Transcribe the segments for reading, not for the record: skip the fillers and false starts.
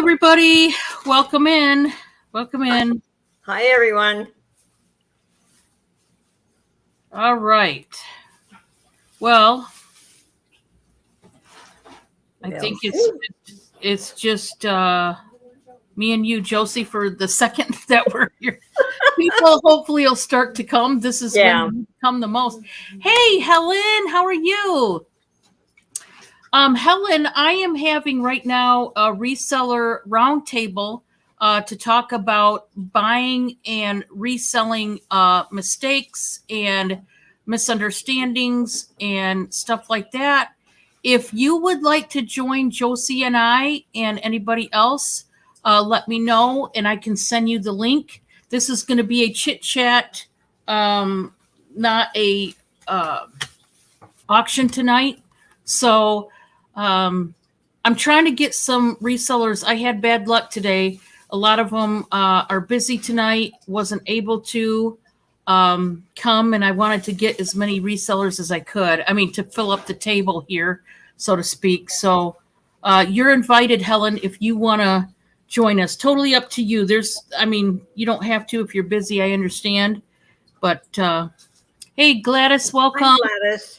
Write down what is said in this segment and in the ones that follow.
everybody. Welcome in. Welcome in. Hi, everyone. All right. Well, I think it's just me and you, Josie, for the second that we're here. People hopefully will start to come. This is when you come the most. Hey, Helen, how are you? Helen, I am having right now a Reseller Roundtable to talk about buying and reselling mistakes and misunderstandings and stuff like that. If you would like to join Josie and I and anybody else, let me know and I can send you the link. This is going to be a chit chat, not a auction tonight. So I'm trying to get some resellers. I had bad luck today. A lot of them are busy tonight, wasn't able to come, and I wanted to get as many resellers as I could. I mean, to fill up the table here, so to speak. So you're invited, Helen, if you want to join us. Totally up to you. You don't have to if you're busy, I understand. But hey, Gladys, welcome. Hi, Gladys.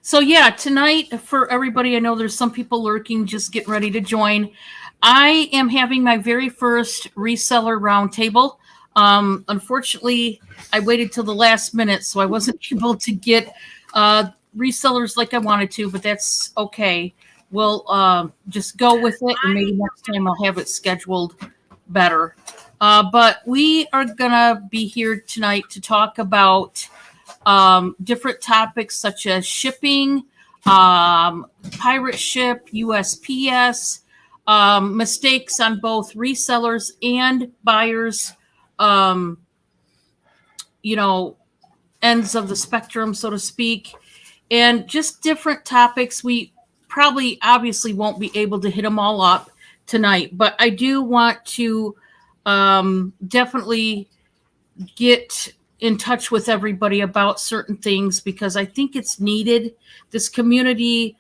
So yeah, tonight for everybody, I know there's some people lurking, just get ready to join. I am having my very first Reseller Roundtable. Unfortunately, I waited till the last minute, so I wasn't able to get resellers like I wanted to, but that's okay. We'll just go with it, and maybe next time I'll have it scheduled better. But we are gonna be here tonight to talk about different topics such as shipping, pirate ship, USPS, mistakes on both resellers and buyers, ends of the spectrum, so to speak, and just different topics. We probably obviously won't be able to hit them all up tonight, but I do want to definitely get in touch with everybody about certain things because I think it's needed. This community,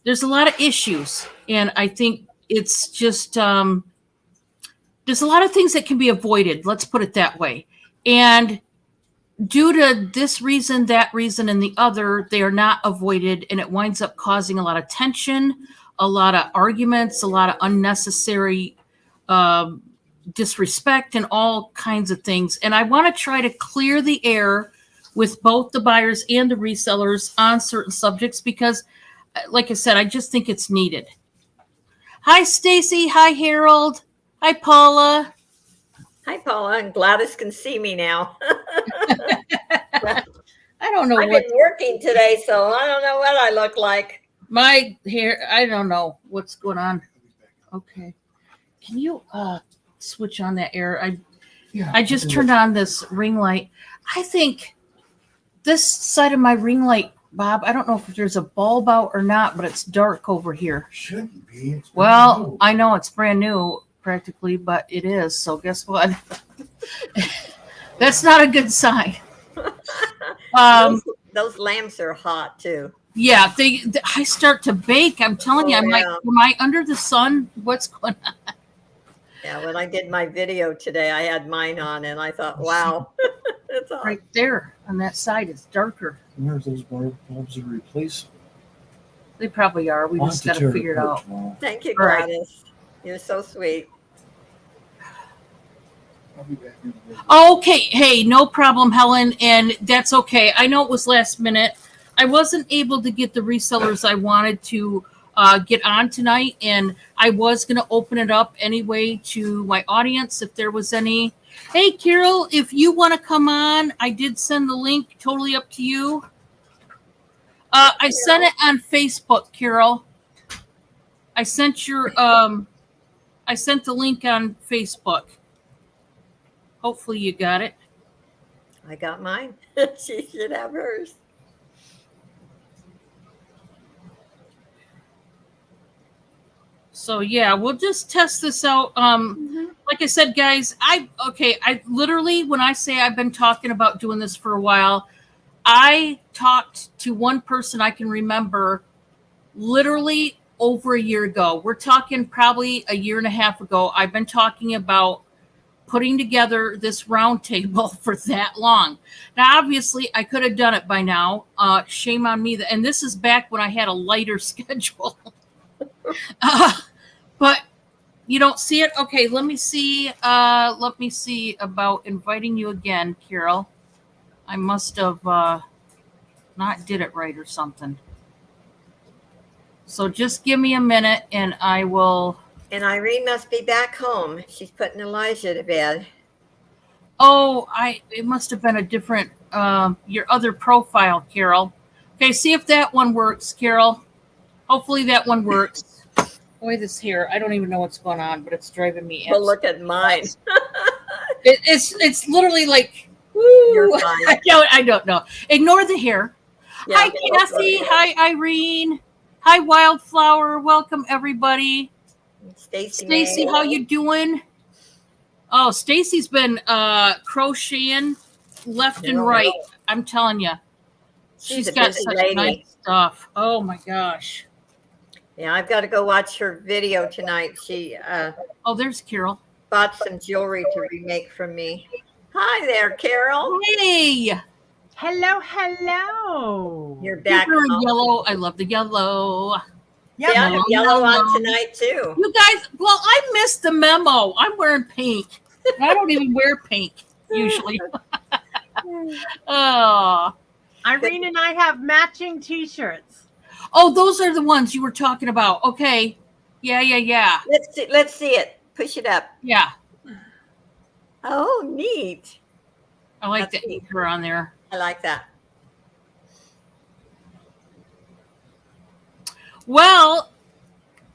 there's a lot of issues, and I think it's just there's a lot of things that can be avoided. Let's put it that way. And due to this reason, that reason, and the other, they are not avoided, and it winds up causing a lot of tension, a lot of arguments, a lot of unnecessary disrespect and all kinds of things. And I want to try to clear the air with both the buyers and the resellers on certain subjects because, like I said, I just think it's needed. Hi, Stacy. Hi, Harold. Hi, Paula. Hi, Paula. And Gladys can see me now. I don't know. I've been working today, so I don't know what I look like. My hair, I don't know what's going on. Okay. Can you switch on that air? I just turned on this ring light. I think this side of my ring light, Bob, I don't know if there's a bulb out or not, but it's dark over here. Shouldn't be. Well, I know it's brand new practically, but it is. So guess what? That's not a good sign. Those lamps are hot too. Yeah, I start to bake. I'm telling you, I'm like, am I under the sun? What's going on? Yeah, when I did my video today, I had mine on, and I thought, wow, it's hot. Right there on that side, it's darker. There's those bulbs to replace. They probably are. We just got to figure it out. Thank you, Gladys. You're so sweet. I'll be back in a bit. Okay, hey, no problem, Helen, and that's okay. I know it was last minute. I wasn't able to get the resellers I wanted to get on tonight, and I was going to open it up anyway to my audience if there was any. Hey, Carol, if you want to come on, I did send the link. Totally up to you. I sent it on Facebook, Carol. I sent I sent the link on Facebook. Hopefully you got it. I got mine. She should have hers. So yeah, we'll just test this out. Like I said, guys, I literally, when I say I've been talking about doing this for a while, I talked to one person I can remember literally over a year ago. We're talking probably a year and a half ago. I've been talking about putting together this roundtable for that long. Now, obviously, I could have done it by now. Shame on me. And this is back when I had a lighter schedule. But you don't see it? Okay, let me see. Let me see about inviting you again, Carol. I must have not did it right or something. So just give me a minute and I will. And Irene must be back home. She's putting Elijah to bed. Oh, it must have been a different your other profile, Carol. Okay, see if that one works, Carol. Hopefully that one works. Boy, this hair, I don't even know what's going on, but it's driving me. But look at mine. It's literally like, You're woo. fine. I don't know. Ignore the hair. Yeah, Hi, Kathy. Hi, Irene. Hi, Wildflower. Welcome, everybody. Stacy, how you doing? Oh, Stacy's been crocheting left and right. I'm telling you, she's got busy such lady. nice stuff. Oh my gosh. Yeah, I've got to go watch her video tonight. She Oh, there's Carol. bought some jewelry to remake from me. Hi there, Carol. Hey. Hello, hello. You're back. You're home. yellow. I love the yellow. Yeah, I have yellow on tonight too. You guys, well, I missed the memo. I'm wearing pink. I don't even wear pink usually. Oh. Irene and I have matching t-shirts. Oh, those are the ones you were talking about. Okay. Yeah. Let's see it. Push it up. Yeah. Oh, neat. I like That's the neat. anchor on there. I like that. Well,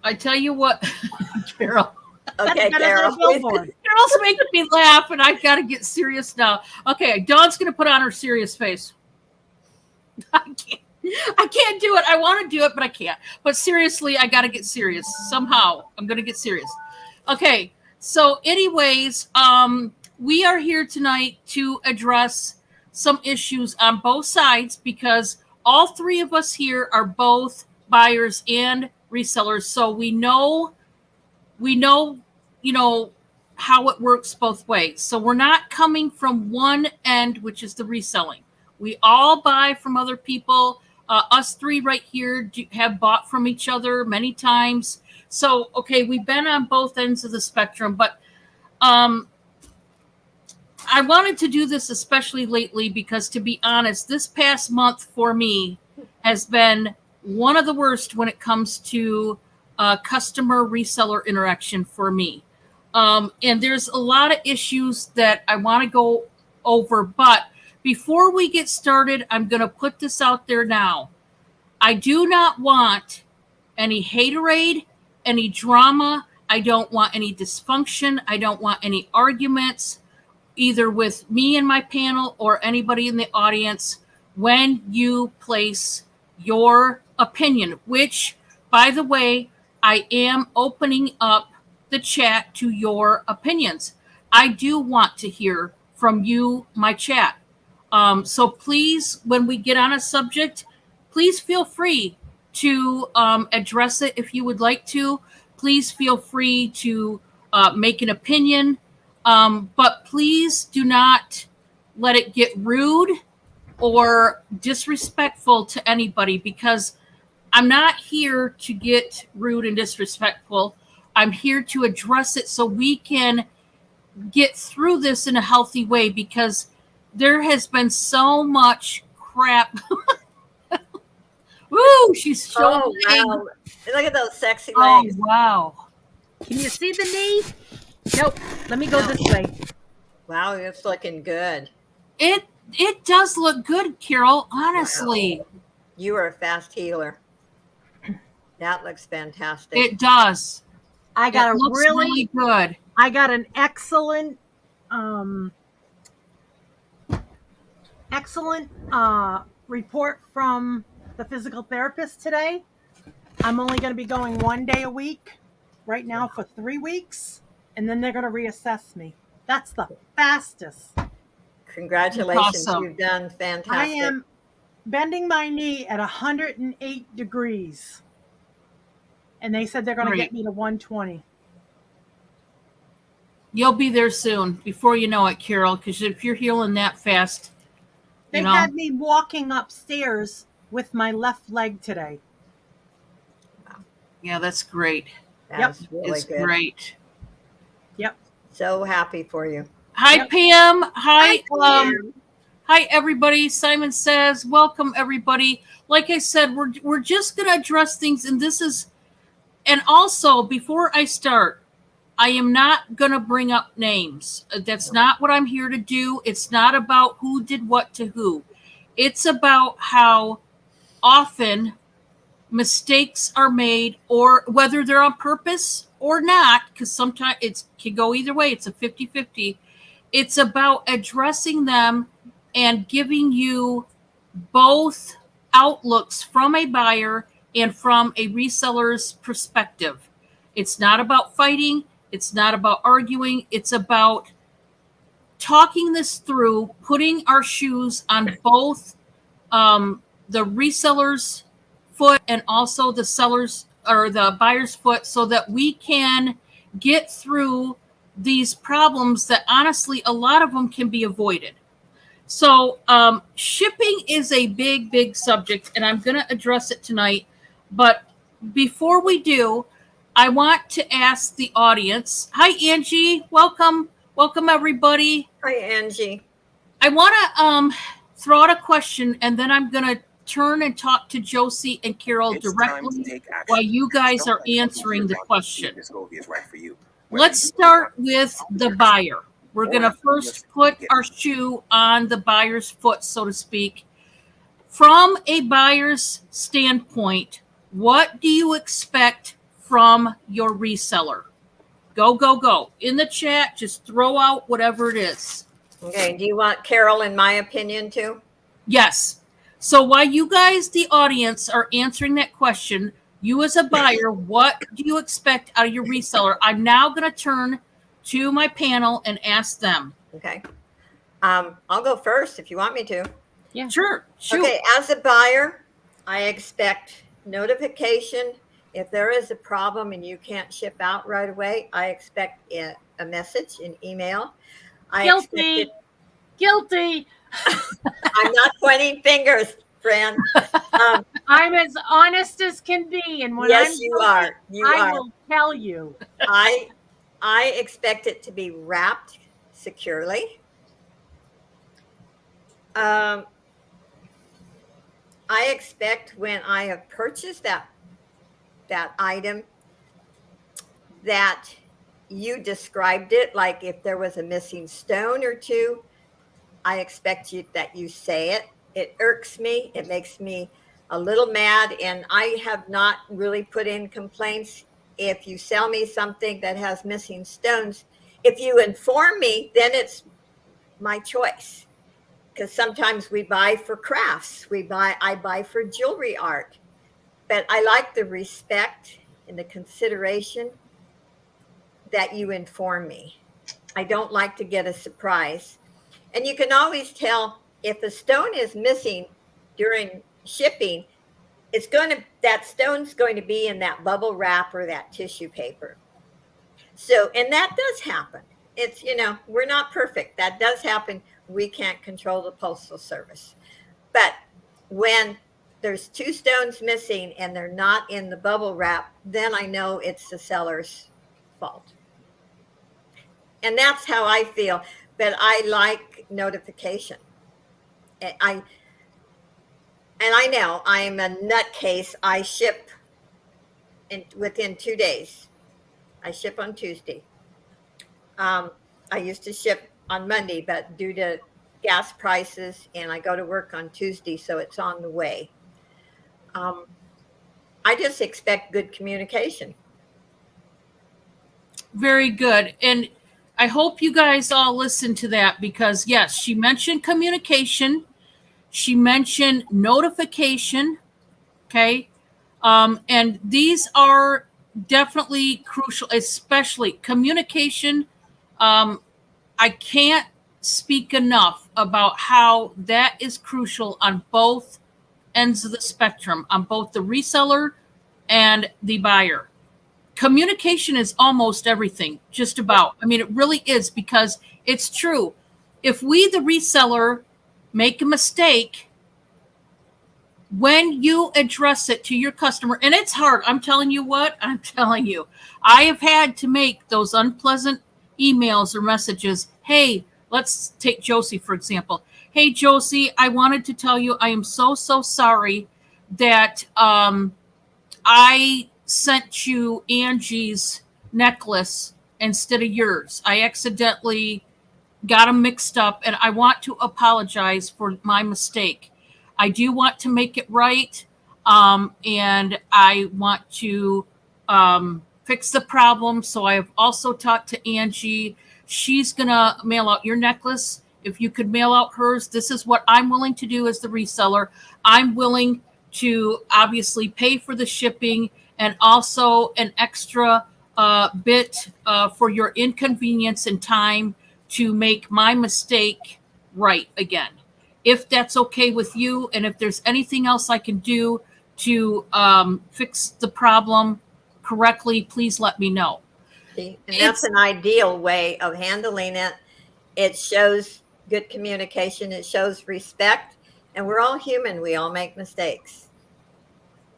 I tell you what, Carol. Okay, That's Carol. a billboard. Carol's making me laugh, and I've got to get serious now. Okay, Dawn's going to put on her serious face. I can't do it. I want to do it, but I can't. But seriously, I got to get serious. Somehow, I'm going to get serious. Okay, so anyways, we are here tonight to address some issues on both sides because all three of us here are both buyers and resellers. So we know, how it works both ways. So we're not coming from one end, which is the reselling. We all buy from other people. Us three right here have bought from each other many times. So, okay, we've been on both ends of the spectrum, but I wanted to do this especially lately because, to be honest, this past month for me has been one of the worst when it comes to customer reseller interaction for me. And there's a lot of issues that I want to go over, but before we get started, I'm going to put this out there now. I do not want any haterade, any drama. I don't want any dysfunction. I don't want any arguments, either with me and my panel or anybody in the audience when you place your opinion, which, by the way, I am opening up the chat to your opinions. I do want to hear from you, my chat. So please, when we get on a subject, please feel free to address it if you would like to. Please feel free to make an opinion, but please do not let it get rude or disrespectful to anybody, because I'm not here to get rude and disrespectful. I'm here to address it so we can get through this in a healthy way, because there has been so much crap. Woo, she's showing. Oh, wow. Look at those sexy Oh, legs. wow. Can you see the knee? Nope. Let me go this way. Wow, it's looking good. It does look good, Carol, honestly. Wow. You are a fast healer. That looks fantastic. It does. I got It looks really good. I got an excellent report from the physical therapist today. I'm only going to be going 1 day a week right now for 3 weeks, and then they're going to reassess me. That's the fastest. Congratulations. Awesome. You've done fantastic. I am bending my knee at 108 degrees. and they said they're going to Great. get me to 120. You'll be there soon before you know it, Carol, because if you're healing that fast, They you know. had me walking upstairs with my left leg today. Yeah, that's great. That's really It's good. great. Yep. So happy for you. Hi, Yep. Pam. Hi, Pam. hi, everybody. Simon says, welcome, everybody. Like I said, we're just going to address things, and this is, and also, before I start, I am not going to bring up names. That's not what I'm here to do. It's not about who did what to who. It's about how often mistakes are made, or whether they're on purpose or not, because sometimes it can go either way. It's a 50-50. It's about addressing them and giving you both outlooks from a buyer and from a reseller's perspective. It's not about fighting. It's not about arguing. It's about talking this through, putting our shoes on both the reseller's foot and also the seller's or the buyer's foot, so that we can get through these problems that honestly a lot of them can be avoided. So shipping is a big subject, and I'm going to address it tonight. But before we do, I want to ask the audience. Hi, Angie. Welcome everybody. Hi, Angie. I want to throw out a question, and then I'm going to turn and talk to Josie and Carol directly while you guys are answering the question. Let's start with the buyer. We're going to first put our shoe on the buyer's foot, so to speak. From a buyer's standpoint, what do you expect from your reseller? Go. In the chat, just throw out whatever it is. Okay. Do you want Carol in my opinion too? Yes. So while you guys, the audience, are answering that question, you as a buyer, what do you expect out of your reseller? I'm now going to turn to my panel and ask them. Okay. I'll go first if you want me to. Yeah. Sure. Shoot. Okay. As a buyer, I expect notification. If there is a problem and you can't ship out right away, I expect a message, an email. Guilty. I'm not pointing fingers, friend. I'm as honest as can be, and when Yes, I'm you guilty, are. You I are. will tell you. I expect it to be wrapped securely. I expect when I have purchased that item that you described it, like if there was a missing stone or two, I expect that you say it. It irks me. It makes me a little mad, and I have not really put in complaints. If you sell me something that has missing stones, if you inform me, then it's my choice. Because sometimes we buy for crafts. I buy for jewelry art. But I like the respect and the consideration that you inform me. I don't like to get a surprise. And you can always tell if a stone is missing during shipping, that stone's going to be in that bubble wrap or that tissue paper. So, and that does happen. It's, we're not perfect. That does happen. We can't control the Postal Service. But when there's 2 stones missing and they're not in the bubble wrap, then I know it's the seller's fault. And that's how I feel. But I like notification. And I know I'm a nutcase. I ship within 2 days. I ship on Tuesday. I used to ship on Monday, but due to gas prices, and I go to work on Tuesday, so it's on the way. I just expect good communication. Very good. And I hope you guys all listen to that, because yes, she mentioned communication. She mentioned notification. Okay. And these are definitely crucial, especially communication. I can't speak enough about how that is crucial on both ends of the spectrum, on both the reseller and the buyer. Communication is almost everything, just about. I mean, it really is, because it's true. If we, the reseller, make a mistake, when you address it to your customer, and it's hard, I'm telling you what, I'm telling you, I have had to make those unpleasant emails or messages. Hey, let's take Josie, for example. Hey, Josie, I wanted to tell you I am so sorry that I sent you Angie's necklace instead of yours. I accidentally got them mixed up, and I want to apologize for my mistake. I do want to make it right, and I want to fix the problem. So I have also talked to Angie. She's going to mail out your necklace. If you could mail out hers, this is what I'm willing to do as the reseller. I'm willing to obviously pay for the shipping and also an extra bit for your inconvenience and time to make my mistake right again. If that's okay with you, and if there's anything else I can do to fix the problem correctly, please let me know. See, and that's an ideal way of handling it. It shows good communication, it shows respect, and we're all human. We all make mistakes.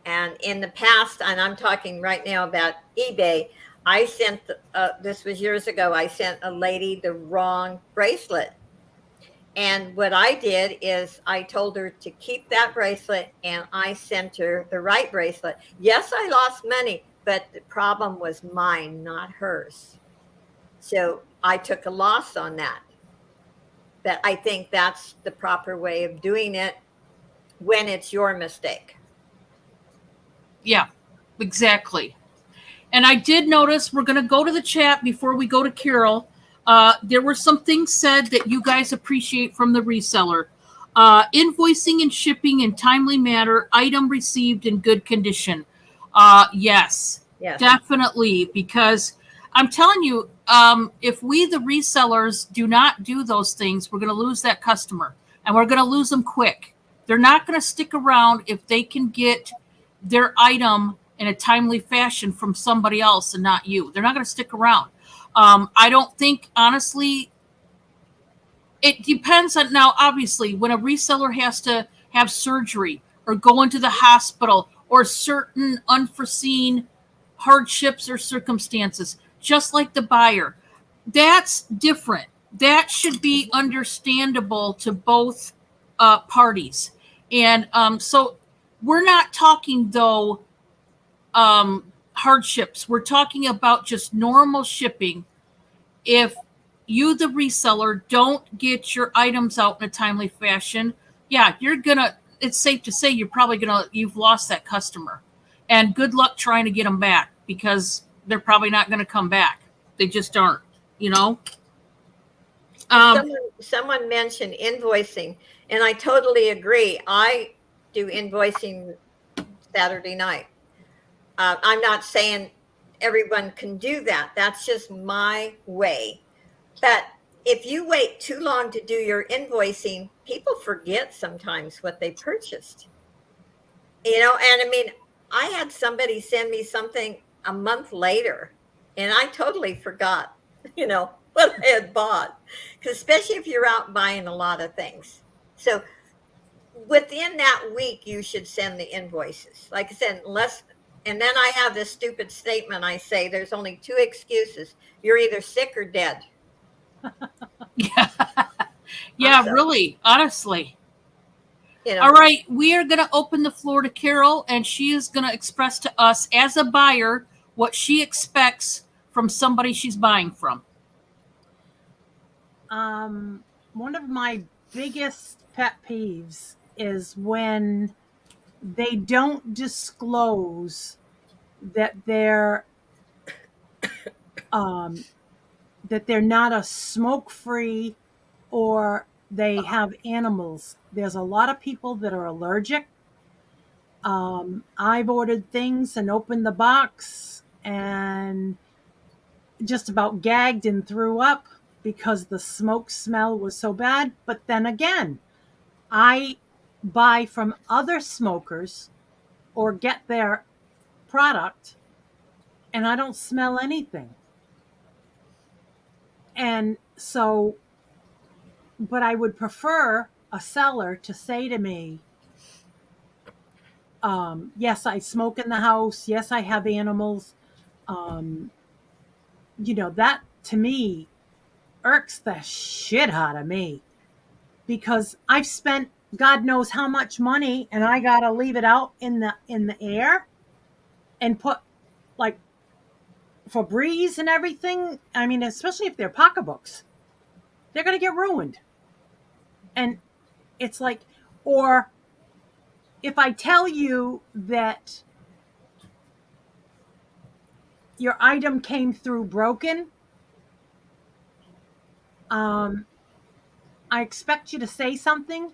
And in the past, and I'm talking right now about eBay, I sent, this was years ago, I sent a lady the wrong bracelet. And what I did is I told her to keep that bracelet, and I sent her the right bracelet. Yes, I lost money, but the problem was mine, not hers. So I took a loss on that. But I think that's the proper way of doing it when it's your mistake. Yeah, exactly. And I did notice, we're going to go to the chat before we go to Carol. There were some things said that you guys appreciate from the reseller. Invoicing and shipping in timely manner, item received in good condition. Yes, definitely. Because I'm telling you, if we, the resellers, do not do those things, we're going to lose that customer, and we're going to lose them quick. They're not going to stick around if they can get their item in a timely fashion from somebody else and not you. They're not going to stick around. I don't think, honestly, it depends on, now, obviously, when a reseller has to have surgery or go into the hospital or certain unforeseen hardships or circumstances, just like the buyer, that's different. That should be understandable to both parties. And so we're not talking, though, hardships. We're talking about just normal shipping. If you, the reseller, don't get your items out in a timely fashion, yeah, it's safe to say you've lost that customer. And good luck trying to get them back, because they're probably not going to come back. They just aren't, you know? Someone mentioned invoicing, and I totally agree. I do invoicing Saturday night. I'm not saying everyone can do that. That's just my way. But if you wait too long to do your invoicing, people forget sometimes what they purchased. And I mean, I had somebody send me something a month later, and I totally forgot, what I had bought. Because especially if you're out buying a lot of things. So within that week, you should send the invoices. Like I said, and then I have this stupid statement. I say there's only two excuses. You're either sick or dead. Yeah, really, honestly. All right, we are going to open the floor to Carol, and she is going to express to us as a buyer what she expects from somebody she's buying from. One of my biggest pet peeves is when they don't disclose that they're not a smoke-free, or they have animals. There's a lot of people that are allergic. I've ordered things and opened the box and just about gagged and threw up because the smoke smell was so bad. But then again, I buy from other smokers or get their product and I don't smell anything. And so, but I would prefer a seller to say to me, yes, I smoke in the house. Yes, I have animals. Um, that to me irks the shit out of me because I've spent God knows how much money and I got to leave it out in the air and put like Febreze and everything. I mean, especially if they're pocketbooks, they're going to get ruined. And it's like, or if I tell you that your item came through broken, I expect you to say something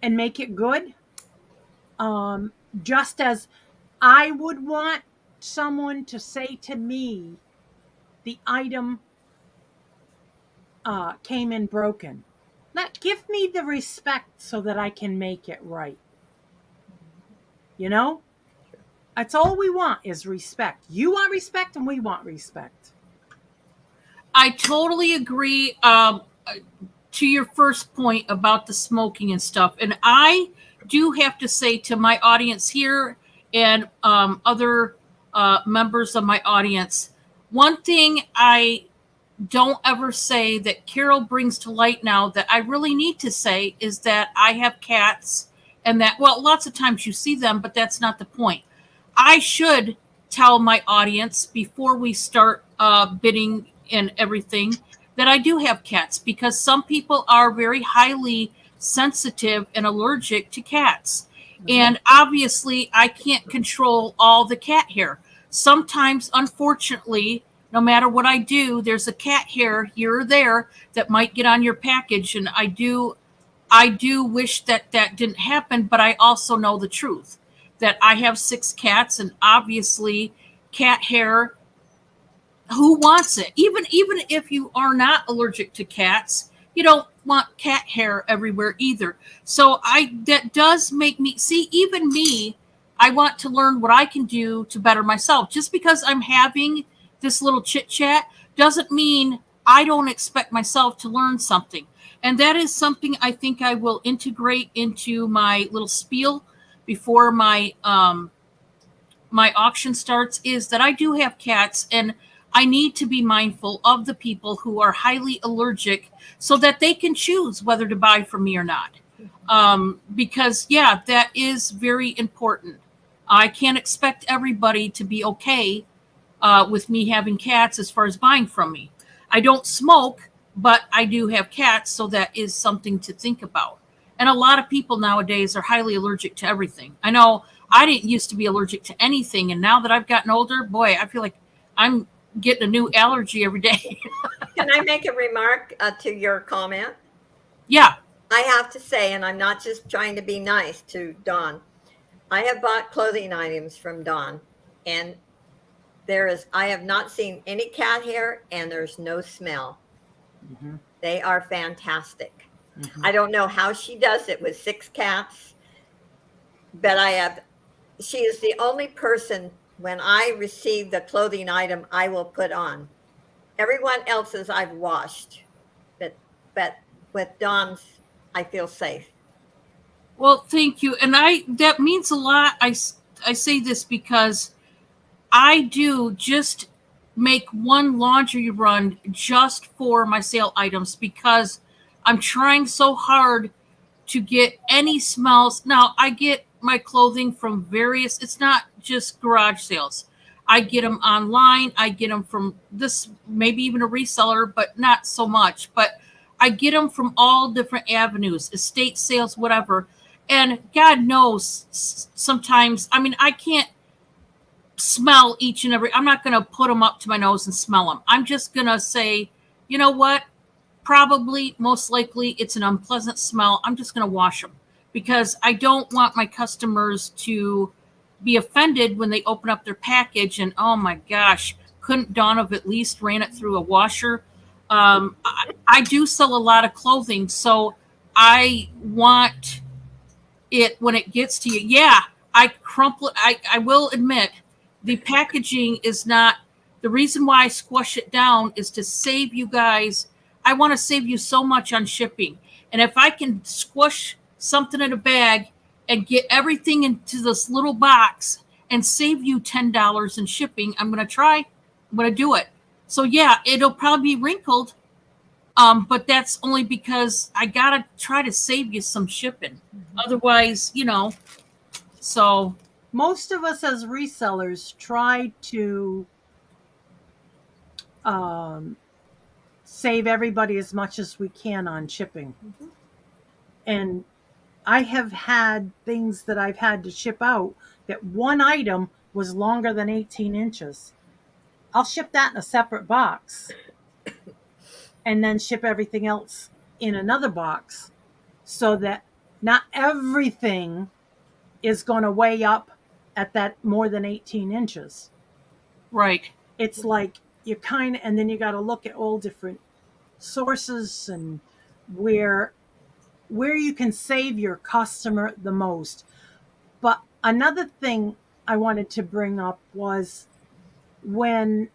and make it good. Just as I would want someone to say to me, the item came in broken. Give me the respect so that I can make it right. That's all we want is respect. You want respect and we want respect. I totally agree to your first point about the smoking and stuff. And I do have to say to my audience here and other members of my audience, one thing I don't ever say that Carol brings to light now that I really need to say is that I have cats and that, well, lots of times you see them, but that's not the point. I should tell my audience before we start bidding and everything that I do have cats because some people are very highly sensitive and allergic to cats. Mm-hmm. And obviously I can't control all the cat hair. Sometimes, unfortunately, no matter what I do, there's a cat hair here or there that might get on your package. And I do wish that didn't happen, but I also know the truth that I have 6 cats and obviously cat hair, who wants it? Even if you are not allergic to cats, you don't want cat hair everywhere either. So that does make me see, even me, I want to learn what I can do to better myself. Just because I'm having this little chit chat doesn't mean I don't expect myself to learn something. And that is something I think I will integrate into my little spiel before my my auction starts, is that I do have cats and I need to be mindful of the people who are highly allergic so that they can choose whether to buy from me or not. Because yeah, that is very important. I can't expect everybody to be okay with me having cats as far as buying from me. I don't smoke, but I do have cats, so that is something to think about. And a lot of people nowadays are highly allergic to everything. I know I didn't used to be allergic to anything, and now that I've gotten older, boy, I feel like I'm getting a new allergy every day. Can I make a remark to your comment? Yeah. I have to say, and I'm not just trying to be nice to Dawn, I have bought clothing items from Dawn, and I have not seen any cat hair, and there's no smell. Mm-hmm. They are fantastic. Mm-hmm. I don't know how she does it with 6 cats, but she is the only person when I receive the clothing item I will put on. Everyone else's I've washed, but with Dawn's, I feel safe. Well, thank you. And that means a lot. I say this because I do just make one laundry run just for my sale items because I'm trying so hard to get any smells. Now, I get my clothing from it's not just garage sales. I get them online. I get them from maybe even a reseller, but not so much. But I get them from all different avenues, estate sales, whatever. And God knows sometimes, I mean, I can't smell each and every, I'm not going to put them up to my nose and smell them. I'm just going to say, you know what? Probably, most likely, it's an unpleasant smell. I'm just going to wash them because I don't want my customers to be offended when they open up their package and, oh my gosh, couldn't Dawn have at least ran it through a washer? I do sell a lot of clothing, so I want it when it gets to you. Yeah, I crumple it. I will admit the packaging is not the reason why I squash it down is to save you guys. I want to save you so much on shipping. And if I can squish something in a bag and get everything into this little box and save you $10 in shipping, I'm going to try. I'm going to do it. So yeah, it'll probably be wrinkled. But that's only because I got to try to save you some shipping. Otherwise, so Most of us as resellers try to save everybody as much as we can on shipping. And I have had things that I've had to ship out that one item was longer than 18 inches. I'll ship that in a separate box and then ship everything else in another box so that not everything is going to weigh up at that more than 18 inches. right. It's like you kind of, and then you got to look at all different sources and where you can save your customer the most. But another thing I wanted to bring up was when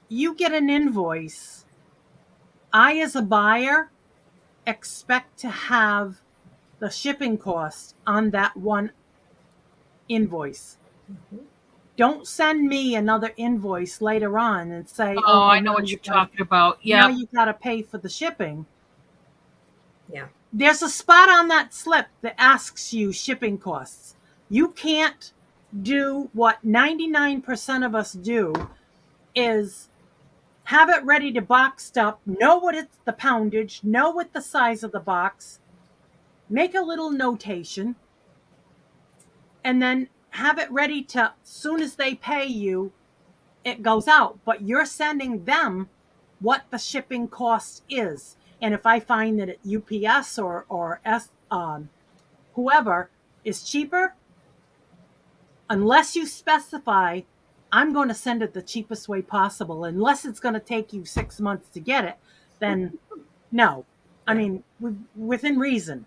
you get an invoice, I as a buyer expect to have the shipping cost on that one invoice. Don't send me another invoice later on and say, Oh, I know now what you you're gotta- talking about. Now Yeah. you got to pay for the shipping. Yeah. There's a spot on that slip that asks you shipping costs. You can't do what 99% of us do is have it ready to boxed up, know what it's the poundage, know what the size of the box, make a little notation, and then have it ready to, soon as they pay you, it goes out. But you're sending them what the shipping cost is. And if I find that at UPS or whoever is cheaper, unless you specify, I'm going to send it the cheapest way possible. Unless it's going to take you 6 months to get it, then no. I mean, within reason.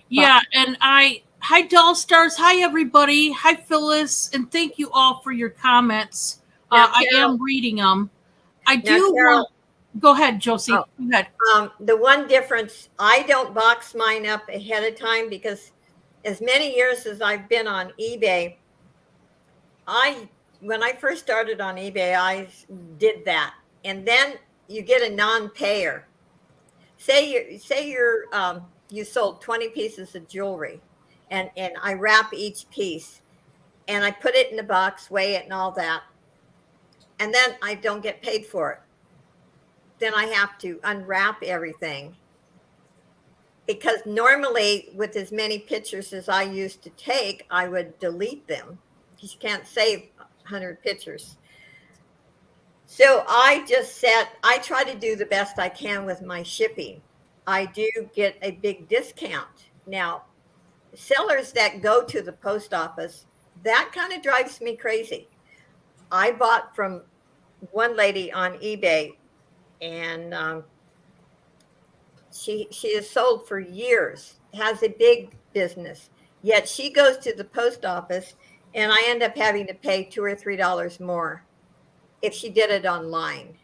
Yeah. And hi, Doll Stars. Hi, everybody. Hi, Phyllis. And thank you all for your comments. Now, I Carol- am reading them. I Now, do Carol- want. Go ahead, Josie. Oh. Go ahead. The one difference, I don't box mine up ahead of time because as many years as I've been on eBay, when I first started on eBay, I did that. And then you get a non-payer. Say you sold 20 pieces of jewelry and I wrap each piece and I put it in the box, weigh it and all that. And then I don't get paid for it. Then I have to unwrap everything. Because normally with as many pictures as I used to take, I would delete them because you can't save 100 pictures. So I try to do the best I can with my shipping. I do get a big discount. Now, sellers that go to the post office, that kind of drives me crazy. I bought from one lady on eBay and she has sold for years, has a big business, yet she goes to the post office and I end up having to pay $2 or $3 more if she did it online.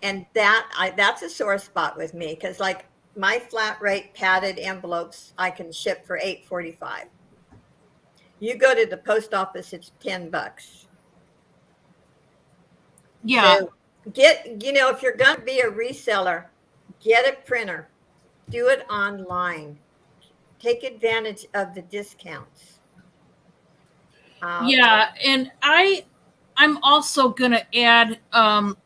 And that's a sore spot with me because like my flat rate padded envelopes I can ship for $8.45. You go to the post office, it's $10. Yeah. So if you're going to be a reseller, get a printer, do it online, take advantage of the discounts. Yeah, and I'm also gonna add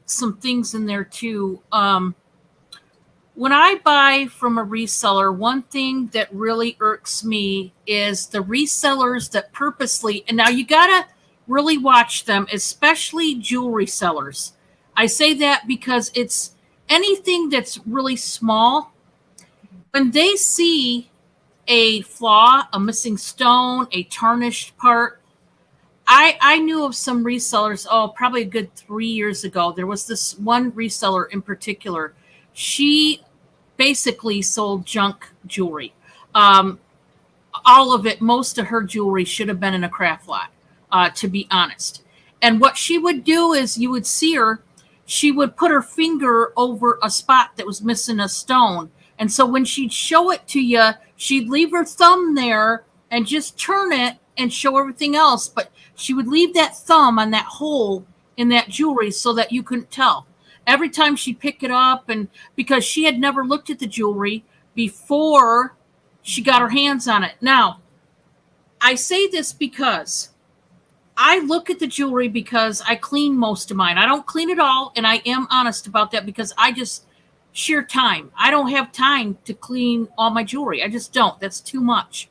some things in there too. When I buy from a reseller, one thing that really irks me is the resellers that purposely, and now you gotta really watch them, especially jewelry sellers. I say that because it's anything that's really small. When they see a flaw, a missing stone, a tarnished part, I knew of some resellers, probably a good 3 years ago. There was this one reseller in particular. She basically sold junk jewelry. all of it, most of her jewelry should have been in a craft lot, to be honest. And what she would do is you would see her, she would put her finger over a spot that was missing a stone. And so when she'd show it to you, she'd leave her thumb there and just turn it and show everything else. But she would leave that thumb on that hole in that jewelry so that you couldn't tell. Every time she'd pick it up, and because she had never looked at the jewelry before she got her hands on it. Now, I say this because I look at the jewelry because I clean most of mine. I don't clean it all, and I am honest about that because I just sheer time. I don't have time to clean all my jewelry. I just don't. That's too much.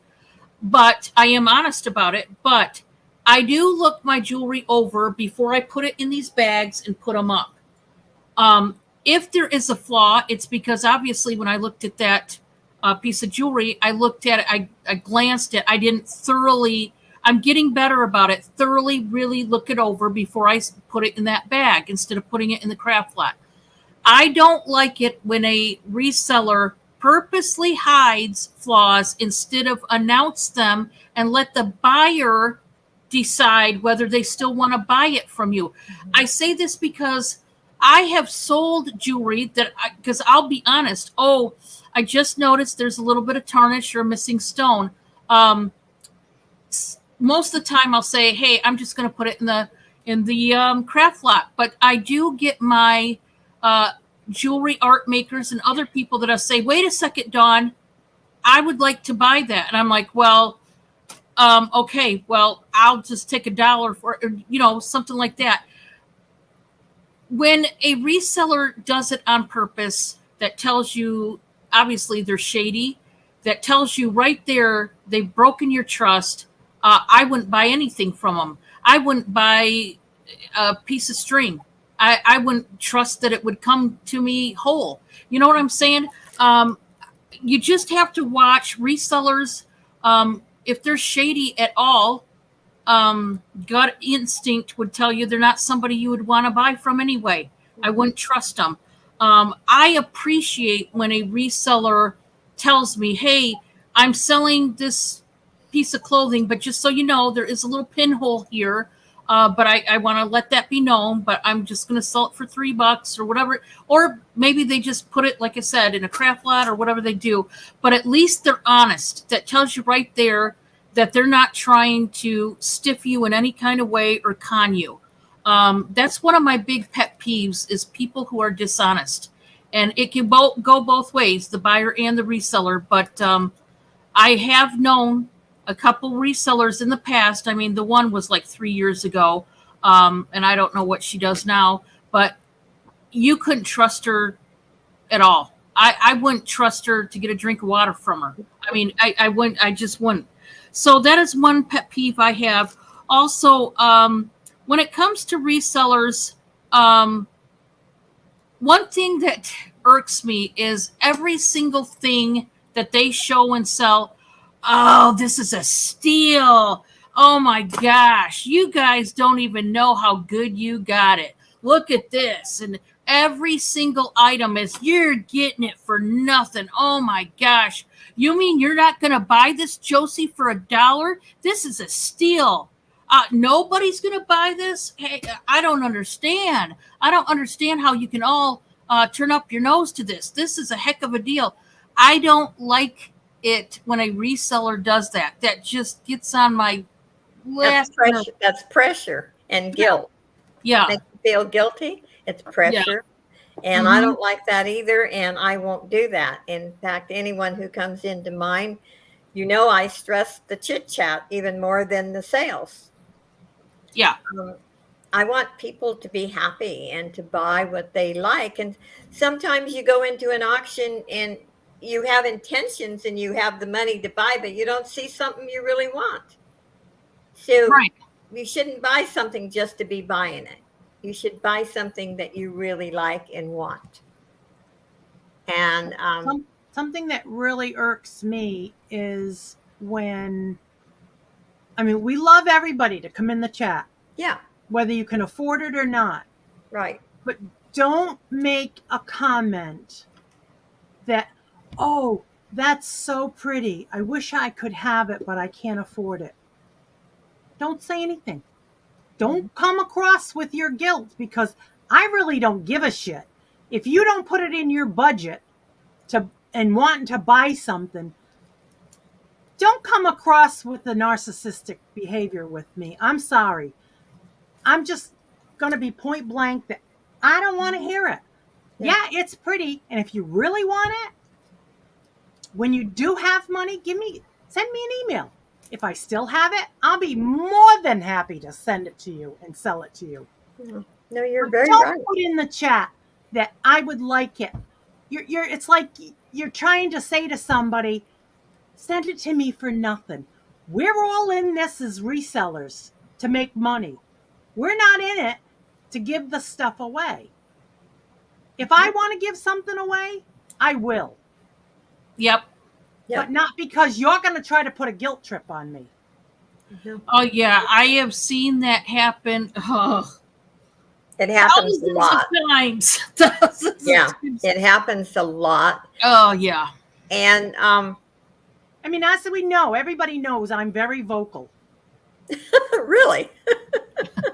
But I am honest about it. But I do look my jewelry over before I put it in these bags and put them up. If there is a flaw, it's because obviously when I looked at that piece of jewelry, I looked at it, I glanced at it, I didn't thoroughly, I'm getting better about it, thoroughly really look it over before I put it in that bag instead of putting it in the craft lot. I don't like it when a reseller purposely hides flaws instead of announce them and let the buyer decide whether they still want to buy it from you. I say this because I have sold jewelry that, because I'll be honest, I just noticed there's a little bit of tarnish or a missing stone. Most of the time I'll say, hey, I'm just going to put it in the craft lot. But I do get my jewelry art makers and other people that I say, wait a second, Dawn, I would like to buy that. And I'm like, well, okay, well, I'll just take $1 for it, something like that. When a reseller does it on purpose, that tells you, obviously they're shady, that tells you right there, they've broken your trust. I wouldn't buy anything from them. I wouldn't buy a piece of string. I wouldn't trust that it would come to me whole. You know what I'm saying? You just have to watch resellers. If they're shady at all, gut instinct would tell you they're not somebody you would want to buy from anyway. I wouldn't trust them. I appreciate when a reseller tells me, hey, I'm selling this piece of clothing, but just so you know, there is a little pinhole here. But I want to let that be known, but I'm just going to sell it for $3 or whatever. Or maybe they just put it, like I said, in a craft lot or whatever they do. But at least they're honest. That tells you right there that they're not trying to stiff you in any kind of way or con you. That's one of my big pet peeves is people who are dishonest. And it can go both ways, the buyer and the reseller. But I have known a couple resellers in the past. I mean, the one was like 3 years ago. And I don't know what she does now. But you couldn't trust her at all. I wouldn't trust her to get a drink of water from her. I mean, I wouldn't. I just wouldn't. So that is one pet peeve I have. Also, when it comes to resellers, one thing that irks me is every single thing that they show and sell. Oh, this is a steal. Oh my gosh. You guys don't even know how good you got it. Look at this. And every single item is, you're getting it for nothing. Oh my gosh. You mean you're not going to buy this, Josie, for $1? This is a steal. Nobody's going to buy this? Hey, I don't understand. I don't understand how you can all turn up your nose to this. This is a heck of a deal. I don't like it when a reseller does that. That just gets on my last nerve. That's pressure and guilt. Yeah. Make you feel guilty. It's pressure. Yeah. And I don't like that either. And I won't do that. In fact, anyone who comes into mine, I stress the chit chat even more than the sales. Yeah. I want people to be happy and to buy what they like. And sometimes you go into an auction and you have intentions and you have the money to buy, but you don't see something you really want. So you shouldn't buy something just to be buying it. You should buy something that you really like and want. And something that really irks me is when, we love everybody to come in the chat. Yeah. Whether you can afford it or not. Right. But don't make a comment that, That's so pretty. I wish I could have it, but I can't afford it. Don't say anything. Don't come across with your guilt, because I really don't give a shit. If you don't put it in your budget and wanting to buy something, don't come across with the narcissistic behavior with me. I'm sorry. I'm just going to be point blank that I don't want to hear it. Yeah, it's pretty. And if you really want it, when you do have money, send me an email. If I still have it, I'll be more than happy to send it to you and sell it to you. No, you're But very don't right. put in the chat that I would like it. It's like you're trying to say to somebody, send it to me for nothing. We're all in this as resellers to make money. We're not in it to give the stuff away. If I want to give something away, I will. Yep. But not because you're going to try to put a guilt trip on me. Oh yeah, I have seen that happen. Oh, It happens a thousands lot. of times. Thousands Yeah, of times. it happens a lot. Oh yeah. And I mean, as we know, everybody knows I'm very vocal. really,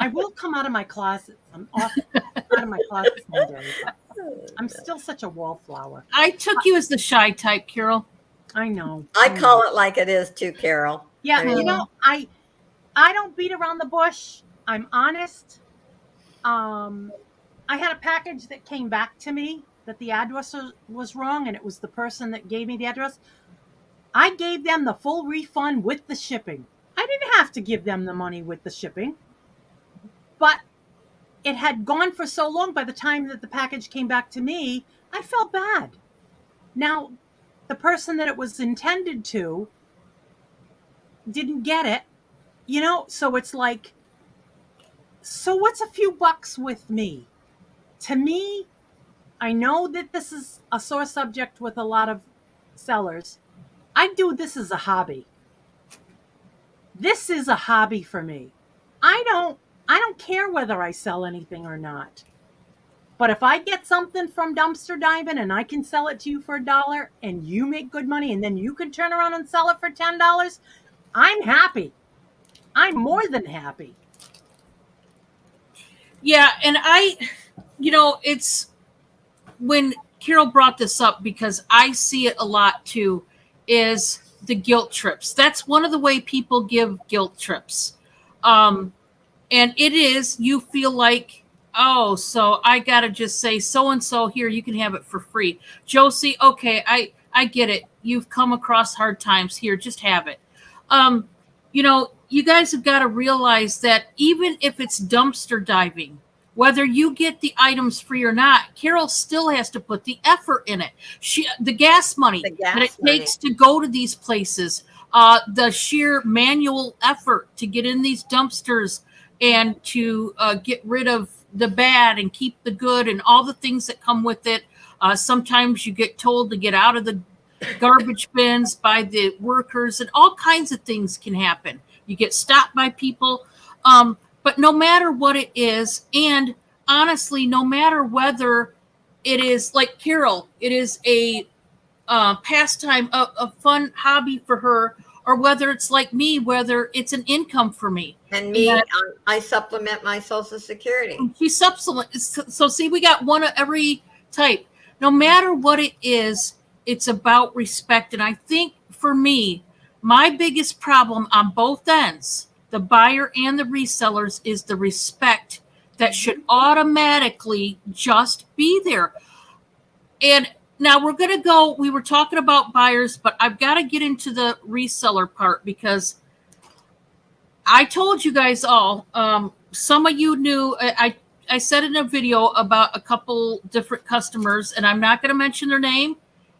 I will come out of my closet. I'm off out of my closet someday. I'm still such a wallflower. I took you as the shy type, Carol. I know. I call it like it is too, Carol. Yeah, I mean, you know, I don't beat around the bush. I'm honest. I had a package that came back to me that the address was wrong, and it was the person that gave me the address. I gave them the full refund with the shipping. I didn't have to give them the money with the shipping. But it had gone for so long, by the time that the package came back to me, I felt bad. Now, the person that it was intended to didn't get it, so it's like, so what's a few bucks with me? To me, I know that this is a sore subject with a lot of sellers. I do this as a hobby. This is a hobby for me. I don't care whether I sell anything or not. But if I get something from dumpster diving and I can sell it to you for $1 and you make good money and then you can turn around and sell it for $10, I'm happy. I'm more than happy. Yeah, and it's when Carol brought this up, because I see it a lot too, is the guilt trips. That's one of the way people give guilt trips. And it is, you feel like, oh, so I got to just say, so-and-so here, you can have it for free. Josie, okay, I get it. You've come across hard times here. Just have it. You guys have got to realize that even if it's dumpster diving, whether you get the items free or not, Carol still has to put the effort in it. The gas money that it takes to go to these places, the sheer manual effort to get in these dumpsters and to get rid of the bad and keep the good and all the things that come with it. Sometimes you get told to get out of the garbage bins by the workers, and all kinds of things can happen. You get stopped by people. But no matter what it is, and honestly, no matter whether it is like Carol, it is a pastime, a fun hobby for her, or whether it's like me, whether it's an income for me. And me, I supplement my Social Security. She supplements. So see, we got one of every type. No matter what it is, it's about respect. And I think for me, my biggest problem on both ends, the buyer and the resellers, is the respect that should automatically just be there. And now we're going to go, we were talking about buyers, but I've got to get into the reseller part, because I told you guys all, some of you knew, I said in a video about a couple different customers, and I'm not going to mention their name.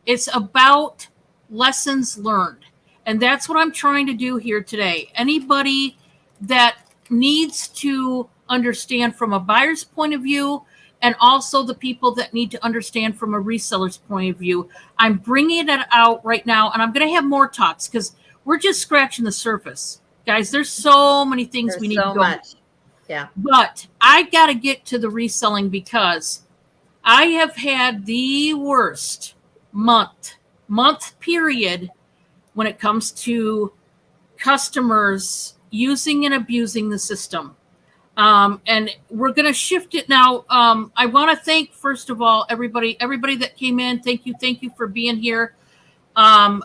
It's about lessons learned. And that's what I'm trying to do here today. Anybody that needs to understand from a buyer's point of view, and also the people that need to understand from a reseller's point of view, I'm bringing it out right now. And I'm going to have more talks, because we're just scratching the surface. Guys, there's so many things we need to go. Much. Yeah. But I got to get to the reselling, because I have had the worst month month period when it comes to customers using and abusing the system. And we're going to shift it now. I want to thank, first of all, everybody that came in. Thank you for being here.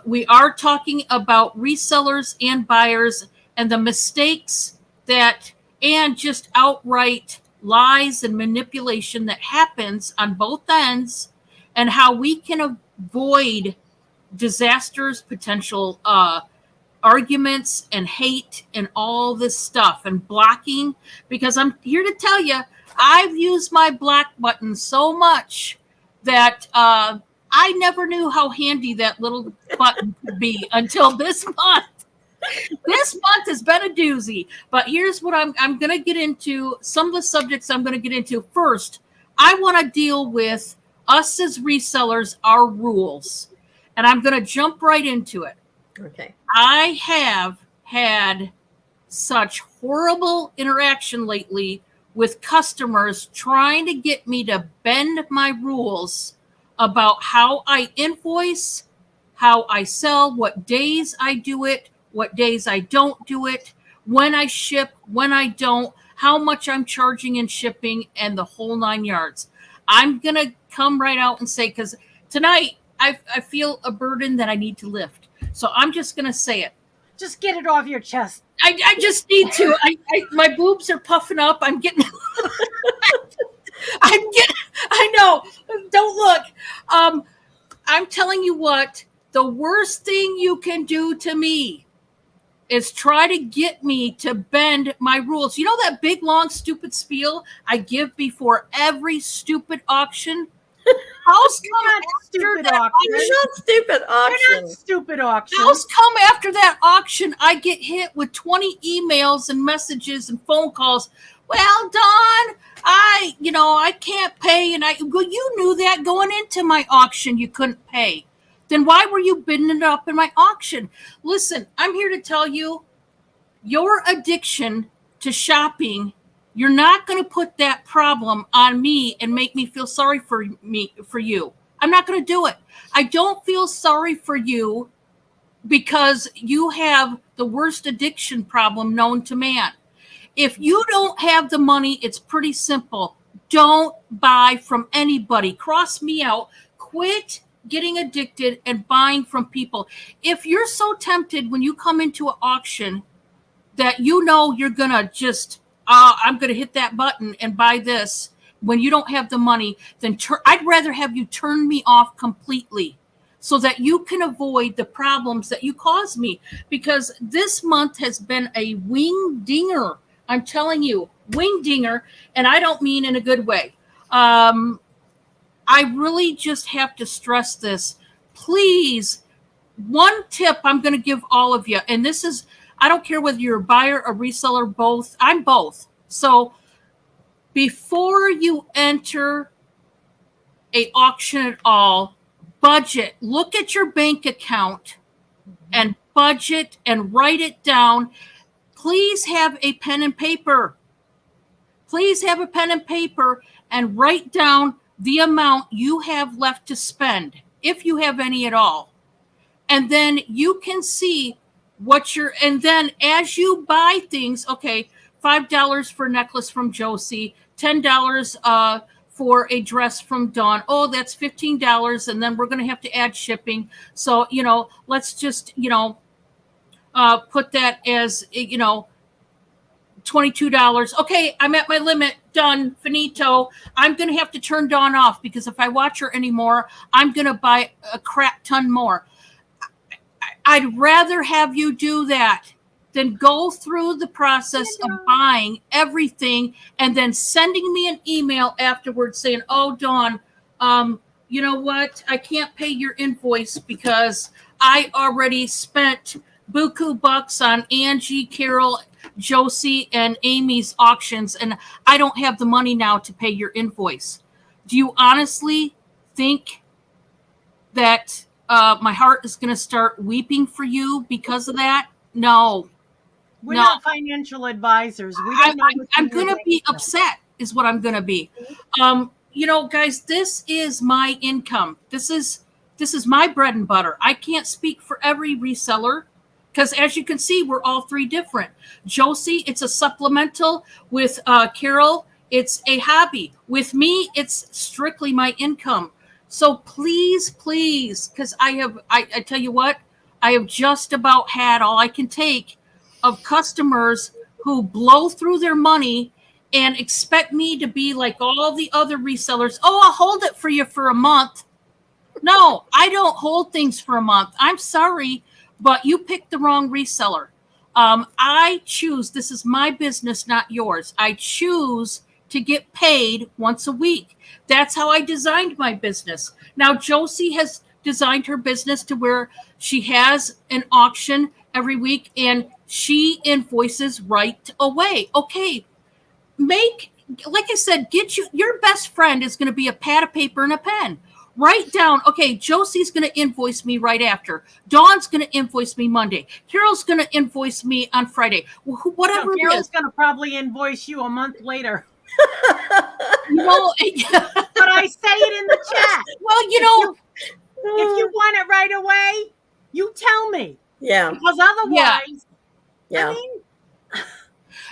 We are talking about resellers and buyers and the mistakes that, and just outright lies and manipulation that happens on both ends, and how we can avoid disasters, potential arguments and hate and all this stuff and blocking, because I'm here to tell you, I've used my block button so much that I never knew how handy that little button could be until this month. This month has been a doozy, but here's what I'm going to get into. Some of the subjects I'm going to get into. First, I want to deal with us as resellers, our rules, and I'm going to jump right into it. Okay. I have had such horrible interaction lately with customers trying to get me to bend my rules about how I invoice, how I sell, what days I do it, what days I don't do it, when I ship, when I don't, how much I'm charging in shipping, and the whole 9 yards. I'm going to come right out and say, because tonight I feel a burden that I need to lift. So I'm just going to say it. Just get it off your chest. I just need to. My boobs are puffing up. I'm getting. I know. Don't look. I'm telling you what. The worst thing you can do to me is try to get me to bend my rules. You know that big, long, stupid spiel I give before every stupid auction? How's come Stupid after that auction. You're not stupid You're auction. not stupid auction. How's come after that auction I get hit with 20 emails and messages and phone calls? Well, Dawn, I can't pay. And well, you knew that going into my auction, you couldn't pay. Then why were you bidding it up in my auction? Listen, I'm here to tell you, your addiction to shopping, you're not going to put that problem on me and make me feel sorry for you. I'm not going to do it. I don't feel sorry for you because you have the worst addiction problem known to man. If you don't have the money, it's pretty simple. Don't buy from anybody. Cross me out. Quit getting addicted and buying from people. If you're so tempted when you come into an auction that you know you're going to just, I'm going to hit that button and buy this when you don't have the money, then I'd rather have you turn me off completely so that you can avoid the problems that you cause me. Because this month has been a wing dinger. I'm telling you, wing dinger, and I don't mean in a good way. I really just have to stress this. Please, one tip I'm going to give all of you, and this is, I don't care whether you're a buyer, a reseller, both. I'm both. So before you enter a auction at all, budget. Look at your bank account and budget and write it down. Please have a pen and paper. Please have a pen and paper and write down the amount you have left to spend, if you have any at all. And then you can see and then as you buy things, okay, $5 for a necklace from Josie, $10 for a dress from Dawn. Oh, that's $15. And then we're going to have to add shipping. So, let's just, put that as, $22. Okay, I'm at my limit. Done. Finito. I'm going to have to turn Dawn off because if I watch her anymore, I'm going to buy a crap ton more. I'd rather have you do that than go through the process of buying everything and then sending me an email afterwards saying, oh, Dawn, you know what? I can't pay your invoice because I already spent buku bucks on Angie, Carol, Josie, and Amy's auctions, and I don't have the money now to pay your invoice. Do you honestly think that my heart is going to start weeping for you because of that? No. We're not financial advisors. I'm going to be upset is what I'm going to be. Guys, this is my income. This is This is my bread and butter. I can't speak for every reseller because, as you can see, we're all three different. Josie, it's a supplemental. With Carol, it's a hobby. With me, it's strictly my income. So please, because I tell you what, I have just about had all I can take of customers who blow through their money and expect me to be like all the other resellers. Oh, I'll hold it for you for a month. No, I don't hold things for a month. I'm sorry, but you picked the wrong reseller. I choose, this is my business, not yours. I choose to get paid once a week. That's how I designed my business. Now, Josie has designed her business to where she has an auction every week and she invoices right away. Okay, like I said, your best friend is going to be a pad of paper and a pen. Write down, okay, Josie's going to invoice me right after. Dawn's going to invoice me Monday. Carol's going to invoice me on Friday. Whatever it Carol's is. going to probably invoice you a month later. You know, But I say it in the chat. well, you know, If you want it right away, you tell me. Yeah. Because otherwise, Yeah. I mean,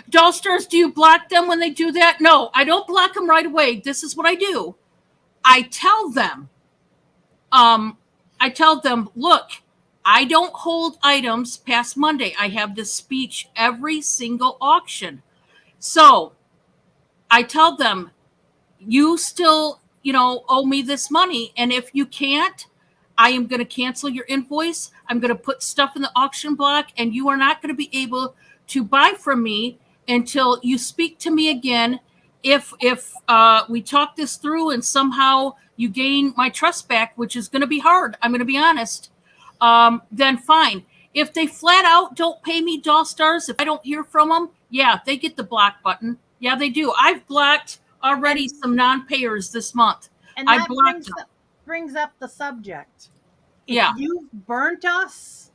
Dollstars, do you block them when they do that? No, I don't block them right away. This is what I do. I tell them, look, I don't hold items past Monday. I have this speech every single auction. So I tell them, you still, owe me this money. And if you can't, I am going to cancel your invoice. I'm going to put stuff in the auction block and you are not going to be able to buy from me until you speak to me again. If we talk this through and somehow you gain my trust back, which is going to be hard, I'm going to be honest, then fine. If they flat out don't pay me doll stars, if I don't hear from them, yeah, they get the block button. Yeah, they do. I've blocked already some non-payers this month. and I that blocked brings up the subject. If Yeah. you've burnt us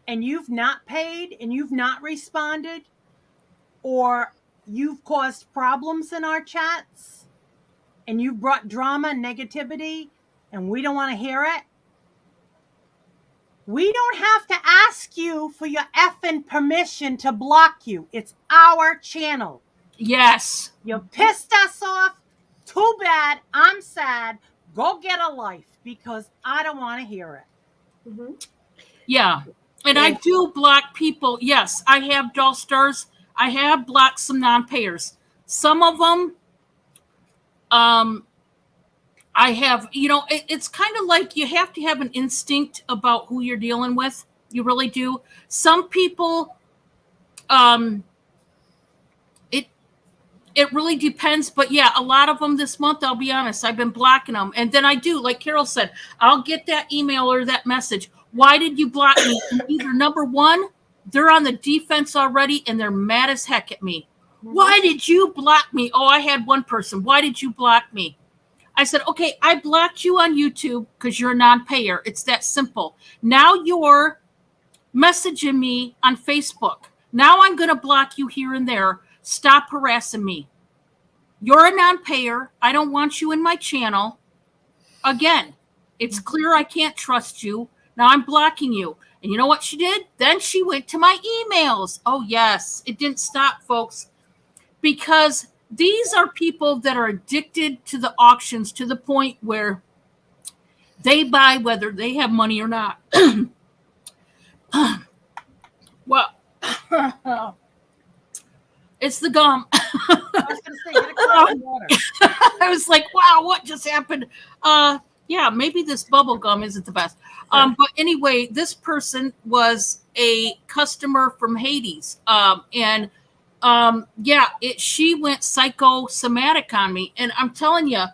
and you've not paid and you've not responded, or you've caused problems in our chats and you've brought drama and negativity and we don't want to hear it, we don't have to ask you for your effing permission to block you. It's our channel. Yes. You pissed us off. Too bad. I'm sad. Go get a life because I don't want to hear it. Mm-hmm. Yeah. And I do block people. Yes, I have doll stars. I have blocked some non-payers. Some of them, I have, it's kind of like you have to have an instinct about who you're dealing with. You really do. Some people, it really depends. But yeah, a lot of them this month, I'll be honest, I've been blocking them. And then I do, like Carol said, I'll get that email or that message. Why did you block me? Either number one, they're on the defense already and they're mad as heck at me. Why did you block me? Oh, I had one person. Why did you block me? I said, okay, I blocked you on YouTube because you're a non-payer. It's that simple. Now you're messaging me on Facebook. Now I'm going to block you here and there. Stop harassing me. You're a non-payer. I don't want you in my channel. Again, it's clear I can't trust you. Now I'm blocking you. And you know what she did? Then she went to my emails. Oh, yes. It didn't stop, folks. Because these are people that are addicted to the auctions to the point where they buy whether they have money or not. Well, it's the gum. I was going to say, get a glass of water. I was like, wow, what just happened? Yeah, maybe this bubble gum isn't the best. But anyway, this person was a customer from Hades. She went psychosomatic on me. And I'm telling you,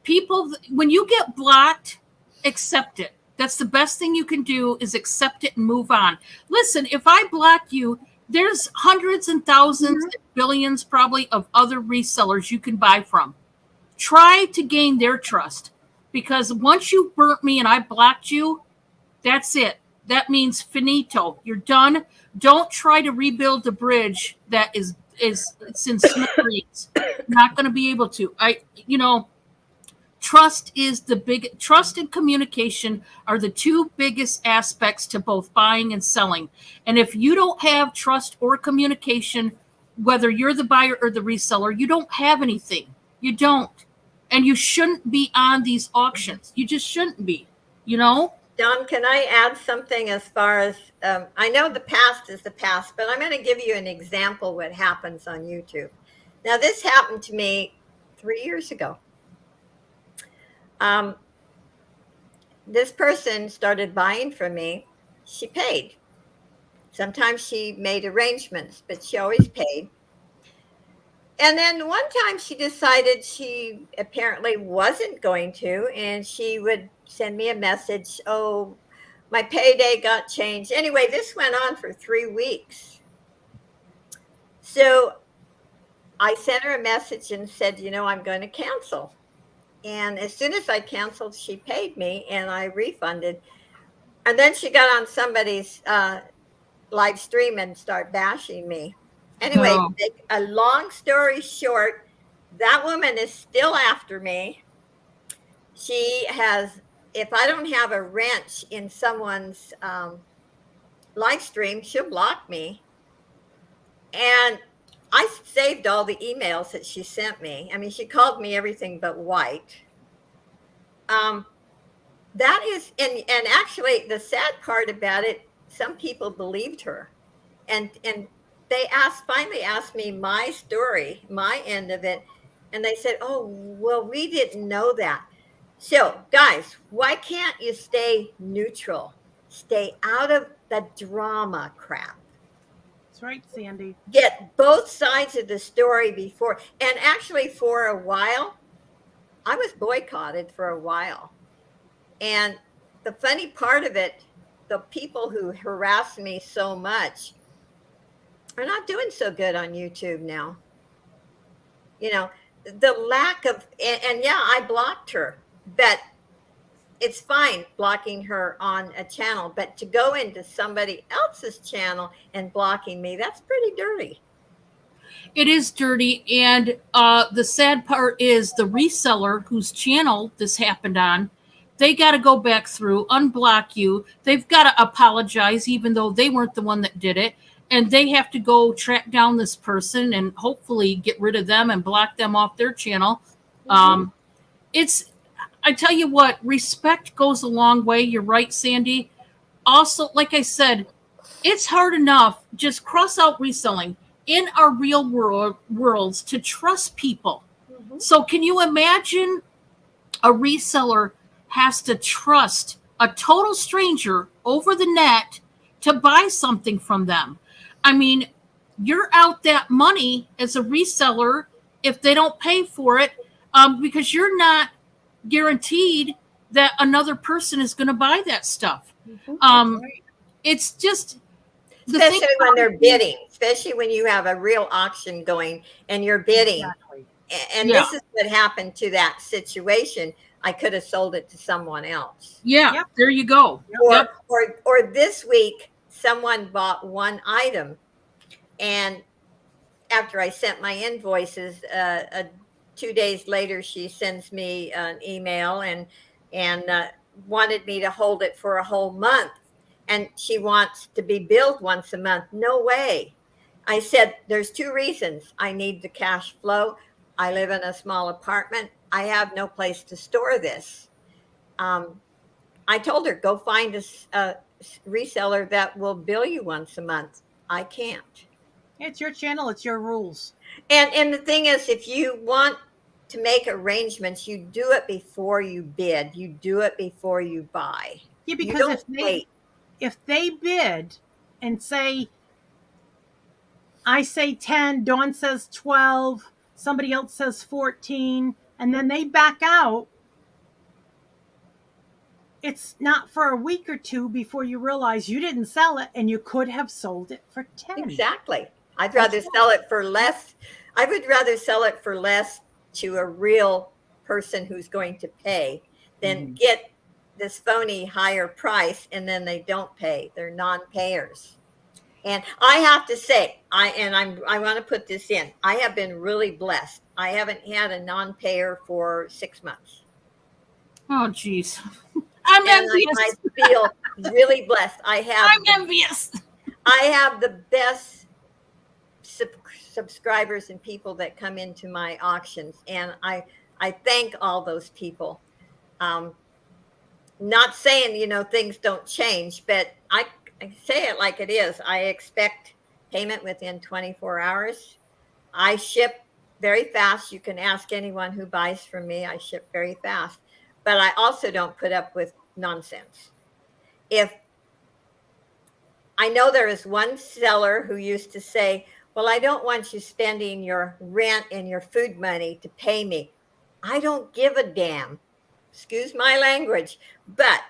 people, when you get blocked, accept it. That's the best thing you can do is accept it and move on. Listen, if I block you, there's hundreds and thousands, and billions probably of other resellers you can buy from. Try to gain their trust, because once you burnt me and I blocked you, that's it. That means finito. You're done. Don't try to rebuild the bridge that it's in smithereens. Not going to be able to. Trust and communication are the two biggest aspects to both buying and selling. And if you don't have trust or communication, whether you're the buyer or the reseller, you don't have anything. You don't. And you shouldn't be on these auctions. You just shouldn't be, you know? Don, can I add something as far as I know the past is the past, but I'm going to give you an example what happens on YouTube. Now, this happened to me 3 years ago. This person started buying from me. She paid. Sometimes she made arrangements, but she always paid. And then one time she decided she apparently wasn't going to, and she would send me a message, oh, my payday got changed. Anyway, this went on for 3 weeks. So I sent her a message and said, I'm going to cancel. And as soon as I canceled, she paid me and I refunded. And then she got on somebody's live stream and start bashing me. Anyway, Oh. make a long story short, that woman is still after me. She has, if I don't have a wrench in someone's live stream, she'll block me. And I saved all the emails that she sent me. I mean, she called me everything but white. That is, and actually the sad part about it, some people believed her. And they finally asked me my story, my end of it. And they said, oh, well, we didn't know that. So guys, why can't you stay neutral? Stay out of the drama crap. That's right, Sandy. Get both sides of the story before. And actually for a while, I was boycotted for a while. And the funny part of it, the people who harassed me so much are not doing so good on YouTube now. The lack of, and yeah, I blocked her, but it's fine blocking her on a channel, but to go into somebody else's channel and blocking me, that's pretty dirty. It is dirty. And the sad part is the reseller whose channel this happened on, they got to go back through, unblock you. They've got to apologize, even though they weren't the one that did it. And they have to go track down this person and hopefully get rid of them and block them off their channel. Mm-hmm. I tell you what, respect goes a long way. You're right, Sandy. Also, like I said, it's hard enough, just cross out reselling in our real worlds to trust people. Mm-hmm. So can you imagine a reseller has to trust a total stranger over the net to buy something from them? I mean, you're out that money as a reseller if they don't pay for it, because you're not guaranteed that another person is going to buy that stuff. Mm-hmm. It's just, especially when they're bidding, especially when you have a real auction going and you're bidding. Exactly. And Yeah. This is what happened to that situation. I could have sold it to someone else. Yeah, Yep. there you go. Yep. Or this week, someone bought one item, and after I sent my invoices, 2 days later, she sends me an email and wanted me to hold it for a whole month. And she wants to be billed once a month. No way. I said, there's 2 reasons. I need the cash flow. I live in a small apartment. I have no place to store this. I told her, go find a reseller that will bill you once a month. I can't. It's your channel. It's your rules. And the thing is, if you want to make arrangements, you do it before you bid. You do it before you buy. Yeah, You because don't wait. if they bid and say, I say 10, Dawn says 12, somebody else says 14, and then they back out, it's not for a week or 2 before you realize you didn't sell it and you could have sold it for 10. Exactly. I'd rather sell it for less. I would rather sell it for less to a real person who's going to pay than get this phony higher price and then they don't pay. They're non-payers. And I have to say, I want to put this in. I have been really blessed. I haven't had a non-payer for 6 months. Oh, geez. I'm And envious. I feel really blessed. I'm envious. I have the best subscribers and people that come into my auctions, and I thank all those people. Um, Not saying things don't change, but I say it like it is. I expect payment within 24 hours. I ship very fast. You can ask anyone who buys from me. I ship very fast, but I also don't put up with nonsense. If I know there is one seller who used to say, well, I don't want you spending your rent and your food money to pay me. I don't give a damn. Excuse my language. But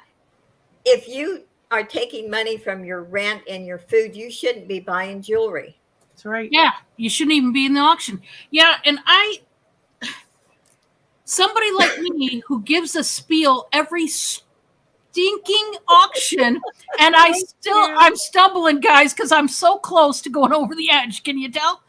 if you are taking money from your rent and your food, you shouldn't be buying jewelry. That's right. Yeah, you shouldn't even be in the auction. Yeah, and somebody like me who gives a spiel every stinking auction, and I'm stumbling, guys, because I'm so close to going over the edge. Can you tell?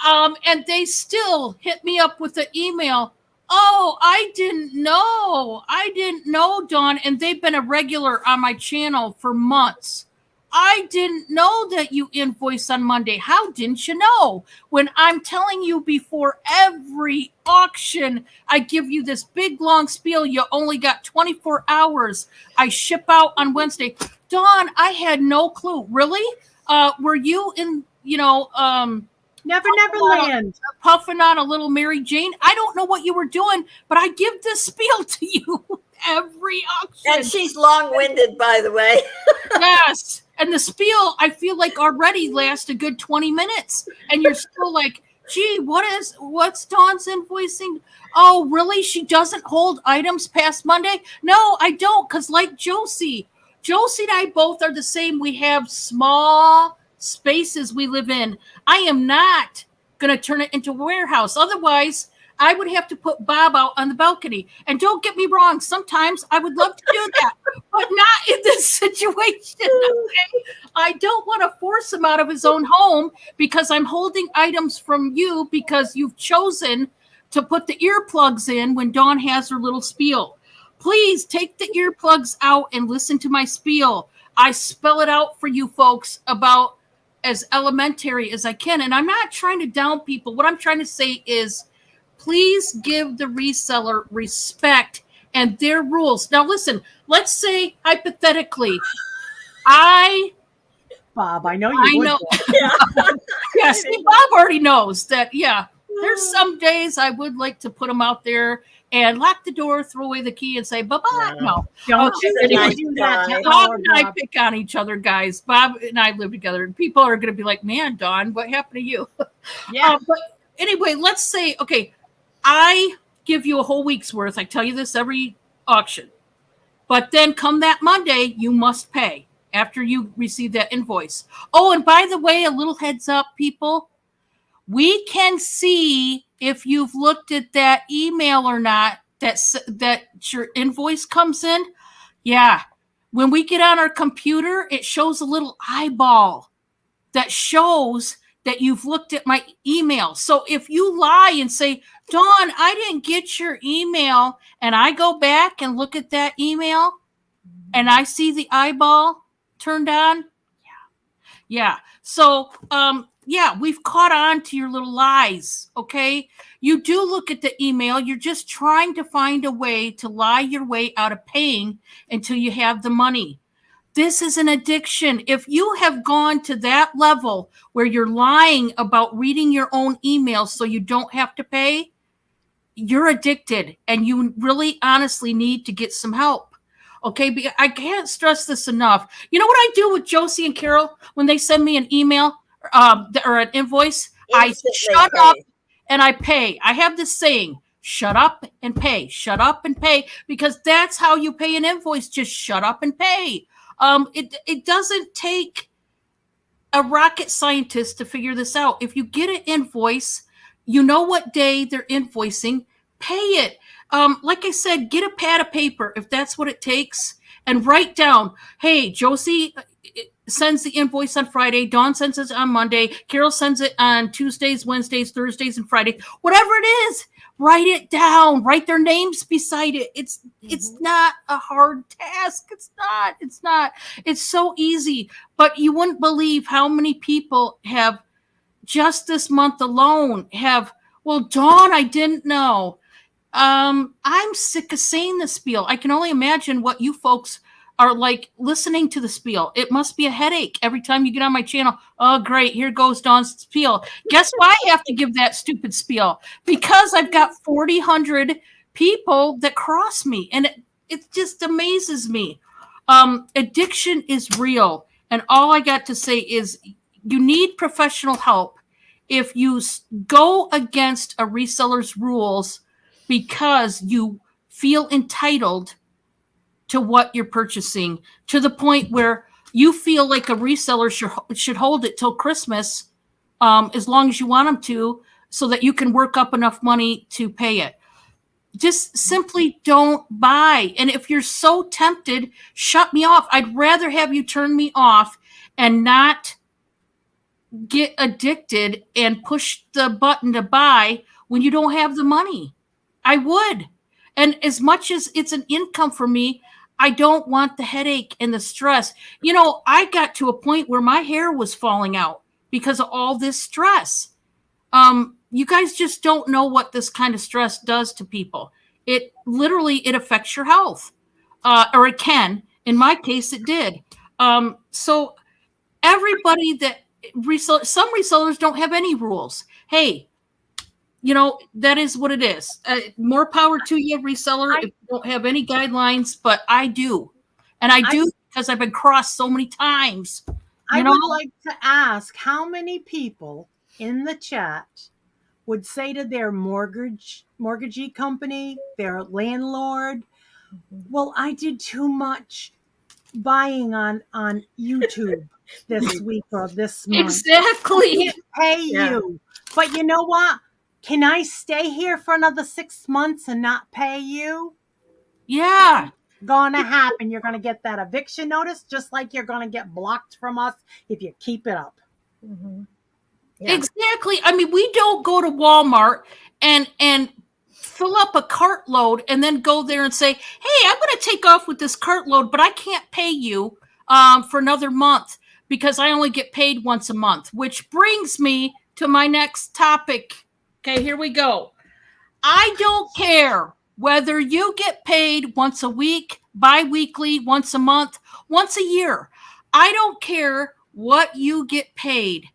And they still hit me up with an email. Oh, I didn't know, Dawn. And they've been a regular on my channel for months. I didn't know that you invoice on Monday. How didn't you know? When I'm telling you before every auction, I give you this big long spiel. You only got 24 hours. I ship out on Wednesday. Dawn, I had no clue. Really? Were you in, Never Land. puffing on a little Mary Jane? I don't know what you were doing, but I give this spiel to you every auction. And she's long-winded, by the way. Yes. And the spiel, I feel like already lasts a good 20 minutes. And you're still like, gee, what's Dawn's invoicing? Oh, really? She doesn't hold items past Monday? No, I don't. Because like Josie and I both are the same. We have small spaces we live in. I am not going to turn it into a warehouse. Otherwise, I would have to put Bob out on the balcony. And don't get me wrong, sometimes I would love to do that, but not in this situation. Okay? I don't want to force him out of his own home because I'm holding items from you because you've chosen to put the earplugs in when Dawn has her little spiel. Please take the earplugs out and listen to my spiel. I spell it out for you folks about as elementary as I can. And I'm not trying to down people. What I'm trying to say is, please give the reseller respect and their rules. Now, listen, let's say hypothetically, Bob, I know you would. know. Yeah. Yeah, see, Bob already knows that, yeah, there's some days I would like to put them out there and lock the door, throw away the key, and say bye-bye. No. Don't Okay, you anyway, do that to Bob our and I Bob. pick on each other, guys. Bob and I live together, and people are going to be like, man, Dawn, what happened to you? Yeah. But anyway, let's say, okay, I give you a whole week's worth. I tell you this every auction. But then come that Monday, you must pay after you receive that invoice. Oh, and by the way, a little heads up, people. We can see if you've looked at that email or not, that your invoice comes in. Yeah. When we get on our computer, it shows a little eyeball that shows that you've looked at my email. So if you lie and say, Dawn, I didn't get your email, and I go back and look at that email and I see the eyeball turned on. Yeah. So, yeah, we've caught on to your little lies. Okay. You do look at the email. You're just trying to find a way to lie your way out of paying until you have the money. This is an addiction. If you have gone to that level where you're lying about reading your own emails so you don't have to pay, you're addicted and you really honestly need to get some help. Okay, I can't stress this enough. You know what I do with Josie and Carol when they send me an email or an invoice? Instantly I shut pay. up and I pay. I have this saying, shut up and pay, shut up and pay, because that's how you pay an invoice. Just shut up and pay. It doesn't take a rocket scientist to figure this out. If you get an invoice, you know what day they're invoicing, pay it. Like I said, get a pad of paper if that's what it takes and write down, hey, Josie sends the invoice on Friday, Dawn sends it on Monday, Carol sends it on Tuesdays, Wednesdays, Thursdays, and Fridays, whatever it is. write it down, write their names beside it. It's not a hard task. It's not. It's so easy. But you wouldn't believe how many people have just this month alone have, well, Dawn, I didn't know. I'm sick of saying the spiel. I can only imagine what you folks are like listening to the spiel. It must be a headache every time you get on my channel. Oh, great. Here goes Dawn's spiel. Guess why I have to give that stupid spiel? Because I've got 4,000 people that cross me, and it just amazes me. Addiction is real. And all I got to say is you need professional help if you go against a reseller's rules because you feel entitled to what you're purchasing, to the point where you feel like a reseller should hold it till Christmas, as long as you want them to, so that you can work up enough money to pay it. Just simply don't buy. And if you're so tempted, shut me off. I'd rather have you turn me off and not get addicted and push the button to buy when you don't have the money. I would. And as much as it's an income for me, I don't want the headache and the stress. You know, I got to a point where my hair was falling out because of all this stress. You guys just don't know what this kind of stress does to people. It affects your health, or it can. In my case, it did. So everybody some resellers don't have any rules. Hey, you know, that is what it is. More power to you, reseller, if you don't have any guidelines, but I do. And I do because I've been crossed so many times. I would like to ask how many people in the chat would say to their mortgagee company, their landlord, well, I did too much buying on YouTube this week or this month. Exactly. I can't pay you. But you know what? Can I stay here for another 6 months and not pay you? Yeah. Gonna happen. You're gonna get that eviction notice, just like you're gonna get blocked from us if you keep it up. Yeah. Exactly. I mean, we don't go to Walmart and fill up a cartload and then go there and say, hey, I'm going to take off with this cartload, but I can't pay you for another month because I only get paid once a month, which brings me to my next topic. Okay, here we go. I don't care whether you get paid once a week, bi-weekly, once a month, once a year. I don't care what you get paid.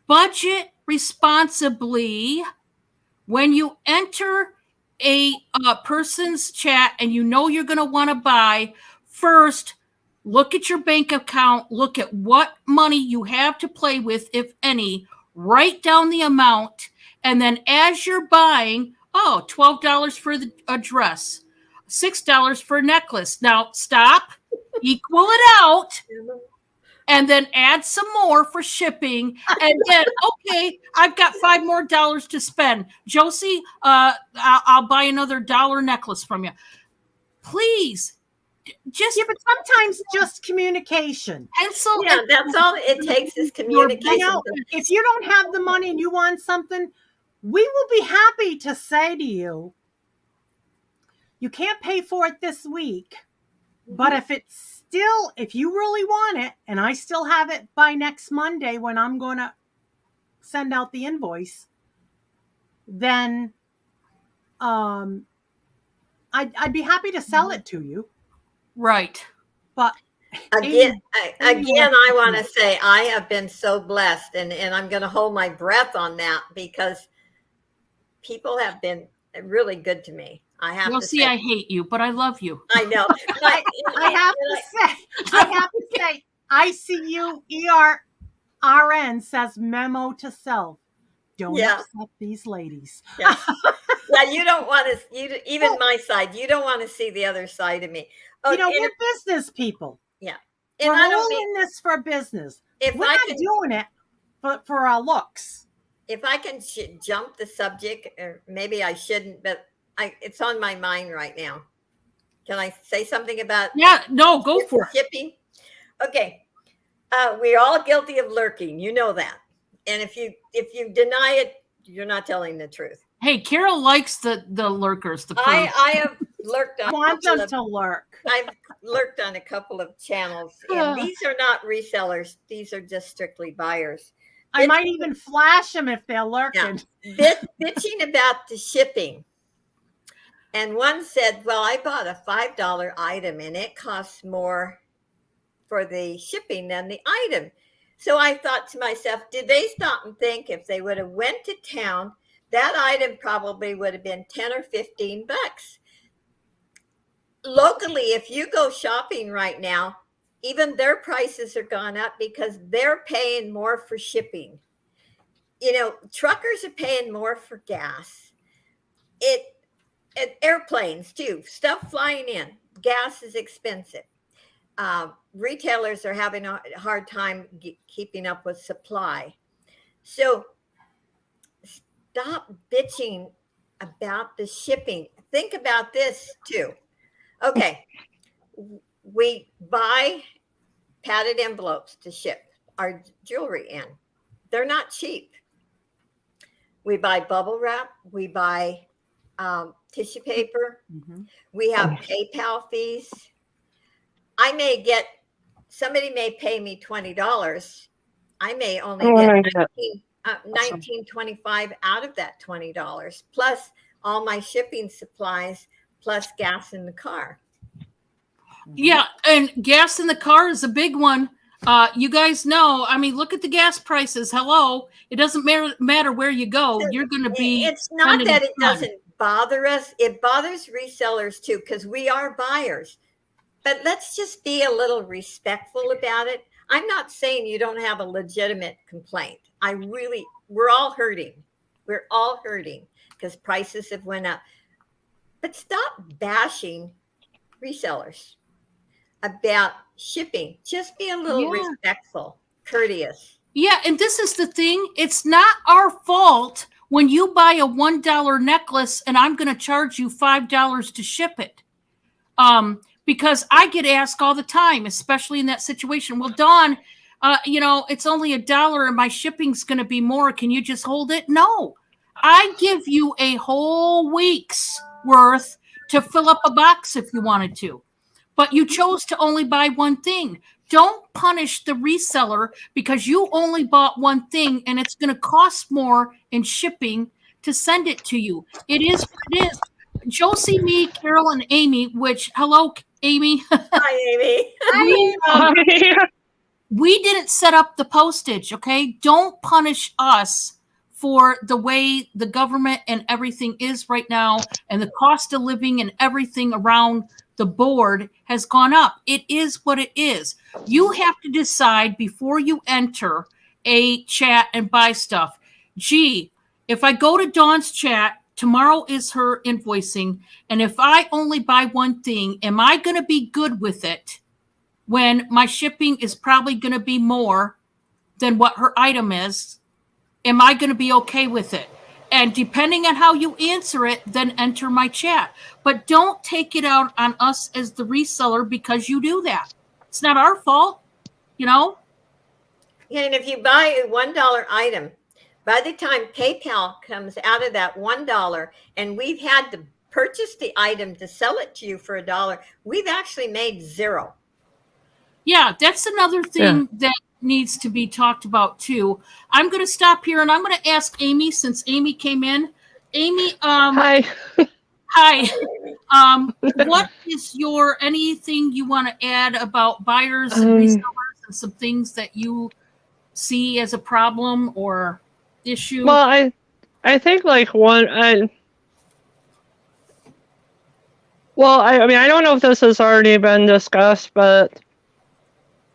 Budget responsibly. When you enter a person's chat and you know you're going to want to buy, first, look at your bank account, look at what money you have to play with, if any, write down the amount, and then as you're buying, oh, $12 for a dress, $6 for a necklace. Now, stop, equal it out, and then add some more for shipping. And then, okay, I've got $5 more to spend. Josie, I'll buy another dollar necklace from you. Please, just but sometimes just communication. pencil. Yeah, that's all it takes is communication. You know, if you don't have the money and you want something, we will be happy to say to you, you can't pay for it this week, but if you really want it, and I still have it by next Monday when I'm going to send out the invoice, then I'd be happy to sell it to you. Right. But Again, I want to say I have been so blessed, and I'm going to hold my breath on that because people have been really good to me. I have to say. I hate you, but I love you. I know. I have to say, ICU ERN says memo to self. Don't upset these ladies. Yeah. Yeah, you don't want to, even my side, you don't want to see the other side of me. Oh, you know, we're business people. Yeah. And we're all in this for business. We're not doing it for our looks. If I can jump the subject, or maybe I shouldn't, but it's on my mind right now. Can I say something about? Yeah, no, go for it. Shipping. Okay. We're all guilty of lurking. You know that. And if you deny it, you're not telling the truth. Hey, Carol likes the lurkers, the pervs. I have lurked I on. want them to lurk. I've lurked on a couple of channels, and these are not resellers. These are just strictly buyers. I might even flash them if they're lurking. Bitching about the shipping. And one said, well, I bought a $5 item and it costs more for the shipping than the item. So I thought to myself, did they stop and think if they would have went to town, that item probably would have been 10 or 15 bucks. Locally, if you go shopping right now, even their prices are gone up because they're paying more for shipping. You know, truckers are paying more for gas. Airplanes too, stuff flying in, gas is expensive. Retailers are having a hard time keeping up with supply. So stop bitching about the shipping. Think about this too. Okay, we buy padded envelopes to ship our jewelry in. They're not cheap. We buy bubble wrap. We buy tissue paper. Mm-hmm. We have PayPal fees. Somebody may pay me $20. I may only get $19.25 out of that $20, plus all my shipping supplies, plus gas in the car. Yeah, and gas in the car is a big one. You guys know, I mean, look at the gas prices. Hello. It doesn't matter where you go. You're going to be. It's not that it doesn't bother us. It bothers resellers too, because we are buyers. But let's just be a little respectful about it. I'm not saying you don't have a legitimate complaint. We're all hurting. We're all hurting because prices have went up. But stop bashing resellers about shipping. Just be a little respectful, courteous. Yeah, and this is the thing. It's not our fault when you buy a $1 necklace and I'm going to charge you $5 to ship it. Because I get asked all the time, especially in that situation. Well, Dawn, it's only $1 and my shipping's going to be more. Can you just hold it? No, I give you a whole week's worth to fill up a box if you wanted to. But you chose to only buy one thing. Don't punish the reseller because you only bought one thing and it's going to cost more in shipping to send it to you. It is what it is. Josie, me, Carol, and Amy, hello, Amy. Hi, Amy. We didn't set up the postage, okay? Don't punish us for the way the government and everything is right now and the cost of living and everything around the board has gone up. It is what it is. You have to decide before you enter a chat and buy stuff. Gee, if I go to Dawn's chat, tomorrow is her invoicing, and if I only buy one thing, am I going to be good with it when my shipping is probably going to be more than what her item is? Am I going to be okay with it? And depending on how you answer it, then enter my chat. But don't take it out on us as the reseller because you do that. It's not our fault, Yeah, and if you buy a $1 item, by the time PayPal comes out of that $1 and we've had to purchase the item to sell it to you for $1, we've actually made zero. Yeah, that's another thing that needs to be talked about too. I'm going to stop here and I'm going to ask Amy, since Amy came in. Amy, hi. Hi. What is anything you want to add about buyers and resellers and some things that you see as a problem or issue? Well, I think I don't know if this has already been discussed, but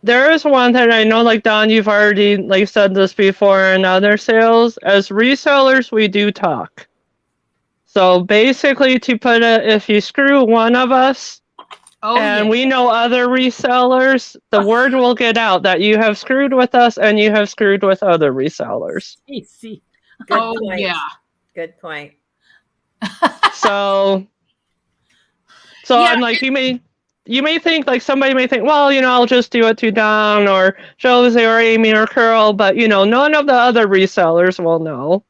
there is one thing I know, Don, you've already said this before in other sales. As resellers, we do talk. So basically, to put it, if you screw one of us, we know other resellers, the word will get out that you have screwed with us and you have screwed with other resellers. Easy. Good point. Yeah. Good point. So I'm you may think somebody may think, well, I'll just do it to Don or Josie or Amy or Carol, but none of the other resellers will know.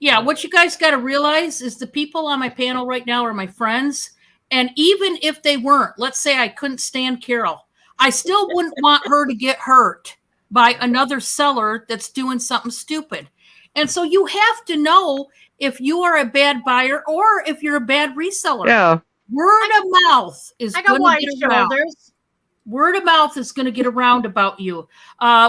Yeah, what you guys got to realize is the people on my panel right now are my friends. And even if they weren't, let's say I couldn't stand Carol, I still wouldn't want her to get hurt by another seller that's doing something stupid. And so you have to know if you are a bad buyer or if you're a bad reseller. Yeah. Word of mouth is I got going wide to get around. shoulders. Word of mouth is going to get around about you.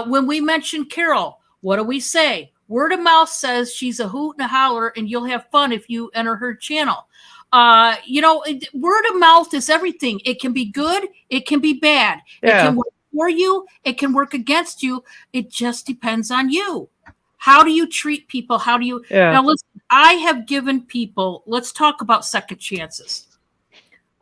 When we mention Carol, what do we say? Word of mouth says she's a hoot and a holler, and you'll have fun if you enter her channel. Word of mouth is everything. It can be good. It can be bad. It Yeah. can work for you. It can work against you. It just depends on you. How do you treat people? How do you? Yeah. Now, listen, I have given people, let's talk about second chances.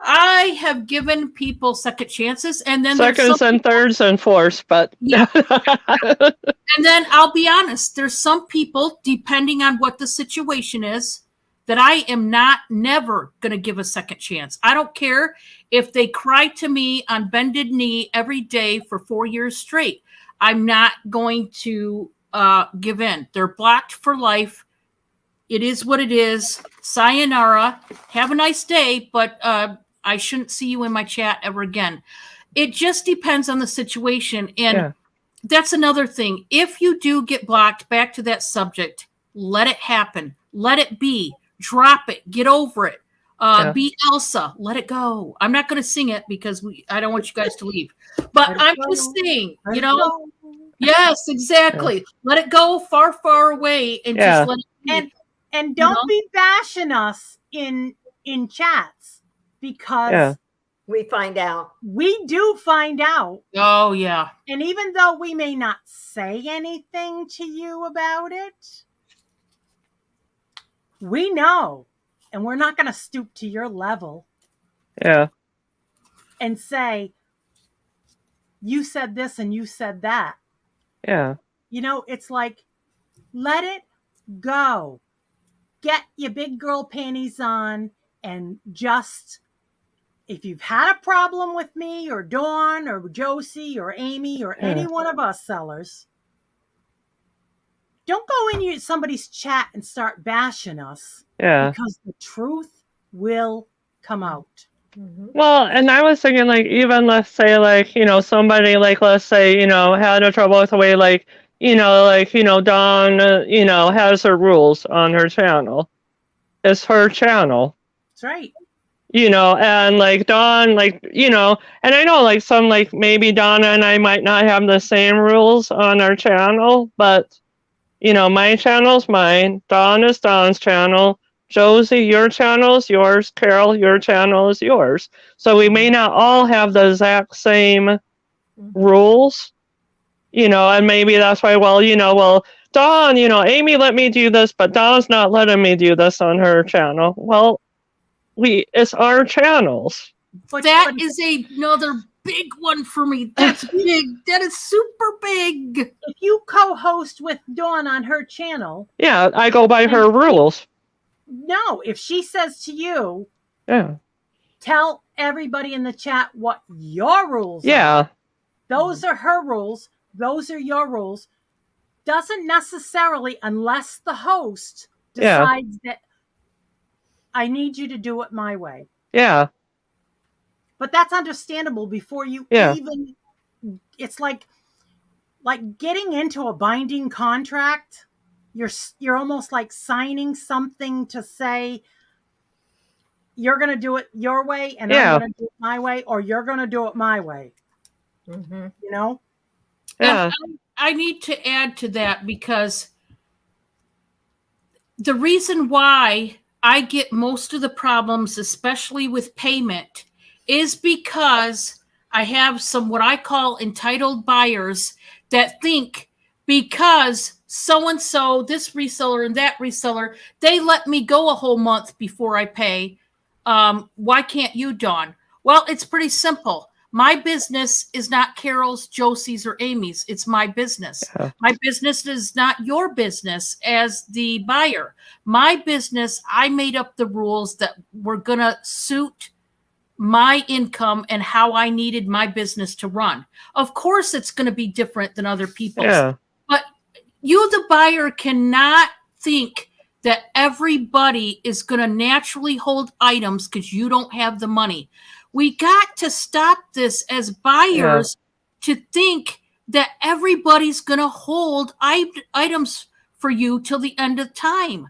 I have given people second chances, and then there's Seconds and thirds and fourths, but Yeah. And then I'll be honest, there's some people, depending on what the situation is, that I am never going to give a second chance. I don't care if they cry to me on bended knee every day for 4 years straight. I'm not going to give in. They're blocked for life. It is what it is. Sayonara. Have a nice day, but I shouldn't see you in my chat ever again. It just depends on the situation. And Yeah. that's another thing. If you do get blocked, back to that subject, let it happen. Let it be. Drop it. Get over it. Yeah. Be Elsa. Let it go. I'm not going to sing it because I don't want you guys to leave. But Let it I'm go. just saying, Let you it know, go. yes, exactly. Let it go far, far away and Yeah. just let it be. And don't know? be bashing us in chats, because Yeah. We find out. we do find out. Oh, yeah. And even though we may not say anything to you about it, we know. And we're not going to stoop to your level Yeah. and say, you said this and you said that. Yeah. You know, it's like, let it go. Get your big girl panties on and just, if you've had a problem with me or Dawn or Josie or Amy or any Yeah. one of us sellers, don't go in somebody's chat and start bashing us, Yeah. because the truth will come out. Well, and I was thinking, like, even let's say, like, somebody, like, let's say, had a trouble with the way, like, Dawn, has her rules on her channel. It's her channel, That's right. and, like, Dawn, like, and I know, like, some, like, maybe Donna and I might not have the same rules on our channel, but, my channel's mine, Dawn is Dawn's channel, Josie, your channel is yours, Carol, your channel is yours. So we may not all have the exact same rules, and maybe that's why, Dawn, Amy let me do this, but Dawn's not letting me do this on her channel. Well, it's our channels. But That is another big one for me. That's big. That is super big. if you co-host with Dawn on her channel, Yeah, I go by her rules. no, if she says to you, Yeah. tell everybody in the chat what your rules are. Yeah. Those are her rules. Those are your rules. Doesn't necessarily, unless the host Yeah. decides that I need you to do it my way. Yeah. But that's understandable before you Yeah. even, it's like getting into a binding contract. You're almost like signing something to say you're going to do it your way and Yeah. I'm going to do it my way, or you're going to do it my way. You know? Yeah. And I need to add to that, because the reason why I get most of the problems, especially with payment, is because I have some what I call entitled buyers that think because so-and-so, this reseller and that reseller, they let me go a whole month before I pay. Why can't you, Dawn? Well, it's pretty simple. My business is not Carol's, Josie's, or Amy's. It's my business. Yeah. My business is not your business as the buyer. My business, I made up the rules that were going to suit my income and how I needed my business to run. Of course, it's going to be different than other people's. Yeah. But you, the buyer, cannot think that everybody is going to naturally hold items because you don't have the money. We got to stop this as buyers to think that everybody's going to hold items for you till the end of time.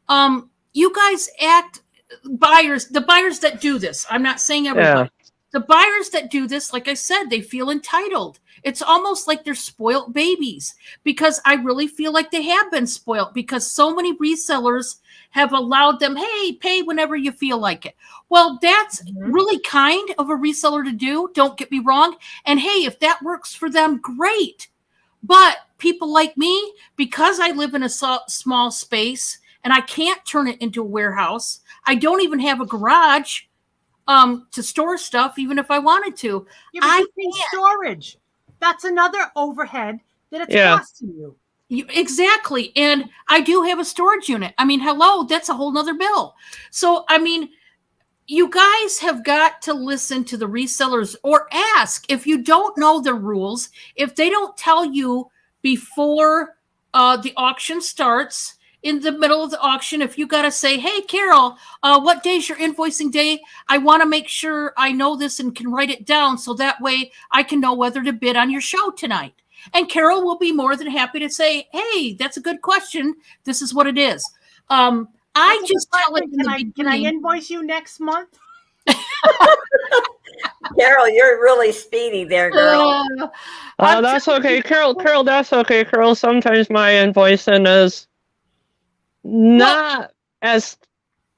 You guys act buyers, the buyers that do this. I'm not saying everybody. The buyers that do this, like I said, they feel entitled. It's almost like they're spoiled babies, because I really feel like they have been spoiled because so many resellers have allowed them, hey, pay whenever you feel like it. Well, that's really kind of a reseller to do. Don't get me wrong. And hey, if that works for them, great. But people like me, because I live in a small space and I can't turn it into a warehouse, I don't even have a garage to store stuff, even if I wanted to. Yeah, but you pay storage. That's another overhead that it's costing you. Exactly. And I do have a storage unit. I mean, hello, that's a whole nother bill. So, I mean, you guys have got to listen to the resellers or ask if you don't know the rules. If they don't tell you before the auction starts, in the middle of the auction, if you got to say, hey, Carol, what day's your invoicing day? I want to make sure I know this and can write it down so that way I can know whether to bid on your show tonight. And Carol will be more than happy to say, hey, that's a good question. This is what it is. I just tell it Can I invoice you next month? Carol, you're really speedy there, girl. That's okay, Carol. Carol, that's okay, Carol. Sometimes my invoicing is not as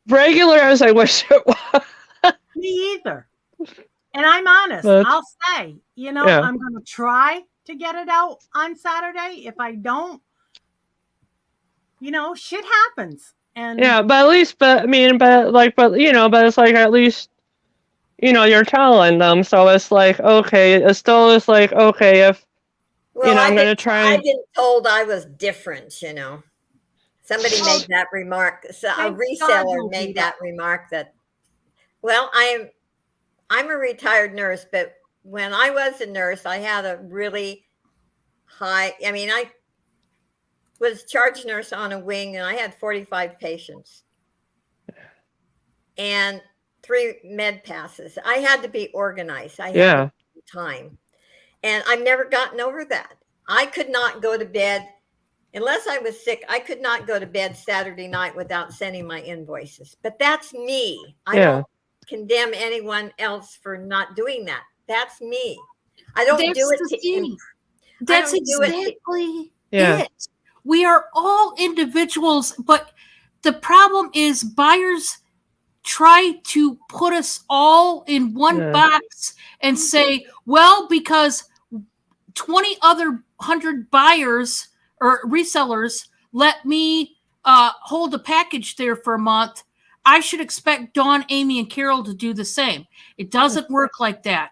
regular as I wish it was. Me either. And I'm honest. I'll say, I'm going to try to get it out on Saturday. If I don't, shit happens. And but at least, but it's like at least, you're telling them. So it's like, okay, it still is like, okay, if, I'm going to try. I've been told I was different, Somebody made that remark. So a reseller made that remark that, well, I'm a retired nurse, but when I was a nurse, I had a really high, I was charge nurse on a wing and I had 45 patients and 3 med passes. I had to be organized. I had time. And I've never gotten over that. I could not go to bed unless I was sick. I could not go to bed Saturday night without sending my invoices. But that's me. I don't condemn anyone else for not doing that. That's me. I don't do it to That's exactly it. We are all individuals, but the problem is buyers try to put us all in one box and say, well, because 20 other 100 buyers or resellers let me hold a package there for a month, I should expect Dawn, Amy, and Carol to do the same. It doesn't work like that.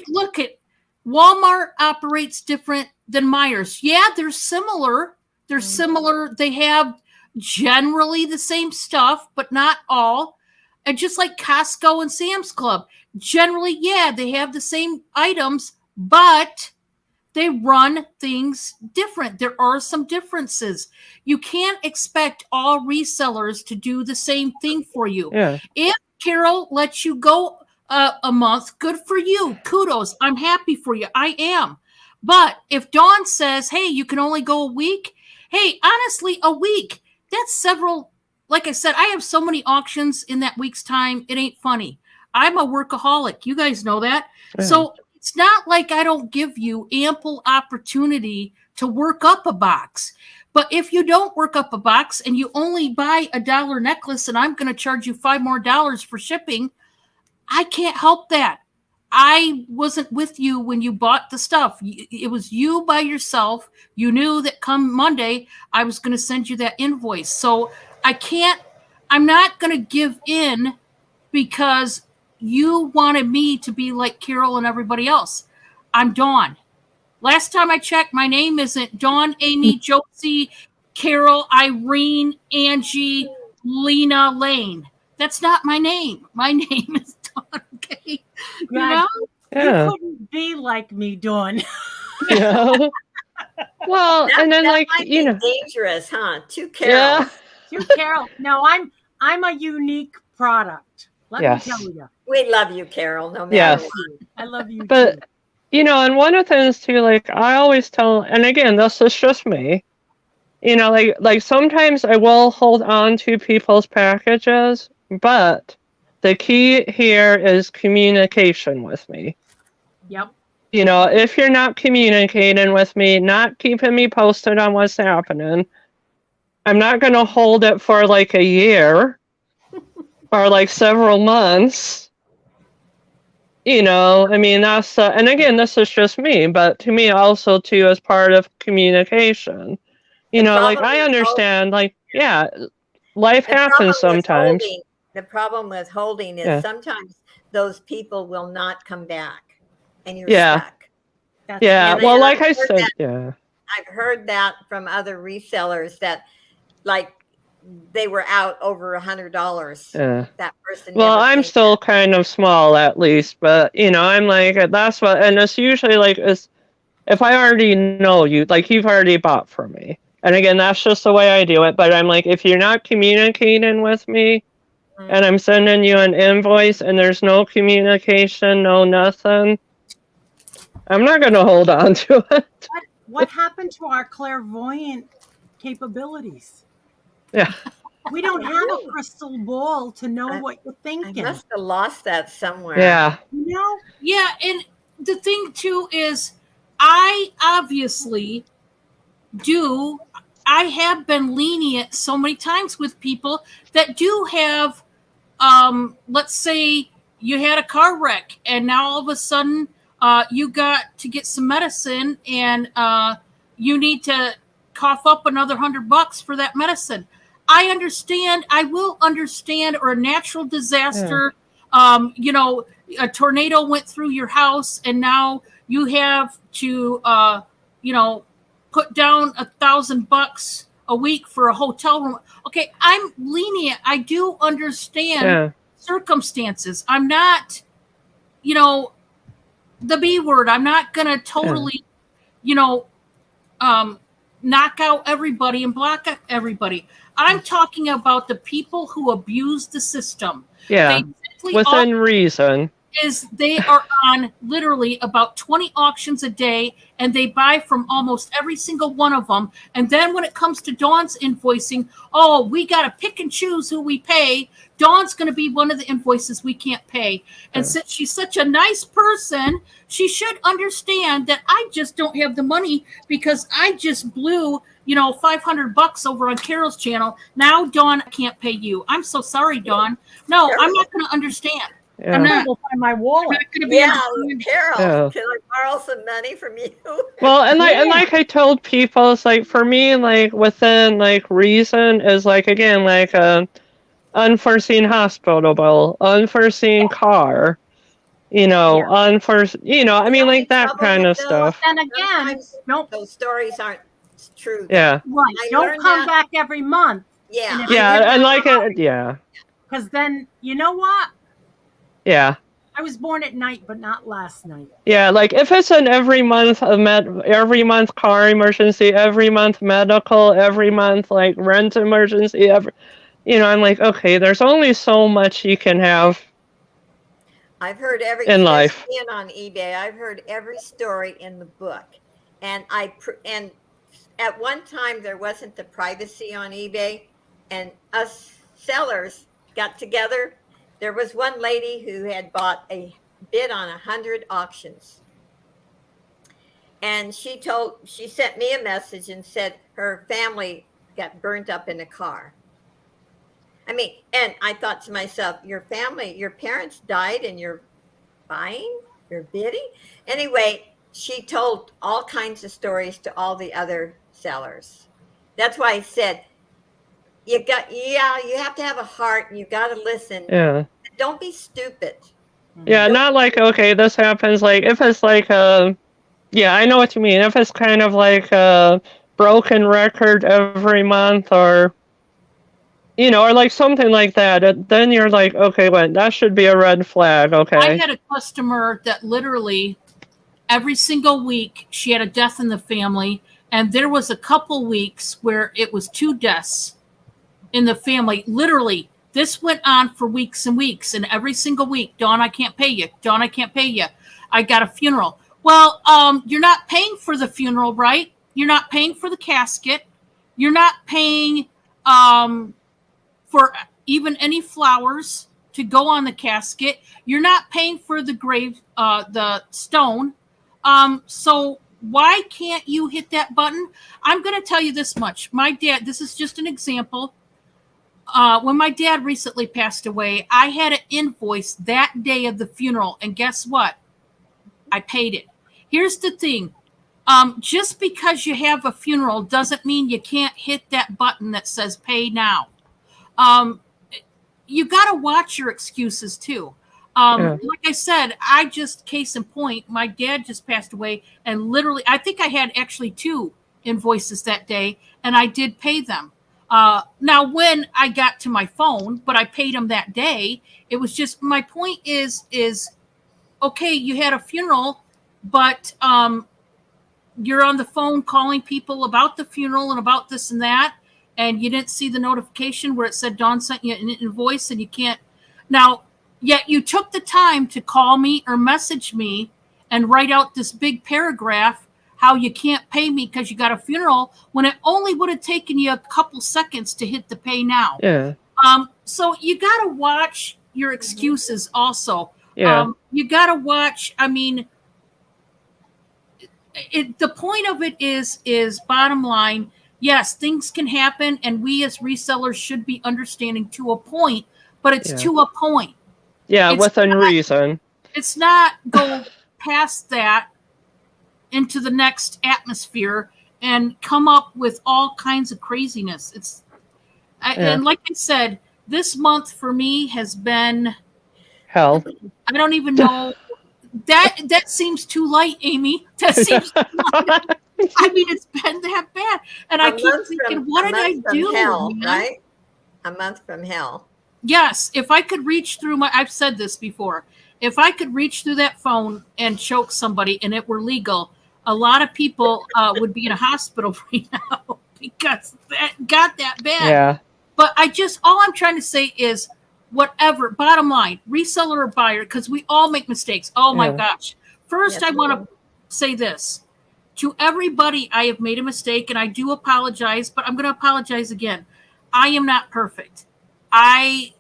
Look at Walmart operates different than Myers. Yeah, they're similar. They're similar. They have generally the same stuff, but not all. And just like Costco and Sam's Club, generally, they have the same items, but they run things different. There are some differences. You can't expect all resellers to do the same thing for you. If Carol lets you go a month, good for you. Kudos. I'm happy for you. I am. But if Dawn says, hey, you can only go a week, hey, honestly, a week, that's several. Like I said, I have so many auctions in that week's time. It ain't funny. I'm a workaholic. You guys know that. So it's not like I don't give you ample opportunity to work up a box. But if you don't work up a box and you only buy a $1 necklace and I'm going to charge you $5 more for shipping, I can't help that. I wasn't with you when you bought the stuff. It was you by yourself. You knew that come Monday, I was going to send you that invoice. So I'm not going to give in because you wanted me to be like Carol and everybody else. I'm Dawn. Last time I checked, my name isn't Dawn, Amy, Josie, Carol, Irene, Angie, Lena, Lane. That's not my name. My name is Dawn. Okay. You couldn't be like me, Dawn. Well, and then that might be dangerous, huh? Too Carol. too, Carol. No, I'm a unique product. Let Yes. me tell you. We love you, Carol, no matter Yes. what. I love you But too. and one of the things too, like I always tell, and again, this is just me. Like sometimes I will hold on to people's packages, but the key here is communication with me. Yep. If you're not communicating with me, not keeping me posted on what's happening, I'm not going to hold it for like a year or like several months. I mean, that's, and again, this is just me, but to me also too, as part of communication, The like problem I with understand, like, yeah, life The problem happens with sometimes. the problem with holding is Yeah. sometimes those people will not come back and you're Yeah. stuck. That's Yeah. And Well, I've like I heard said, that- yeah. I've heard that from other resellers that like they were out over $100. Yeah. That person Well, never I'm came still kind of small at least, but I'm like, that's what, and it's usually like, if I already know you, like you've already bought from me. And again, that's just the way I do it. But I'm like, if you're not communicating with me back. and I'm sending you an invoice and there's no communication, no nothing, I'm not going to hold on to it. what happened to our clairvoyant capabilities? Yeah. We don't I have know. a crystal ball to know I- what you're I thinking. must have lost that somewhere. Yeah. You know? Yeah, and the thing too is, I obviously do. I have been lenient so many times with people that do have, let's say you had a car wreck and now all of a sudden you got to get some medicine and you need to cough up another $100 for that medicine. I understand. I will understand. Or a natural disaster. A tornado went through your house and now you have to, put down $1,000 a week for a hotel room. Okay, I'm lenient. I do understand Yeah. circumstances. I'm not, the B word. I'm not gonna totally, knock out everybody and block out everybody. I'm talking about the people who abuse the system. Yeah. They simply Within reason. is they are on literally about 20 auctions a day and they buy from almost every single one of them. And then when it comes to Dawn's invoicing, oh, we got to pick and choose who we pay. Dawn's going to be one of the invoices we can't pay. And since she's such a nice person, she should understand that I just don't have the money because I just blew, $500 over on Carol's channel. Now, Dawn, I can't pay you. I'm so sorry, Dawn. No, I'm not going to understand. Yeah. I'm I'm gonna not. go find my I'm wallet. not going to be Yeah, understanding. Carol, Yeah. can I borrow some money from you? Well, and Yeah. like I told people, it's like for me, like within like reason is like again like a unforeseen hospital bill, unforeseen car, unforeseen, I The mean only like that trouble kind with of those- stuff. And again, Sometimes don't those stories aren't true. Yeah, right. I Don't learned come that- back every month. Yeah. And if I yeah, learned and that like hard. yeah, because then you know what? yeah. I was born at night, but not last night. Yeah, like if it's an every month every month car emergency, every month medical, every month like rent emergency, I'm like, okay, there's only so much you can have I've heard every in just life. being on eBay. I've heard every story in the book, and and at one time there wasn't the privacy on eBay, and us sellers got together. There was one lady who had bought a bid on 100 auctions, and she sent me a message and said her family got burnt up in a car. I mean, and I thought to myself, your parents died and you're buying, you're bidding. Anyway, she told all kinds of stories to all the other sellers. That's why I said, you have to have a heart and you got to listen. Yeah. Don't be stupid. Yeah, not like, okay, this happens, like, if it's like, yeah, I know what you mean. If it's kind of like a broken record every month or, or like something like that, then you're like, okay, wait, that should be a red flag, okay. I had a customer that literally every single week she had a death in the family, and there was a couple weeks where it was 2 deaths in the family. Literally, this went on for weeks and weeks, and every single week, Dawn, I can't pay you. Dawn, I can't pay you. I got a funeral. Well, you're not paying for the funeral, right? You're not paying for the casket. You're not paying for even any flowers to go on the casket. You're not paying for the grave, the stone. So why can't you hit that button? I'm going to tell you this much. My dad, this is just an example. When my dad recently passed away, I had an invoice that day of the funeral. And guess what? I paid it. Here's the thing. Just because you have a funeral doesn't mean you can't hit that button that says pay now. You got to watch your excuses too. Like I said, case in point, my dad just passed away, and literally, I think I had actually 2 invoices that day, and I did pay them. Now, when I got to my phone, but I paid them that day, it was just, my point is okay, you had a funeral, but you're on the phone calling people about the funeral and about this and that, and you didn't see the notification where it said Dawn sent you an invoice, and you can't. Now, yet you took the time to call me or message me and write out this big paragraph how you can't pay me because you got a funeral, when it only would have taken you a couple seconds to hit the pay now. Yeah. So you got to watch your excuses also. Yeah. You got to watch, I mean, the point of it is bottom line, yes, things can happen, and we as resellers should be understanding to a point, but it's to a point. Yeah, It's within not- reason. It's not go past that into the next atmosphere and come up with all kinds of craziness. And like I said, this month for me has been, Hell. I don't even know. That seems too light, Amy. That seems too light. I mean, it's been that bad. And I keep thinking, what did I do? Hell, man? right? A month from hell. Yes, if I could reach through I've said this before, if I could reach through that phone and choke somebody and it were legal, a lot of people would be in a hospital right now because that got that bad. Yeah. But all I'm trying to say is, whatever, bottom line, reseller or buyer, because we all make mistakes. Oh my gosh. First, Yes, I want to say this. To everybody, I have made a mistake, and I do apologize, but I'm going to apologize again. I am not perfect. I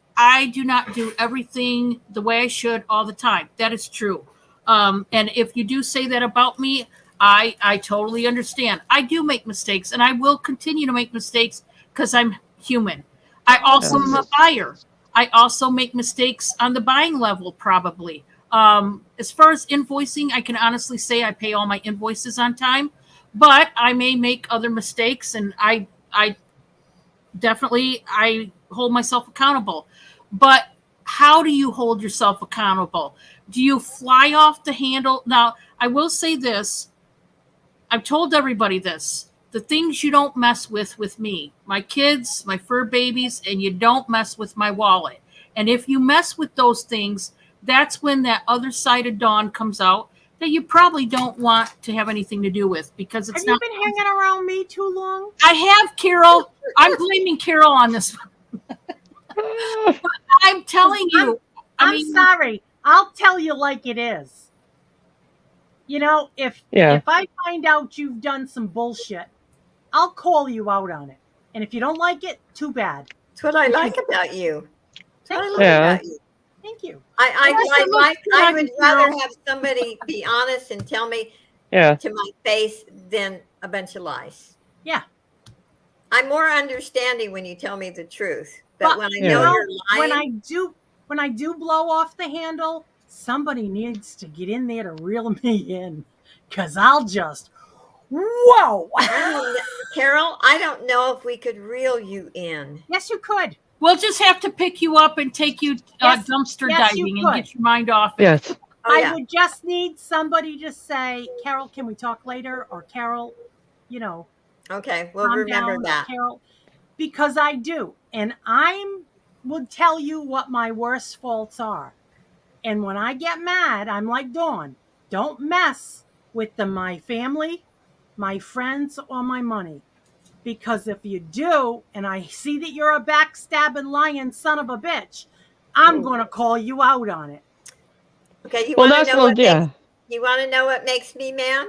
do not do everything the way I should all the time. That is true. And if you do say that about me, I totally understand. I do make mistakes, and I will continue to make mistakes because I'm human. I also am a buyer. I also make mistakes on the buying level, probably. As far as invoicing, I can honestly say I pay all my invoices on time, but I may make other mistakes, and I definitely hold myself accountable. But how do you hold yourself accountable? Do you fly off the handle? Now, I will say this. I've told everybody this. The things you don't mess with me, my kids, my fur babies, and you don't mess with my wallet. And if you mess with those things, that's when that other side of Dawn comes out that you probably don't want to have anything to do with, because it's Have not. you been hanging around me too long? I have, Carol. I'm blaming Carol on this one. But I'm telling you. I'm sorry. I'll tell you like it is. You know, if I find out you've done some bullshit, I'll call you out on it. And if you don't like it, too bad. That's what I like about you. That's what I love Yeah. about you. Thank you. I would rather have somebody be honest and tell me to my face than a bunch of lies. Yeah. I'm more understanding when you tell me the truth. But when I know Yeah. you're lying, when I do blow off the handle, somebody needs to get in there to reel me in, because I'll just whoa. Carol, I don't know if we could reel you in. Yes, you could. We'll just have to pick you up and take you dumpster diving and get your mind off it. Yes. I would just need somebody to say, Carol, can we talk later? Or Carol, Okay, we'll calm remember down, that. Carol, because I do. And I would tell you what my worst faults are. And when I get mad, I'm like Dawn. Don't mess with my family, my friends, or my money. Because if you do, and I see that you're a backstabbing, lying son of a bitch, I'm going to call you out on it. Okay, you Well, want to that's know what yeah. makes, you want to know what makes me mad?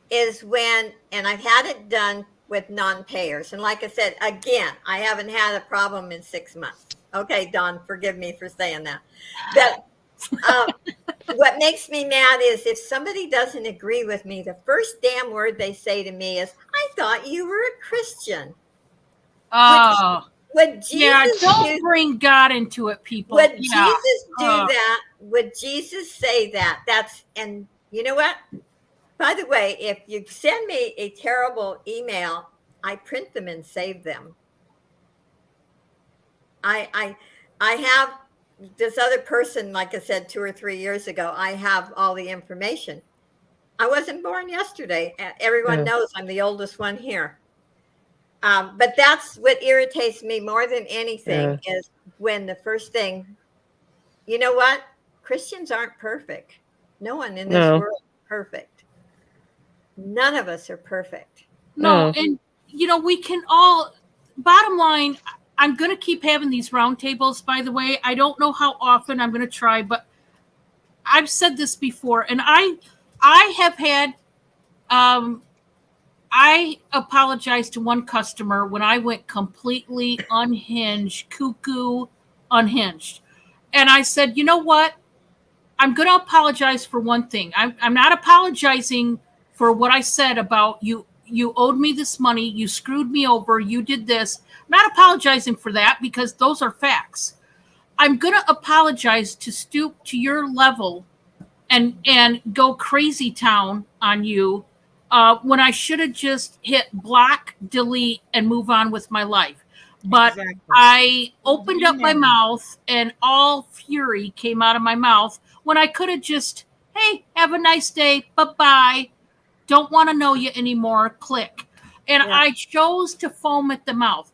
Is when, and I've had it done with non-payers. And like I said, again, I haven't had a problem in 6 months. Okay, Dawn, forgive me for saying that. But what makes me mad is if somebody doesn't agree with me, the first damn word they say to me is, I thought you were a Christian. Oh, Would Jesus yeah, don't bring God into it, people. Would Yeah. Jesus do that? Would Jesus say that? And you know what? By the way, if you send me a terrible email, I print them and save them. I have this other person, like I said, 2 or 3 years ago, I have all the information. I wasn't born yesterday. Everyone knows I'm the oldest one here. But that's what irritates me more than anything is when the first thing, you know what? Christians aren't perfect. No one in this world is perfect. None of us are perfect. No, and we can all, bottom line, I'm going to keep having these roundtables, by the way. I don't know how often I'm going to try, but I've said this before, and I have had, I apologized to one customer when I went completely unhinged, cuckoo, unhinged. And I said, you know what? I'm going to apologize for one thing. I'm not apologizing for what I said about you. You owed me this money. You screwed me over. You did this. I'm not apologizing for that because those are facts. I'm going to apologize to stoop to your level and go crazy town on you when I should have just hit block, delete, and move on with my life. But exactly. I opened up my mouth and all fury came out of my mouth when I could have just, hey, have a nice day. Bye-bye. Don't want to know you anymore. Click. And I chose to foam at the mouth.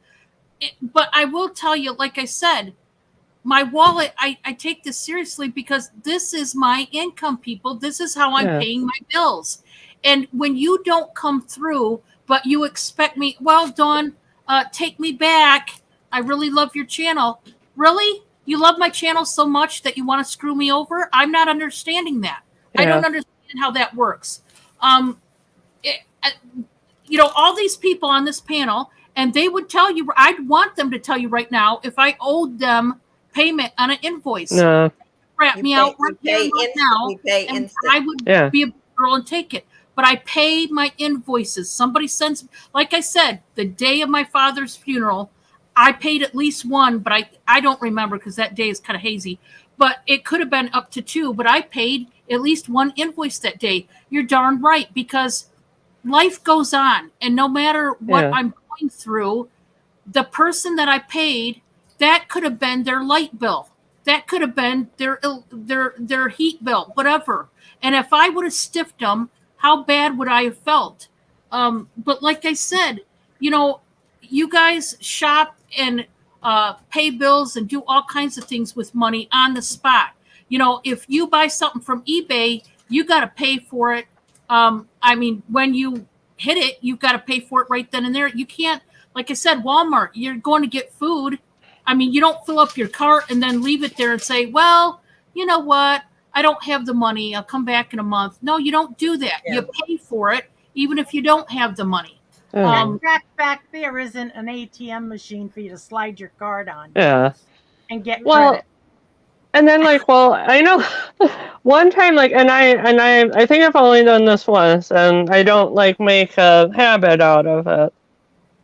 But I will tell you, like I said, my wallet, I take this seriously because this is my income, people. This is how I'm paying my bills. And when you don't come through, but you expect me, well, Dawn, take me back. I really love your channel. Really? You love my channel so much that you want to screw me over? I'm not understanding that. I don't understand how that works. All these people on this panel, and they would tell you, I'd want them to tell you right now if I owed them payment on an invoice. No. Crap me out right there right now, and I would be a girl and take it. But I pay my invoices. Somebody sends, like I said, the day of my father's funeral, I paid at least one, but I don't remember because that day is kind of hazy. But it could have been up to 2, but I paid at least one invoice that day. You're darn right, because life goes on. And no matter what I'm going through, the person that I paid, that could have been their light bill. That could have been their heat bill, whatever. And if I would have stiffed them, how bad would I have felt? But like I said, you guys shop and pay bills and do all kinds of things with money on the spot. If you buy something from eBay, you got to pay for it. When you hit it, you've got to pay for it right then and there. You can't, like I said, Walmart, you're going to get food. You don't fill up your cart and then leave it there and say, well, you know what? I don't have the money. I'll come back in a month. No, you don't do that. Yeah. You pay for it, even if you don't have the money. Back there isn't an ATM machine for you to slide your card on. Yeah. And get credit. And then I know one time, and I think I've only done this once, and I don't make a habit out of it.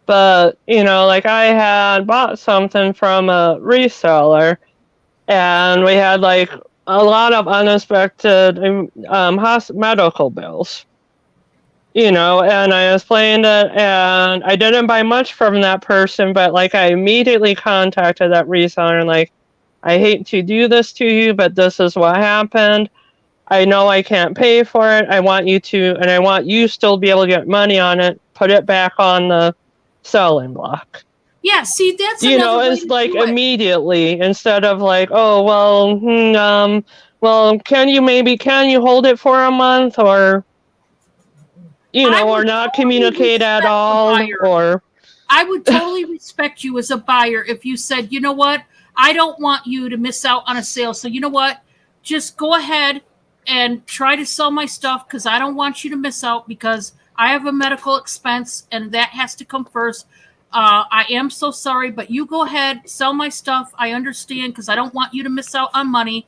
But, I had bought something from a reseller, and we had a lot of unexpected medical bills, and I explained it, and I didn't buy much from that person, but I immediately contacted that reseller and I hate to do this to you, but this is what happened. I know I can't pay for it. I want you to, and I want you still to be able to get money on it, put it back on the selling block. Yeah, see, that's it's immediately instead of well, can you hold it for a month or? I or would not totally communicate at respect the all, buyer. or I would totally respect you as a buyer if you said, you know what, I don't want you to miss out on a sale. So you know what, just go ahead and try to sell my stuff because I don't want you to miss out because I have a medical expense and that has to come first. I am so sorry, but you go ahead, sell my stuff. I understand because I don't want you to miss out on money.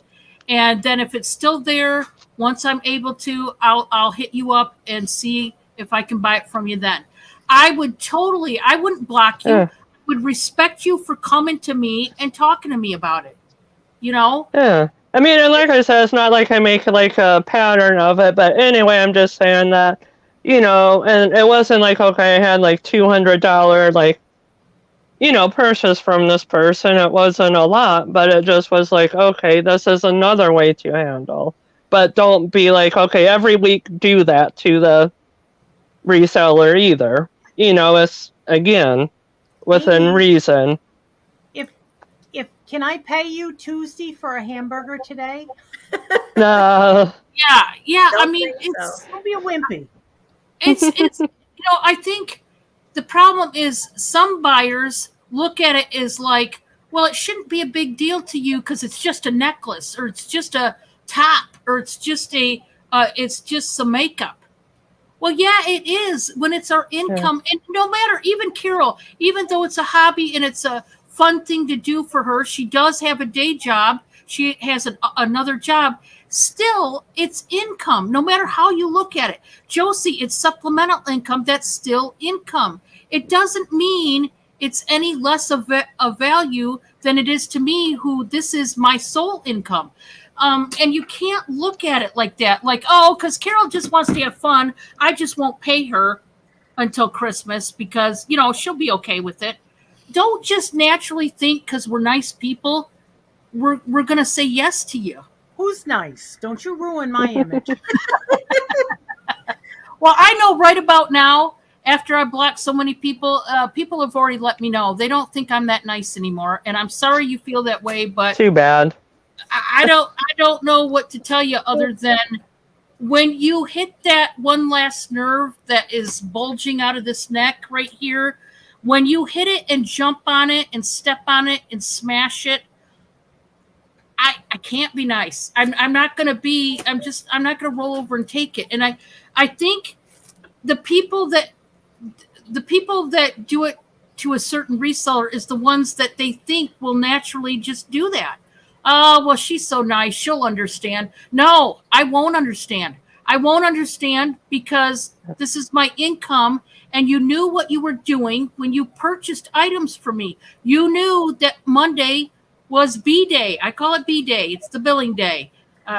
And then if it's still there, once I'm able to, I'll hit you up and see if I can buy it from you then. I wouldn't block you. yeah, I would respect you for coming to me and talking to me about it. You know? yeah. I mean, and like I said, it's not like I make like a pattern of it, but anyway, I'm just saying that, and it wasn't like, okay, I had like $200 like, purchase from this person. It wasn't a lot, but it just was like, okay, this is another way to handle. But don't be like, okay, every week do that to the reseller either. It's again within Amy, reason. if can I pay you Tuesday for a hamburger today? Uh, Yeah. I Don't mean, think so. Don't be a wimpy. it's I think the problem is some buyers look at it as like, well, it shouldn't be a big deal to you because it's just a necklace or it's just a top or it's just some makeup. Well, yeah, it is when it's our income. And no matter, even Carol, even though it's a hobby and it's a fun thing to do for her, she does have a day job. She has another job. Still, it's income, no matter how you look at it. Josie, it's supplemental income. That's still income. It doesn't mean it's any less of a value than it is to me, who this is my sole income. And you can't look at it like that. Like, oh, because Carol just wants to have fun. I just won't pay her until Christmas because, she'll be okay with it. Don't just naturally think because we're nice people, we're going to say yes to you. Who's nice? Don't you ruin my image. Well, I know right about now, after I blocked so many people, people have already let me know. They don't think I'm that nice anymore. And I'm sorry you feel that way, but too bad. I don't know what to tell you other than when you hit that one last nerve that is bulging out of this neck right here, when you hit it and jump on it and step on it and smash it, I can't be nice. I'm not going to be, I'm not going to roll over and take it. And I think the people that do it to a certain reseller is the ones that they think will naturally just do that. Oh, well, she's so nice. She'll understand. No, I won't understand. I won't understand because this is my income and you knew what you were doing when you purchased items for me. You knew that Monday was B day. I call it B day. It's the billing day.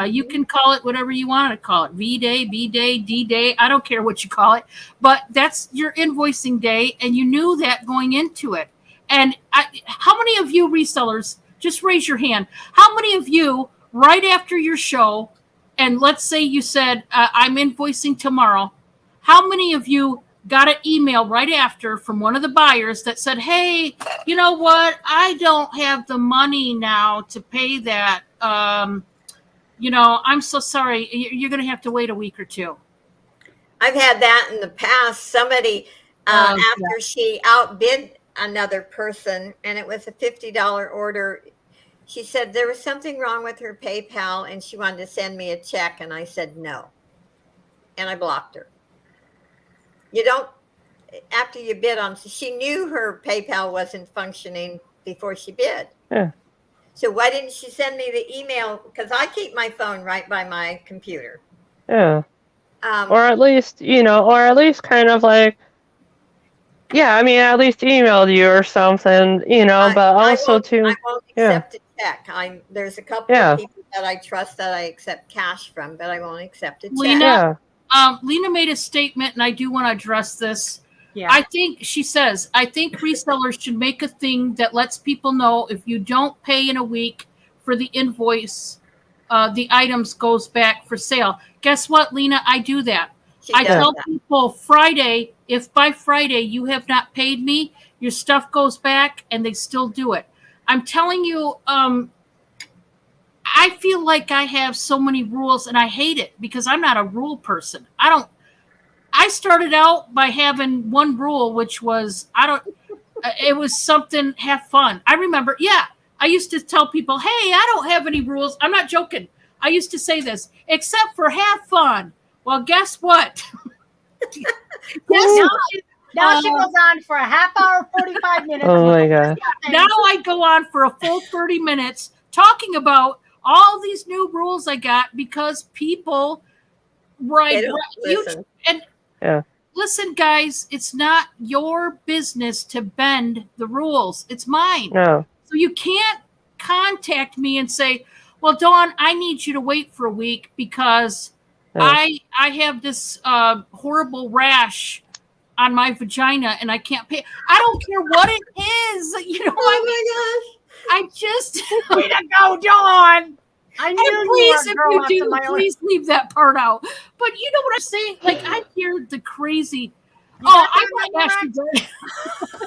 You can call it whatever you want to call it. V day, B day, D day. I don't care what you call it, but that's your invoicing day. And you knew that going into it. And how many of you resellers, just raise your hand. How many of you, right after your show, and let's say you said, I'm invoicing tomorrow, how many of you got an email right after from one of the buyers that said, hey, you know what? I don't have the money now to pay that. I'm so sorry. You're going to have to wait a week or two. I've had that in the past. Somebody, after she outbid another person, and it was a $50 order, she said there was something wrong with her PayPal and she wanted to send me a check, and I said no, and I blocked her. You don't, after you bid on, she knew her PayPal wasn't functioning before she bid. Yeah. So why didn't she send me the email? Because I keep my phone right by my computer. Yeah. Or at least, kind of like, yeah, I mean, at least emailed you or something, but also I won't accept a check. There's a couple of people that I trust that I accept cash from, but I won't accept a check. Lena, Lena made a statement, and I do want to address this. Yeah. I think resellers should make a thing that lets people know if you don't pay in a week for the invoice, the items goes back for sale. Guess what, Lena? I do that. I tell people Friday, if by Friday you have not paid me, your stuff goes back, and they still do it. I'm telling you, I feel like I have so many rules, and I hate it because I'm not a rule person. I I started out by having one rule, which was it was something, have fun. I remember, I used to tell people, hey, I don't have any rules. I'm not joking. I used to say this, except for have fun. Well, guess what? Now she goes on for a half hour, 45 minutes. Oh my gosh. Now I go on for a full 30 minutes talking about all these new rules I got because people They don't listen. Listen, guys, it's not your business to bend the rules. It's mine. No. So you can't contact me and say, well, Dawn, I need you to wait for a week because No. I have this horrible rash on my vagina and I can't pay. I don't care what it is. You know, Oh my I just Way to go, Dawn. I knew and please, you were a girl if you after do, my own. please leave that part out. But you know what I'm saying? Like I hear the crazy. You got I that, want to ask you guys. gosh.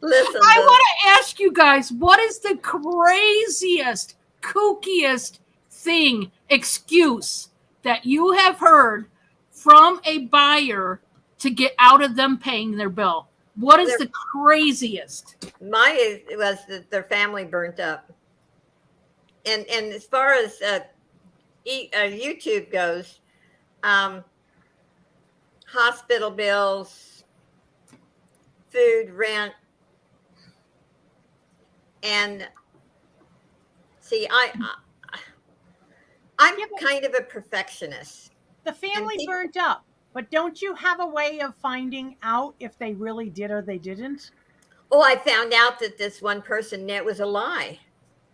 Listen, I Bill. want to ask you guys, what is the craziest, kookiest excuse that you have heard from a buyer to get out of them paying their bill? What is the craziest? My was that their family burnt up. And as far as YouTube goes, hospital bills, food, rent, and see, I'm kind of a perfectionist. The family people- burnt up, but don't you have a way of finding out if they really did or they didn't? Oh, I found out that this one person, it was a lie.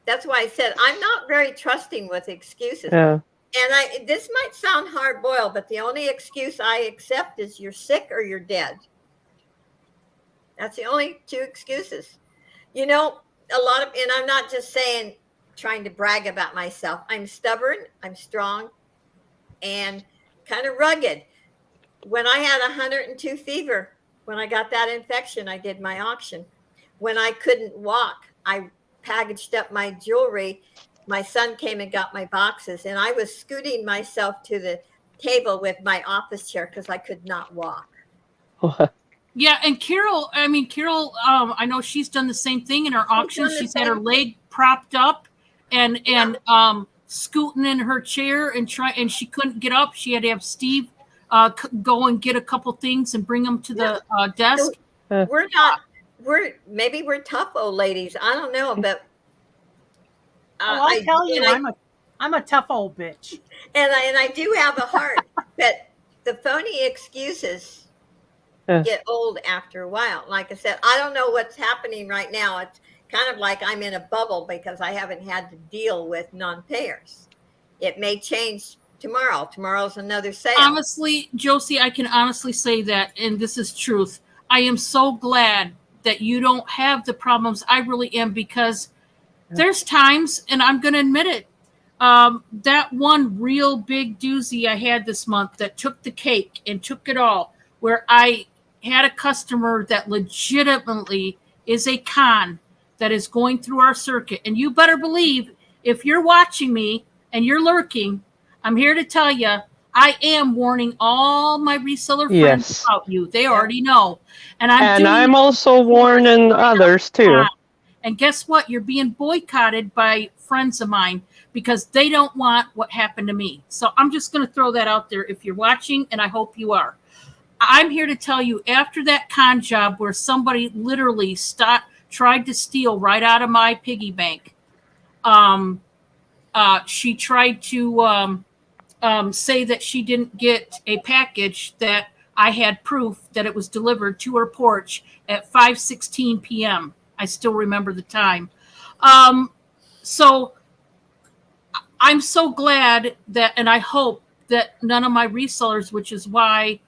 That's why I said I'm not very trusting with excuses. Yeah. And this might sound hard boiled, but the only excuse I accept is you're sick or you're dead. That's the only two excuses. You know, and I'm not just saying, trying to brag about myself. I'm stubborn, I'm strong, and kind of rugged. When I had 102 fever, when I got that infection, I did my auction. When I couldn't walk, I packaged up my jewelry. My son came and got my boxes, and I was scooting myself to the table with my office chair because I could not walk. Yeah, and Carol, I know she's done the same thing in her auction. She's had her leg propped up and scooting in her chair and she couldn't get up. She had to have Steve go and get a couple things and bring them to the desk. Maybe we're tough old ladies. I don't know, but I'll tell you, I'm a tough old bitch. And I do have a heart, but the phony excuses get old after a while. Like I said, I don't know what's happening right now. It's kind of like I'm in a bubble because I haven't had to deal with non-payers. It may change tomorrow. Tomorrow's another sale. Honestly, Josie, I can honestly say that, and this is truth. I am so glad that you don't have the problems. I really am, because there's times, and I'm going to admit it, that one real big doozy I had this month that took the cake and took it all, where I had a customer that legitimately is a con that is going through our circuit. And you better believe, if you're watching me and you're lurking, I'm here to tell you, I am warning all my reseller friends about you. They already know. And I'm also warning others too. And guess what? You're being boycotted by friends of mine because they don't want what happened to me. So I'm just going to throw that out there if you're watching, and I hope you are. I'm here to tell you, after that con job where somebody literally tried to steal right out of my piggy bank, she tried to say that she didn't get a package that I had proof that it was delivered to her porch at 5:16 p.m. I still remember the time. So I'm so glad that, and I hope that none of my resellers, which is why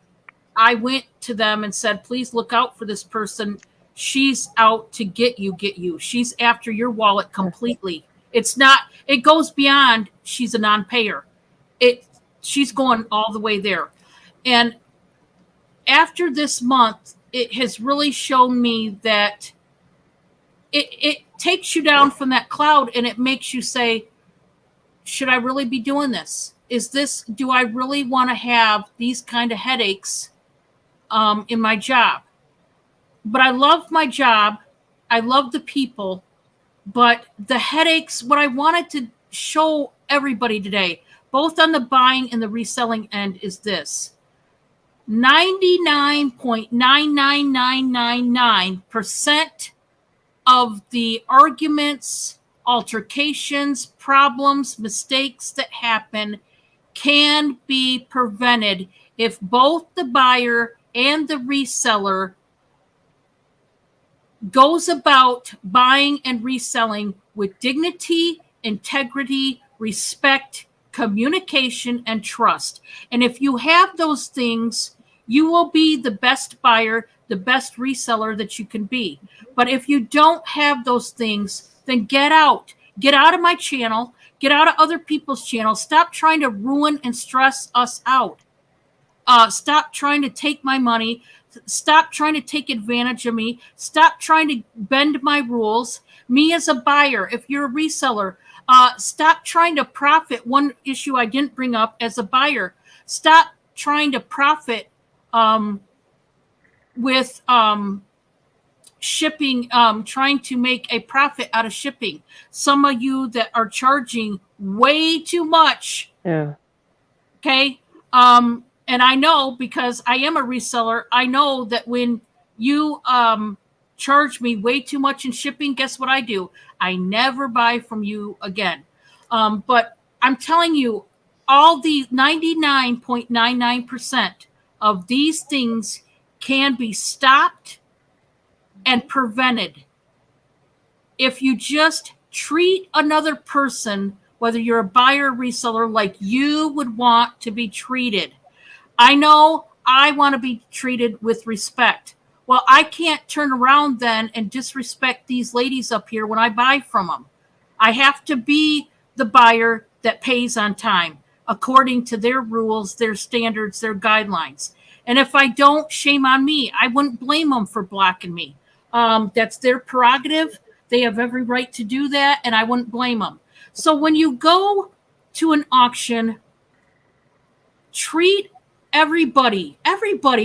I went to them and said, please look out for this person. She's out to get you. She's after your wallet completely. It goes beyond she's a non-payer. She's going all the way there. And after this month, it has really shown me that it takes you down from that cloud and it makes you say, should I really be doing this? do I really want to have these kind of headaches in my job? But I love my job. I love the people, but the headaches, what I wanted to show everybody today, both on the buying and the reselling end, is this. 99.99999% of the arguments, altercations, problems, mistakes that happen can be prevented if both the buyer and the reseller goes about buying and reselling with dignity, integrity, respect, communication, and trust. And if you have those things, you will be the best buyer, the best reseller that you can be. But if you don't have those things, then get out. Get out of my channel. Get out of other people's channels. Stop trying to ruin and stress us out. Stop trying to take my money. Stop trying to take advantage of me. Stop trying to bend my rules. Me as a buyer, if you're a reseller, stop trying to profit. One issue I didn't bring up as a buyer, stop trying to profit with shipping, trying to make a profit out of shipping. Some of you that are charging way too much. Yeah. Okay. And I know, because I am a reseller, I know that when you charge me way too much in shipping, guess what I do? I never buy from you again. But I'm telling you, all the 99.99% of these things can be stopped and prevented if you just treat another person, whether you're a buyer or reseller, like you would want to be treated. I know I want to be treated with respect. Well, I can't turn around then and disrespect these ladies up here when I buy from them. I have to be the buyer that pays on time, according to their rules, their standards, their guidelines. And if I don't, shame on me. I wouldn't blame them for blocking me. That's their prerogative. They have every right to do that, and I wouldn't blame them. So when you go to an auction, treat everybody,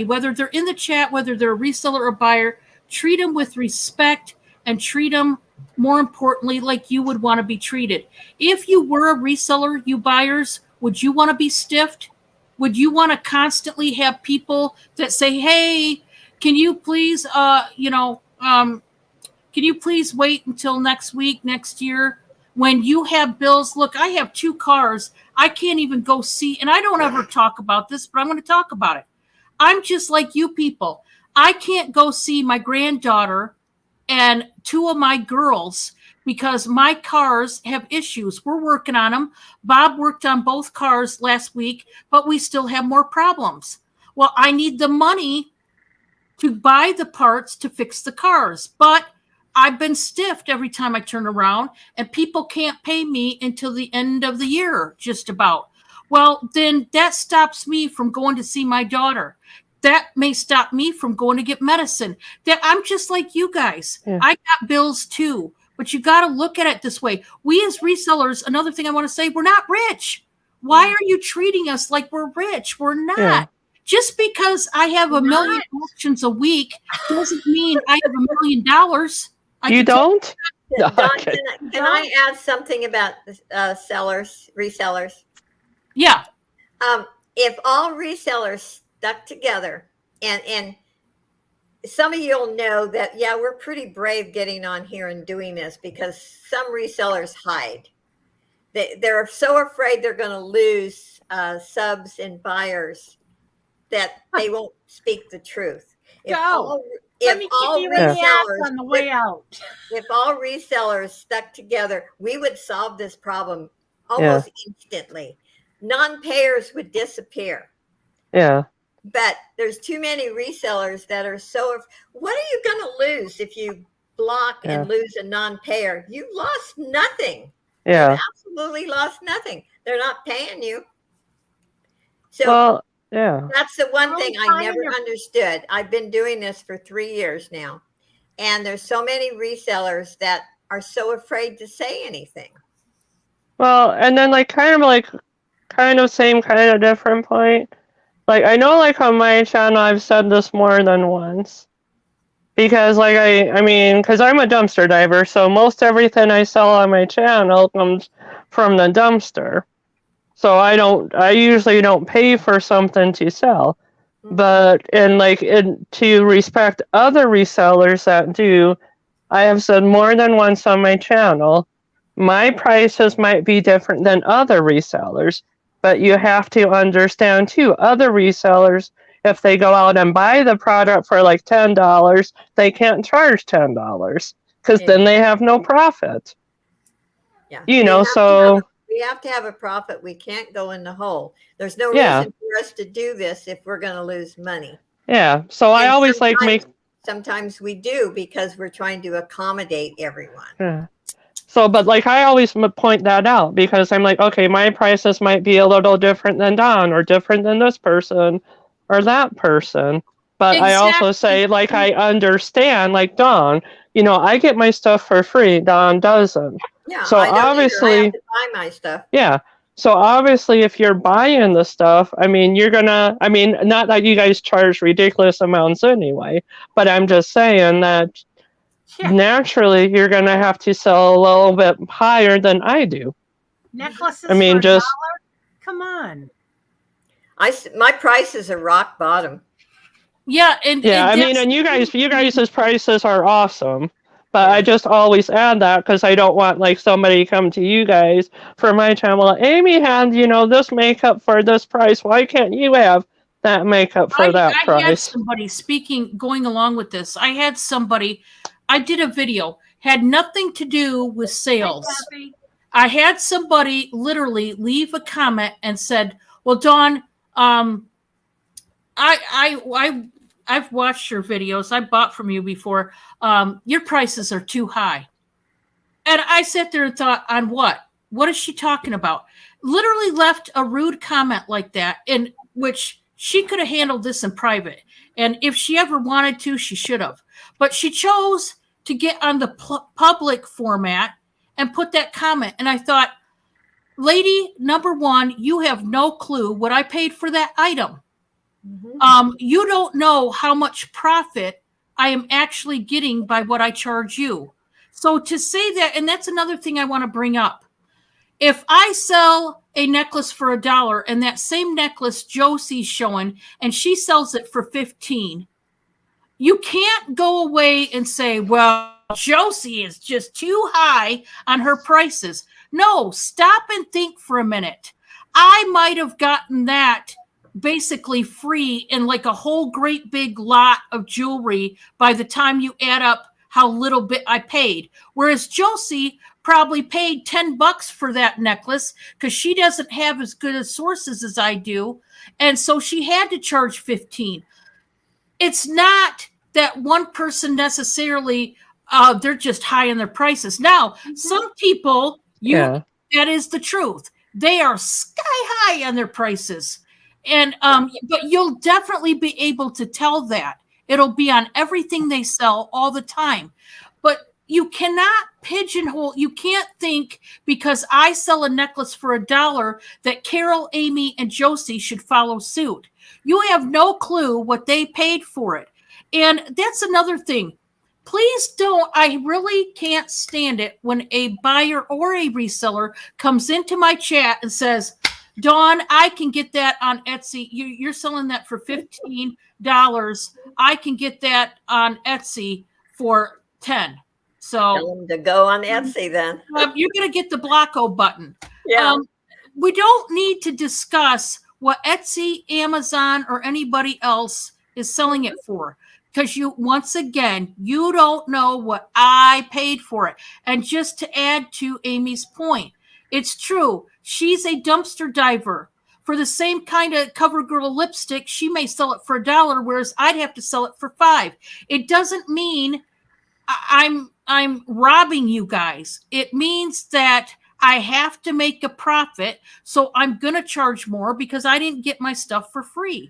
whether they're in the chat, whether they're a reseller or buyer, treat them with respect and treat them, more importantly, like you would want to be treated. If you were a reseller, you buyers, would you want to be stiffed? Would you want to constantly have people that say, hey, can you please, can you please wait until next week, next year? When you have bills, look, I have 2 cars. I can't even go see, and I don't ever talk about this, but I'm going to talk about it. I'm just like you people. I can't go see my granddaughter and 2 of my girls because my cars have issues. We're working on them. Bob worked on both cars last week, but we still have more problems. Well, I need the money to buy the parts to fix the cars, but I've been stiffed every time I turn around, and people can't pay me until the end of the year, just about. Well, then that stops me from going to see my daughter. That may stop me from going to get medicine. That I'm just like you guys. Yeah. I got bills too, but you got to look at it this way. We as resellers, another thing I want to say, we're not rich. Why are you treating us like we're rich? We're not. Yeah. Just because I have a million auctions a week doesn't mean I have $1 million. You don't? Don, Okay. can I add something about resellers? Yeah. If all resellers stuck together, and some of you'll know that, yeah, we're pretty brave getting on here and doing this because some resellers hide. They're so afraid they're going to lose subs and buyers that they won't speak the truth. Let me give you an ass on the way out. If all resellers stuck together, we would solve this problem almost instantly. Non-payers would disappear. Yeah. But there's too many resellers that are so. What are you going to lose if you block and lose a non-payer? You lost nothing. Yeah. You absolutely lost nothing. They're not paying you. So. Well, yeah. That's the one thing I never understood. I've been doing this for 3 years now. And there's so many resellers that are so afraid to say anything. Well, and then kind kind of same kind of different point. Like I know like on my channel I've said this more than once. Because like I mean, because I'm a dumpster diver, so most everything I sell on my channel comes from the dumpster. So I usually don't pay for something to sell. But to respect other resellers that do, I have said more than once on my channel, my prices might be different than other resellers, but you have to understand too, other resellers, if they go out and buy the product for like $10, they can't charge $10 because then they have no profit. Yeah. You know, We have to have a profit. We can't go in the hole. There's no Yeah. reason for us to do this if we're going to lose money. yeah. So I And always like make sometimes we do because we're trying to accommodate everyone. Yeah. So, but like I always point that out because I'm like, okay, my prices might be a little different than Don or different than this person or that person. But I also say, like, I understand, like Don, you know, I get my stuff for free. Don doesn't. Yeah. So I don't either. I obviously, have to buy my stuff. yeah. So obviously, if you're buying the stuff, I mean, you're gonna, I mean, not that you guys charge ridiculous amounts anyway, but I'm just saying that Yeah. naturally you're going to have to sell a little bit higher than I do. Necklaces I mean, for just $1? Come on. My prices are rock bottom. Yeah, and I mean, and you guys' prices are awesome. But I just always add that because I don't want like somebody to come to you guys for my channel. Amy had, you know, this makeup for this price. Why can't you have that makeup for that price? I had somebody going along with this. I had somebody, I did a video, had nothing to do with sales. I had somebody literally leave a comment and said, "Well, Dawn, I've watched your videos. I bought from you before. Your prices are too high." And I sat there and thought, on what? What is she talking about? Literally left a rude comment like that, in which she could have handled this in private. And if she ever wanted to, she should have. But she chose to get on the public format and put that comment. And I thought, lady, number one, you have no clue what I paid for that item. You don't know how much profit I am actually getting by what I charge you. So to say that, and that's another thing I want to bring up. If I sell a necklace for $1 and that same necklace Josie's showing and she sells it for $15, you can't go away and say, well, Josie is just too high on her prices. No, stop and think for a minute. I might have gotten that basically free in like a whole great big lot of jewelry by the time you add up how little bit I paid. Whereas Josie probably paid $10 for that necklace because she doesn't have as good as sources as I do. And so she had to charge $15. It's not that one person necessarily, they're just high in their prices. Now, some people, that is the truth. They are sky high on their prices. And but you'll definitely be able to tell that. It'll be on everything they sell all the time. But you cannot pigeonhole. You can't think because I sell a necklace for $1 that Carol, Amy, and Josie should follow suit. You have no clue what they paid for it. And that's another thing. Please don't, I really can't stand it when a buyer or a reseller comes into my chat and says, Dawn, I can get that on Etsy. You're selling that for $15. I can get that on Etsy for $10. So tell them to go on Etsy then. You're going to get the Blocko button. Yeah. We don't need to discuss what Etsy, Amazon, or anybody else is selling it for. Because once again, you don't know what I paid for it. And just to add to Amy's point, it's true. She's a dumpster diver. For the same kind of CoverGirl lipstick, she may sell it for $1, whereas I'd have to sell it for $5. It doesn't mean I'm robbing you guys. It means that I have to make a profit, so I'm going to charge more because I didn't get my stuff for free.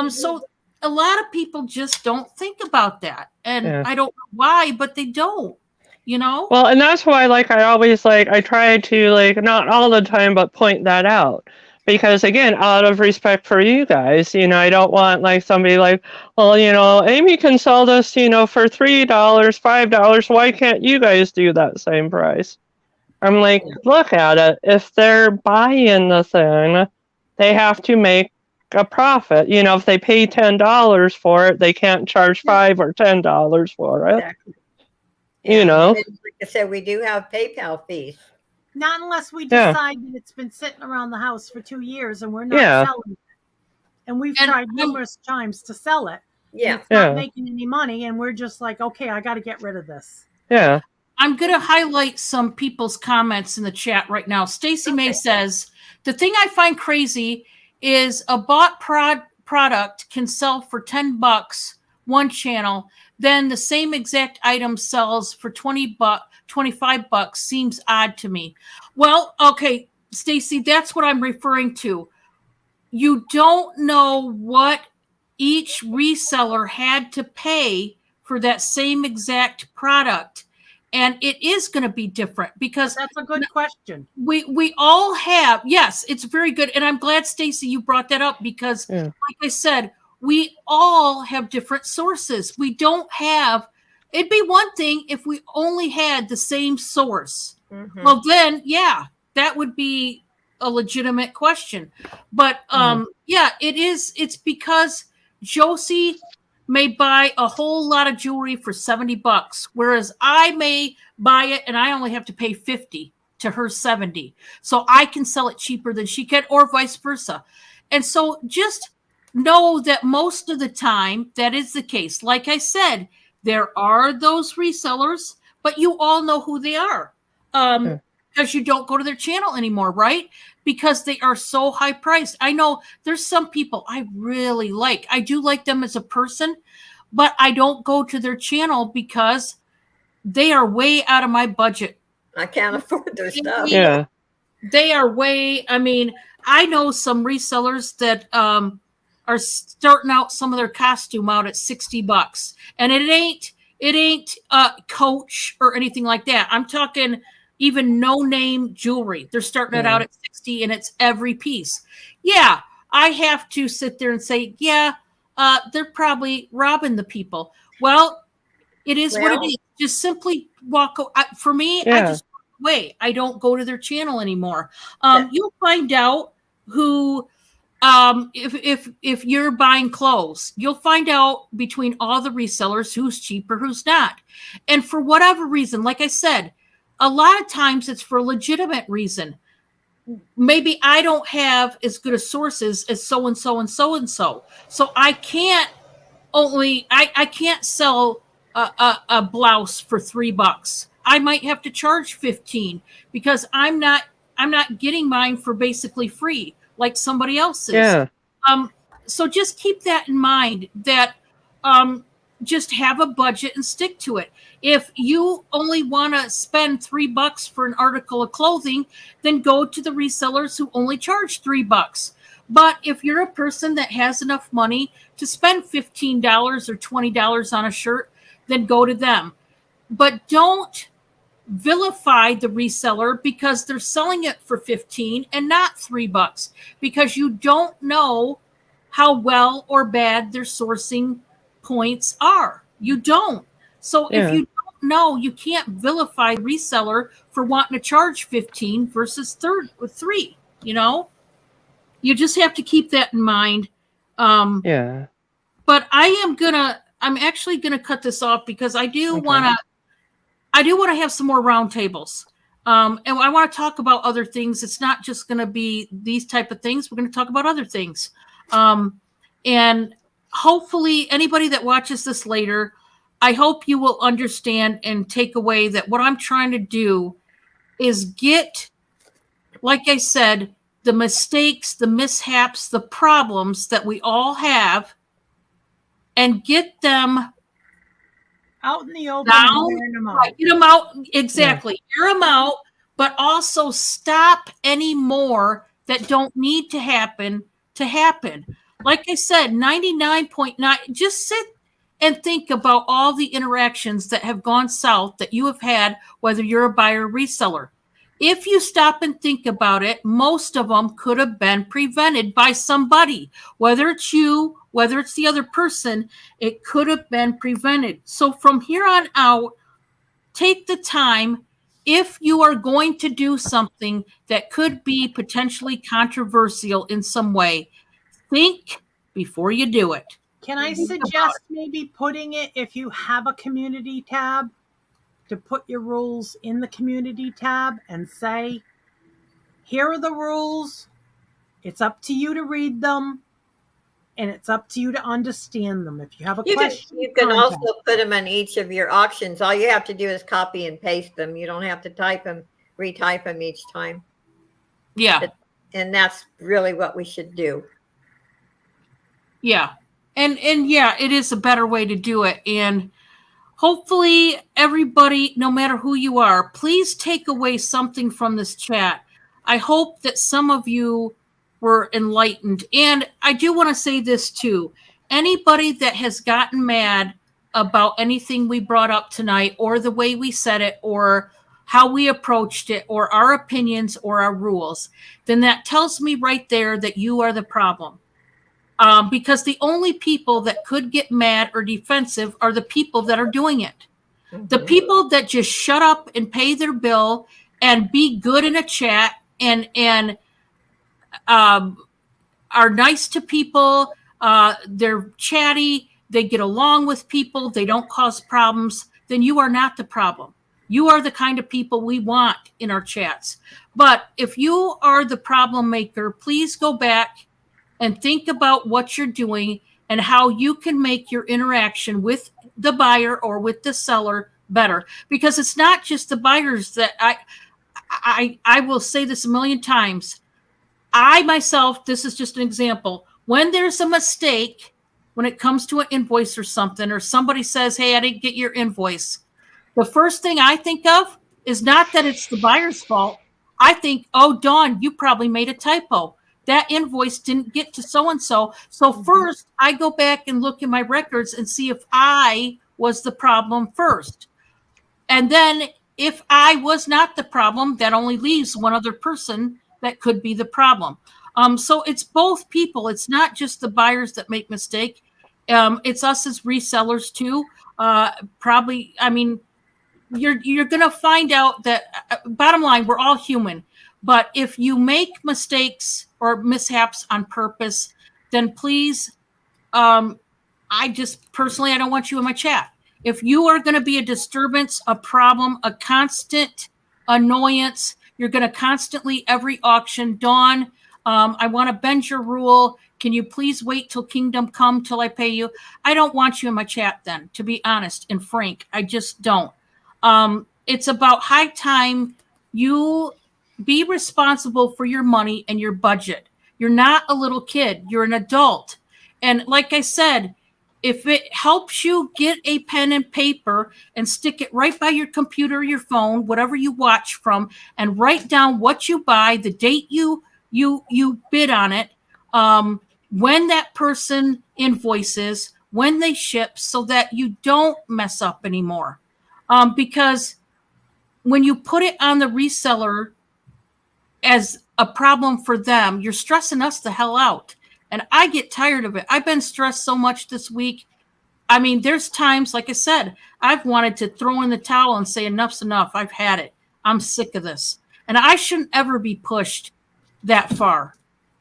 So a lot of people just don't think about that. And I don't know why, but they don't. You know? Well, and that's why, I always, I try to, not all the time, but point that out. Because again, out of respect for you guys, I don't want like somebody like, well, Amy can sell this, for $3, $5. Why can't you guys do that same price? I'm like, look at it. If they're buying the thing, they have to make a profit. If they pay $10 for it, they can't charge $5 or $10 for it. Exactly. And like I said, we do have PayPal fees. Not unless we Yeah. decide that it's been sitting around the house for 2 years and we're not selling it. And we've tried numerous times to sell it. Yeah. It's not making any money, and we're just like, okay, I got to get rid of this. Yeah. I'm going to highlight some people's comments in the chat right now. Stacy May says, the thing I find crazy is a bought product can sell for $10 one channel, then the same exact item sells for $25 seems odd to me. Well, okay, Stacy, that's what I'm referring to. You don't know what each reseller had to pay for that same exact product. And it is going to be different because that's a good question. We all have, yes, it's very good. And I'm glad, Stacy, you brought that up because like I said, we all have different sources. We don't have, it'd be one thing if we only had the same source. Mm-hmm. Well, then, that would be a legitimate question. But it's because Josie may buy a whole lot of jewelry for $70, whereas I may buy it and I only have to pay $50 to her $70. So I can sell it cheaper than she can, or vice versa. And so just know that most of the time that is the case. Like I said, there are those resellers, but you all know who they are because you don't go to their channel anymore, right? Because they are so high priced. I know there's some people I really like. I do like them as a person, but I don't go to their channel because they are way out of my budget. I can't afford their stuff. Yeah. They are way, I know some resellers that are starting out some of their costume out at $60. And it ain't Coach or anything like that. I'm talking even no-name jewelry. They're starting it out at $60, and it's every piece. Yeah, I have to sit there and say, they're probably robbing the people. Well, it is what it is. Just simply walk. For me, I just walk away. I don't go to their channel anymore. You'll find out who, if you're buying clothes, you'll find out between all the resellers who's cheaper, who's not. And for whatever reason, like I said, a lot of times it's for a legitimate reason. Maybe I don't have as good a sources as so-and-so and so-and-so. So I can't I can't sell a blouse for $3. I might have to charge 15 because I'm not getting mine for basically free like somebody else is. Yeah. So just keep that in mind that just have a budget and stick to it. If you only want to spend $3 for an article of clothing, then go to the resellers who only charge $3. But if you're a person that has enough money to spend $15 or $20 on a shirt, then go to them. But don't vilify the reseller because they're selling it for $15 and not $3 because you don't know how well or bad their sourcing points are. You don't. So if you don't know, you can't vilify the reseller for wanting to charge 15 versus 3, You just have to keep that in mind. But I'm actually gonna cut this off because I do want to have some more roundtables. And I want to talk about other things. It's not just going to be these type of things. We're going to talk about other things. And hopefully anybody that watches this later, I hope you will understand and take away that what I'm trying to do is get, like I said, the mistakes, the mishaps, the problems that we all have and get them out in the open and wearing them out. Get them out. Exactly. Air them out, but also stop any more that don't need to happen. Like I said, 99.9, just sit and think about all the interactions that have gone south that you have had, whether you're a buyer or reseller. If you stop and think about it, most of them could have been prevented by somebody, whether it's you, whether it's the other person, it could have been prevented. So from here on out, take the time. If you are going to do something that could be potentially controversial in some way, think before you do it. Can I Think about suggest maybe putting it, if you have a community tab, to put your rules in the community tab and say, here are the rules. It's up to you to read them, and it's up to you to understand them. If you have a question, You can also contact. put them on each of your auctions. All you have to do is copy and paste them. You don't have to type them, retype them each time. Yeah. And that's really what we should do. Yeah. And yeah, it is a better way to do it. And hopefully everybody, no matter who you are, please take away something from this chat. I hope that some of you were enlightened. And I do want to say this too. Anybody that has gotten mad about anything we brought up tonight, or the way we said it, or how we approached it, or our opinions, or our rules, then that tells me right there that you are the problem. Because the only people that could get mad or defensive are the people that are doing it. The people that just shut up and pay their bill and be good in a chat and are nice to people. They're chatty. They get along with people. They don't cause problems. Then you are not the problem. You are the kind of people we want in our chats. But if you are the problem maker, please go back and think about what you're doing and how you can make your interaction with the buyer or with the seller better. Because it's not just the buyers that I will say this a million times. I myself, this is just an example. When there's a mistake, when it comes to an invoice or something, or somebody says, hey, I didn't get your invoice, the first thing I think of is not that it's the buyer's fault. I think, oh, Dawn, you probably made a typo. That invoice didn't get to so-and-so. So first, I go back and look in my records and see if I was the problem first. And then if I was not the problem, that only leaves one other person that could be the problem. So it's both people. It's not just the buyers that make mistake. It's us as resellers too. Probably, I mean, you're going to find out that bottom line, we're all human. But if you make mistakes or mishaps on purpose, then please, I just personally, I don't want you in my chat. If you are going to be a disturbance, a problem, a constant annoyance, you're going to constantly every auction, Dawn, I want to bend your rule. Can you please wait till kingdom come till I pay you? I don't want you in my chat then, to be honest and frank. I just don't. It's about high time you be responsible for your money and your budget. You're not a little kid. You're an adult. And like I said, if it helps you get a pen and paper and stick it right by your computer or your phone, whatever you watch from, and write down what you buy, the date you bid on it, when that person invoices, when they ship, so that you don't mess up anymore. Because when you put it on the reseller as a problem for them, you're stressing us the hell out. And I get tired of it. I've been stressed so much this week. I mean, there's times, like I said, I've wanted to throw in the towel and say, enough's enough. I've had it. I'm sick of this. And I shouldn't ever be pushed that far.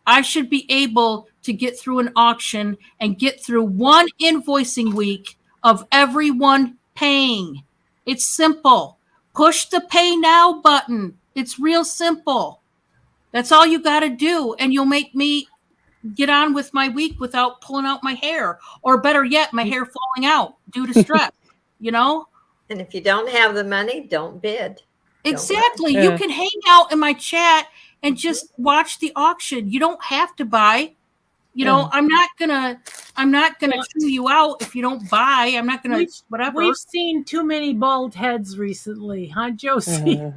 I should be able to get through an auction and get through one invoicing week of everyone paying. It's simple. Push the pay now button. It's real simple. That's all you got to do. And you'll make me get on with my week without pulling out my hair, or better yet, my hair falling out due to stress, you know? And if you don't have the money, don't bid. Exactly. Yeah. You can hang out in my chat and just watch the auction. You don't have to buy. You know, I'm not gonna chew you out if you don't buy. I'm not gonna whatever. We've seen too many bald heads recently, huh, Josie?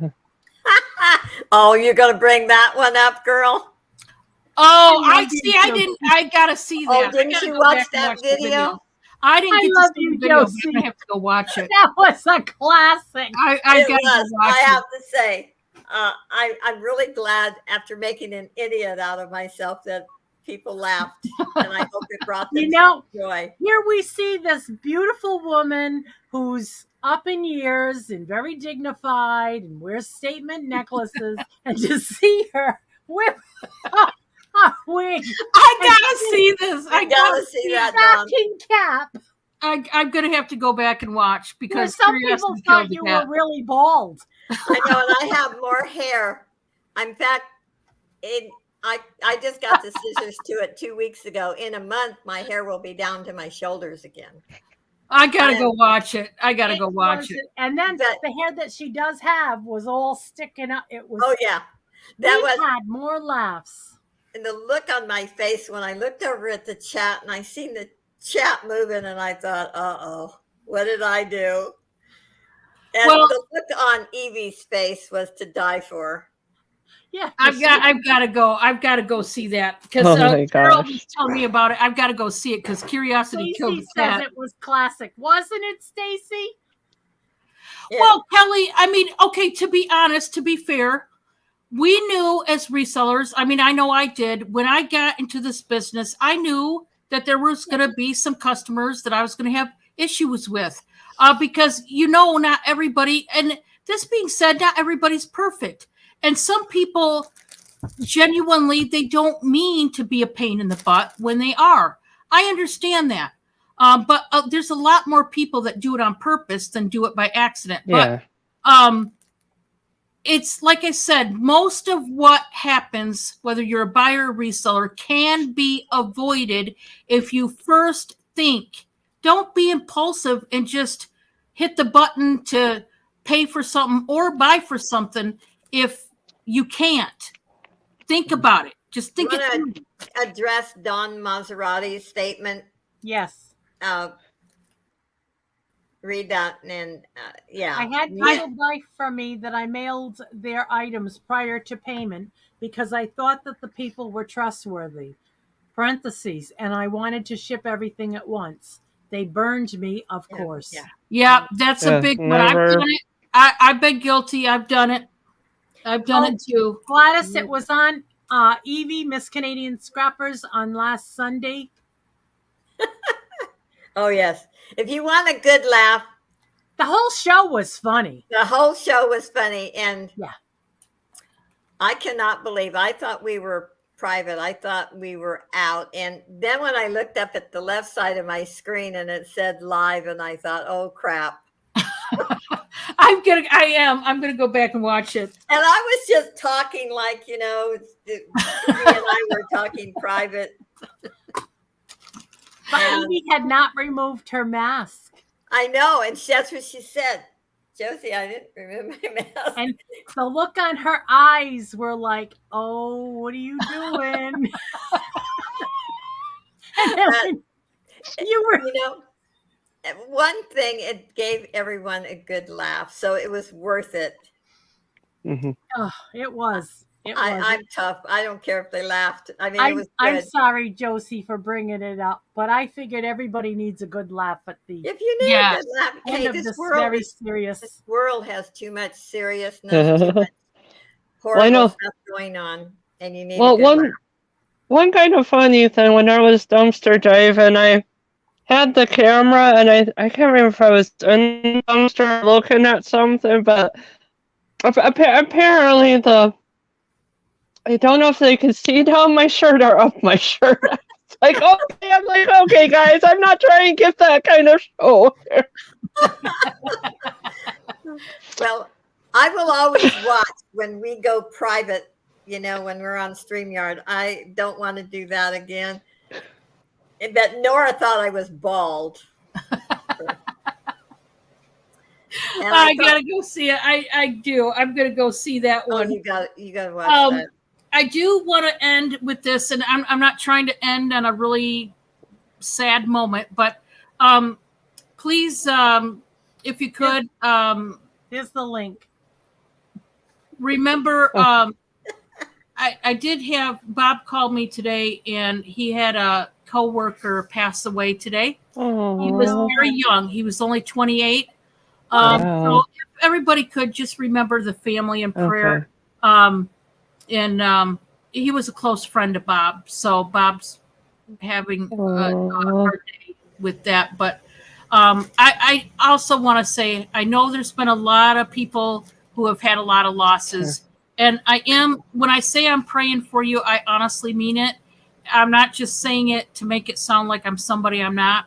Oh, you're going to bring that one up, girl? Oh, I I love you, see. I Josie. didn't. I gotta see that. Oh, I didn't gotta you go watch back and that the video? I didn't I get love to see you, the video, but Josie. I have to go watch it. That was a classic. I It gotta go was. watch I it. have to say, I'm really glad after making an idiot out of myself that people laughed, and I hope it brought them You know, some joy. here we see this beautiful woman who's up in years and very dignified and wears statement necklaces, and to see her whip a wig, I gotta see this. I You gotta see that, Dawn. matching cap. I'm gonna have to go back and watch Because because some people curiosity thought killed the you cat. were really bald. I know, and I have more hair. In fact, I just got the scissors to it 2 weeks ago. In a month, my hair will be down to my shoulders again. I gotta go watch it. I gotta go watch it. And then But- the hair that she does have was all sticking up. It was. Oh yeah, that we was. had more laughs. And the look on my face when I looked over at the chat and I seen the chat moving, and I thought, "Uh-oh, what did I do?" And Well- the look on Evie's face was to die for. Yeah, I've got to go. I've got to go see that because Oh my Carol gosh. was telling me about it. I've got to go see it because curiosity killed Stacy the says cat. it was classic, wasn't it, Stacy? Yeah. Well, Kelly, I mean, okay, to be honest, to be fair, we knew as resellers, I mean, I know I did, when I got into this business, I knew that there was going to be some customers that I was going to have issues with because, not everybody, and this being said, not everybody's perfect. And some people genuinely, they don't mean to be a pain in the butt when they are. I understand that. But there's a lot more people that do it on purpose than do it by accident. Yeah. But it's like I said, most of what happens, whether you're a buyer or reseller, can be avoided if you first think. Don't be impulsive and just hit the button to pay for something or buy for something if you can't. Think about it. Just think it Want through. to address Don Maserati's statement? Yes. Read that, and yeah. I had Yeah. people buy from me that I mailed their items prior to payment because I thought that the people were trustworthy. Parentheses, and I wanted to ship everything at once. They burned me, of Yeah, course. yeah. Yeah, that's a Yeah, big one. I've never- done it. I've been guilty. I've done it. I've done Oh. it too. Gladys, it was on Evie, Miss Canadian Scrappers, on last Sunday. Oh yes. If you want a good laugh, The whole show was funny. the whole show was funny, and Yeah. I cannot believe. I thought we were private. I thought we were out, and then when I looked up at the left side of my screen and it said live, and I thought, "Oh crap!" I'm gonna go back and watch it. And I was just talking like me and I were talking private. But And- Evie had not removed her mask. I know, and that's what she said. Josie, I didn't remember my mask. And the look on her eyes were like, "Oh, what are you doing?" And then you were One thing, it gave everyone a good laugh, so it was worth it. Mhm. oh, it was. It was. I'm tough. I don't care if they laughed. I mean, it was I'm good. sorry, Josie, for bringing it up, but I figured everybody needs a good laugh at the If you need Yes. a good laugh, end okay, of this this world, very serious. this world has too much seriousness, too much Well, I horrible know. stuff going on, and you need Well, a good laugh. one kind of funny thing, when I was dumpster diving, I had the camera, and I can't remember if I was in the dumpster looking at something, but apparently I don't know if they could see down my shirt or up my shirt. It's like, okay, I'm like, okay, guys, I'm not trying to get that kind of show. Well, I will always watch when we go private, when we're on StreamYard. I don't want to do that again. But Nora thought I was bald. And I thought, gotta go see it. I do. I'm gonna go see that oh, one. you got to watch that. I do want to end with this, and I'm not trying to end on a really sad moment, but please, if you could, Here's the link. remember, I did have Bob called me today, and he had a coworker pass away today. He was Oh, very young. He was only 28. Wow. So if everybody could just remember the family in prayer. okay. And he was a close friend of Bob. So Bob's having a Oh, hard day with that. But I also want to say, I know there's been a lot of people who have had a lot of losses. And when I say I'm praying for you, I honestly mean it. I'm not just saying it to make it sound like I'm somebody I'm not.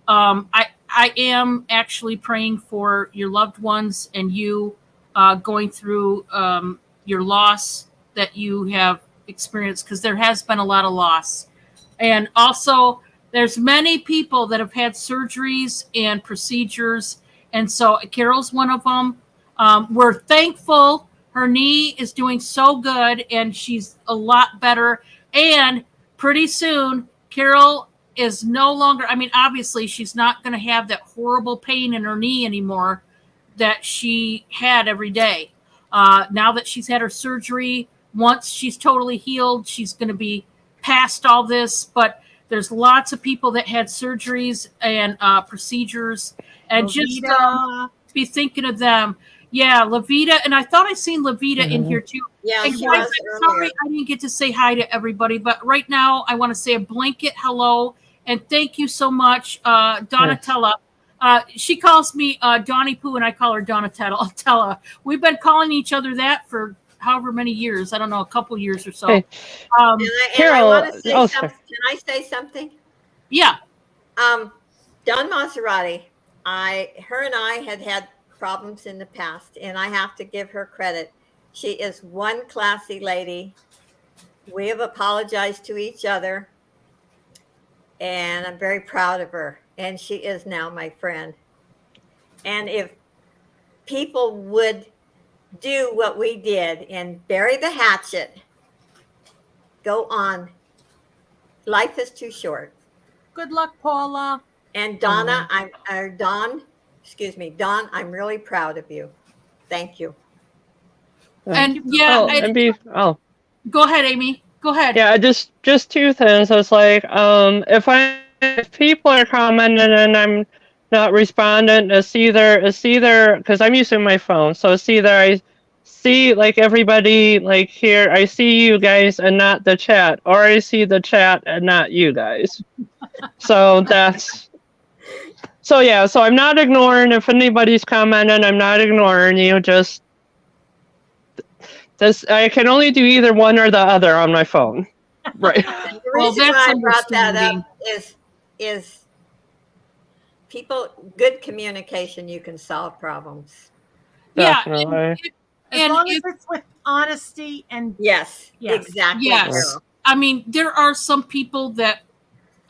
I am actually praying for your loved ones and you going through your loss that you have experienced, because there has been a lot of loss. And also, there's many people that have had surgeries and procedures. And so Carol's one of them. We're thankful her knee is doing so good and she's a lot better. And pretty soon, Carol is no longer, I mean, obviously, she's not going to have that horrible pain in her knee anymore that she had every day. Now that she's had her surgery, once she's totally healed, she's going to be past all this. But there's lots of people that had surgeries and procedures, and just Levita. be thinking of them. Yeah, Levita, and I thought I seen Levita in here too. Yeah, And she guys, was I'm sorry earlier. I didn't get to say hi to everybody, but right now I want to say a blanket hello and thank you so much, Donatella. She calls me Donnie Pooh, and I call her Donatella. We've been calling each other that for however many years. I don't know, a couple years or so. Hey, Um, And I Carol, want to say oh, something. sorry. Can I say something? yeah, Don Maserati, her and I had problems in the past, and I have to give her credit. She is one classy lady. We have apologized to each other, and I'm very proud of her. And she is now my friend. And if people would do what we did and bury the hatchet, go on. Life is too short. Good luck, Paula. And Donna, Don, I'm really proud of you. Thank you. and Oh, yeah, and be oh. go ahead, Amy. Go ahead. Yeah, just two things. It's like, if people are commenting and I'm not responding, it's either because I'm using my phone, so it's either I see like everybody like here, I see you guys and not the chat, or I see the chat and not you guys. So yeah, so I'm not ignoring if anybody's commenting. I'm not ignoring you. Just this, I can only do either one or the other on my phone. Right. And the Well, reason that's why I brought that understanding. up is good communication. You can solve problems. Yeah, Definitely. As long as it's with honesty and Yes, Yes. exactly. yes. Carol. I mean, there are some people that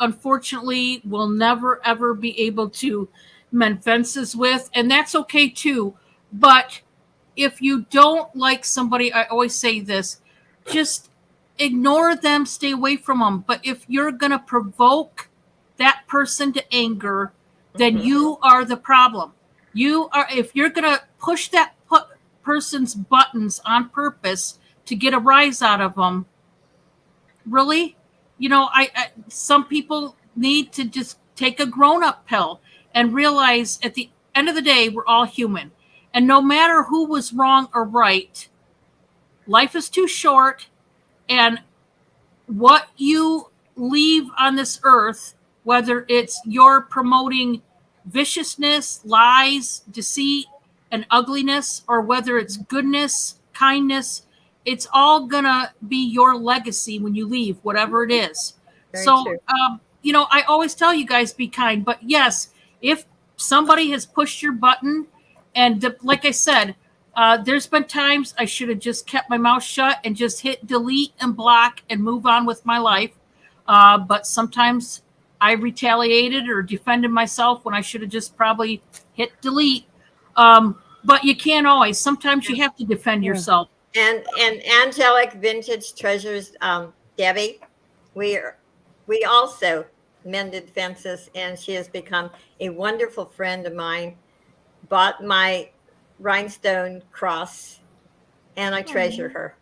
unfortunately will never ever be able to mend fences with, and that's okay too. But if you don't like somebody, I always say this, just ignore them, stay away from them. But if you're going to provoke that person to anger, then Mhm. you are the problem. If you're going to push that person's buttons on purpose to get a rise out of them, really, some people need to just take a grown-up pill and realize at the end of the day, we're all human. And no matter who was wrong or right, life is too short. And what you leave on this earth, whether it's you're promoting viciousness, lies, deceit, and ugliness, or whether it's goodness, kindness, it's all gonna be your legacy when you leave, whatever it is. Very So, true. I always tell you guys, be kind. But yes, if somebody has pushed your button, and like I said, there's been times I should have just kept my mouth shut and just hit delete and block and move on with my life. But sometimes I retaliated or defended myself when I should have just probably hit delete. But you can't always. Sometimes you have to defend yourself. And Angelic Vintage Treasures, Debbie, we also mended fences, and she has become a wonderful friend of mine. Bought my rhinestone cross, and I treasure her.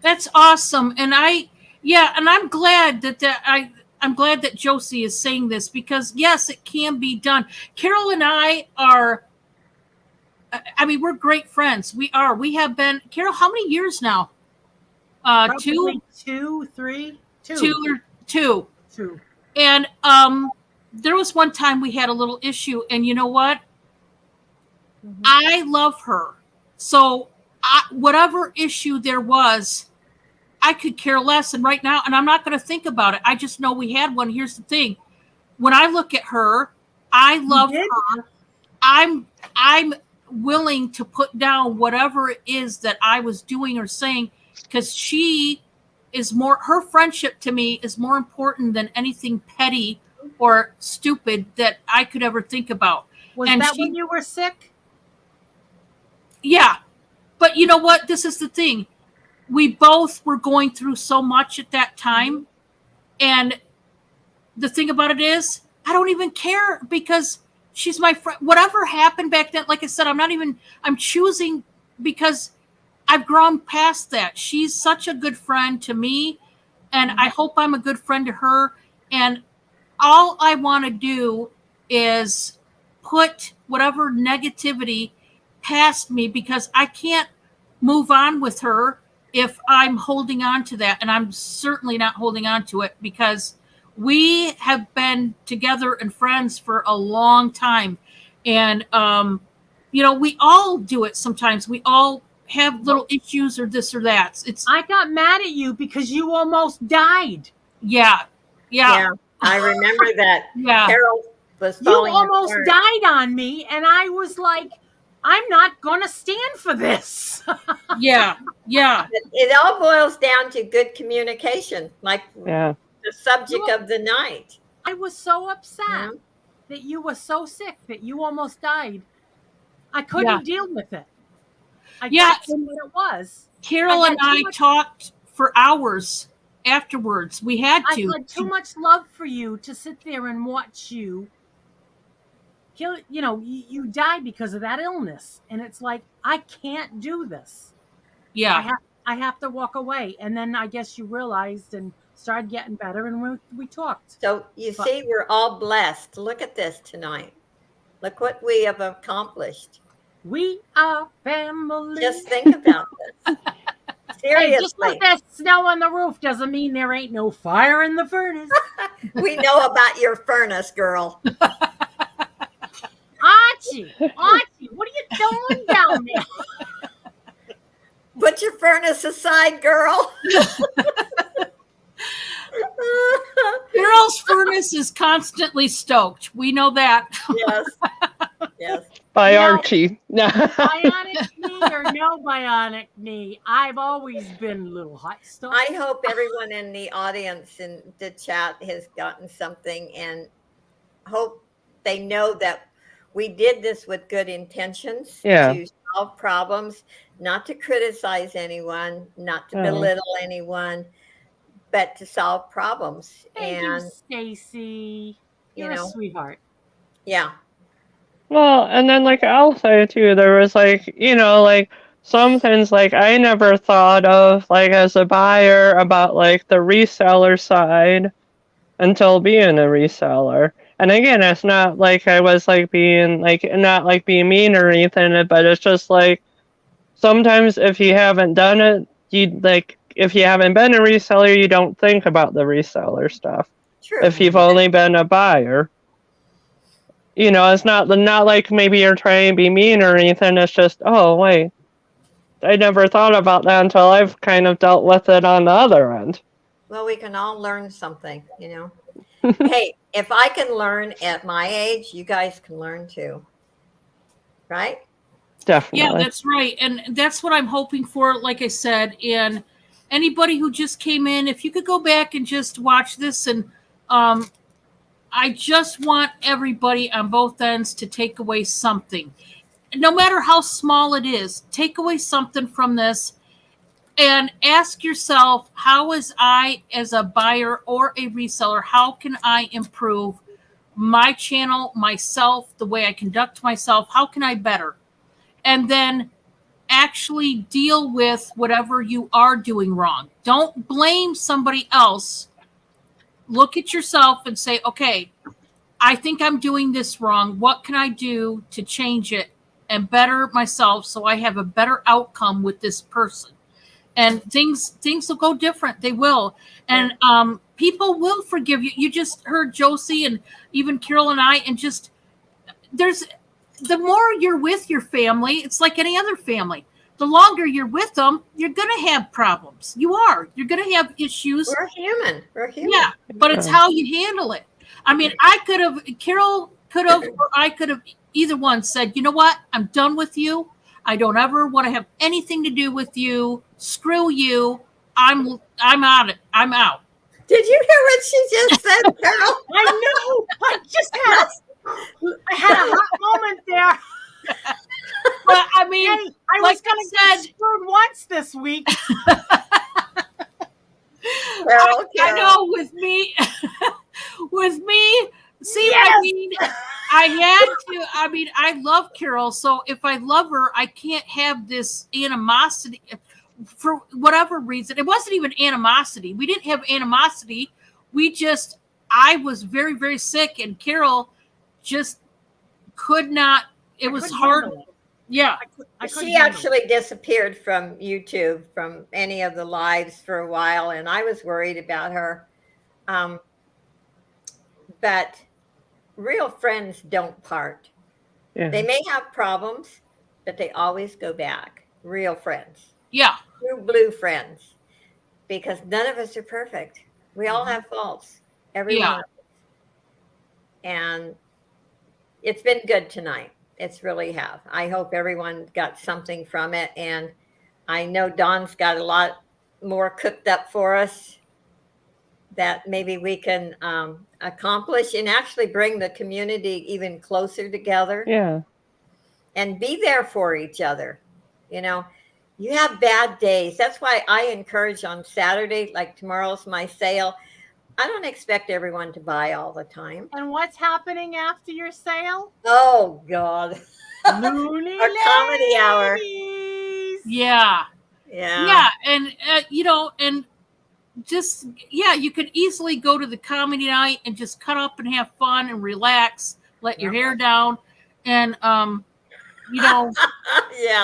That's awesome. And I'm glad I'm glad that Josie is saying this, because yes, it can be done. Carol and I we're great friends. We have been, Carol, how many years now? Probably two, two. two. And there was one time we had a little issue, and you know what? Mhm. I love her. So whatever issue there was, I could care less. And right now, and I'm not going to think about it. I just know we had one. Here's the thing. When I look at her, I love did? her. I'm willing to put down whatever it is that I was doing or saying, because she is more, her friendship to me is more important than anything petty or stupid that I could ever think about. Was And that she- when you were sick? Yeah. But you know what? This is the thing. We both were going through so much at that time. And the thing about it is, I don't even care because she's my friend. Whatever happened back then, like I said, I'm choosing because I've grown past that. She's such a good friend to me. And I hope I'm a good friend to her. And all I want to do is put whatever negativity past me, because I can't move on with her if I'm holding on to that. And I'm certainly not holding on to it, because we have been together and friends for a long time. And, we all do it sometimes. We all have little issues or this or that. I got mad at you because you almost died. Yeah. I remember that. Yeah. Carol was You falling almost apart. died on me, and I was like, I'm not going to stand for this. Yeah. It all boils down to good communication, like Yeah. the subject of the night. I was so upset Yeah. that you were so sick that you almost died. I couldn't deal with it. I Yeah. told you what it was. Carol and I talked for hours afterwards. We had I to. had too much love for you to sit there and watch you kill. You died because of that illness, and it's like, I can't do this. Yeah. I have to walk away. And then I guess you realized and started getting better, and we talked. So you see, we're all blessed. Look at this tonight. Look what we have accomplished. We are family. Just think about this. Seriously. Hey, just because there's snow on the roof doesn't mean there ain't no fire in the furnace. We know about your furnace, girl. Archie, what are you doing down there? Put your furnace aside, girl. Carol's furnace is constantly stoked. We know that. Yes. By Archie. Bionic knee or no bionic knee, I've always been a little hot stuff. I hope everyone in the audience in the chat has gotten something, and hope they know that we did this with good intentions to solve problems, not to criticize anyone, not to belittle anyone, but to solve problems. Thank and you, Stacy. You're a sweetheart. Yeah. Well, and then I'll say too, there was some things I never thought of as a buyer about the reseller side until being a reseller. And again, it's not I was being not being mean or anything, but it's just sometimes if you haven't done it, if you haven't been a reseller, you don't think about the reseller stuff. True. If you've only been a buyer. It's not maybe you're trying to be mean or anything. It's just, oh, wait, I never thought about that until I've kind of dealt with it on the other end. Well, we can all learn something, Hey, if I can learn at my age, you guys can learn too. Right? Definitely. Yeah, that's right. And that's what I'm hoping for, like I said. And anybody who just came in, if you could go back and just watch this, and I just want everybody on both ends to take away something. No matter how small it is, take away something from this and ask yourself, how is I, as a buyer or a reseller, how can I improve my channel, myself, the way I conduct myself? How can I better? And then actually deal with whatever you are doing wrong. Don't blame somebody else. Look at yourself and say, okay, I think I'm doing this wrong. What can I do to change it and better myself so I have a better outcome with this person? and things will go different. They will. And people will forgive you. You just heard Josie and even Carol and I, and just the more you're with your family, it's like any other family. The longer you're with them, you're going to have problems. You're going to have issues. We're human. Yeah, but it's how you handle it. I mean, Carol could have, or I could have, either one said, you know what? I'm done with you. I don't ever want to have anything to do with you. Screw you. I'm out. I'm out. Did you hear what she just said, Carol? I know. I had a hot moment there. But I mean, Hey, I like was going to I get said- screwed once this week. I know with me, see, Yes. I mean, I love Carol. So if I love her, I can't have this animosity for whatever reason. It wasn't even animosity. We didn't have animosity. I was very, very sick, and Carol just could not. It was hard. handle it. Yeah. I couldn't She handle it. actually disappeared from YouTube, from any of the lives for a while, and I was worried about her. But real friends don't part. Yeah. They may have problems, but they always go back. Real friends, Yeah. true blue friends, because none of us are perfect. We all have faults, everyone. Yeah. And it's been good tonight. It's really have. I hope everyone got something from it. And I know Dawn's got a lot more cooked up for us that maybe we can accomplish and actually bring the community even closer together Yeah. and be there for each other. You know, you have bad days. That's why I encourage on Saturday, like tomorrow's my sale. I don't expect everyone to buy all the time. And what's happening after your sale? Oh, God. Looney Our comedy hour. Ladies. Yeah. Yeah. Yeah. And, and just, you could easily go to the comedy night and just cut up and have fun and relax, let your hair down. And, Yeah,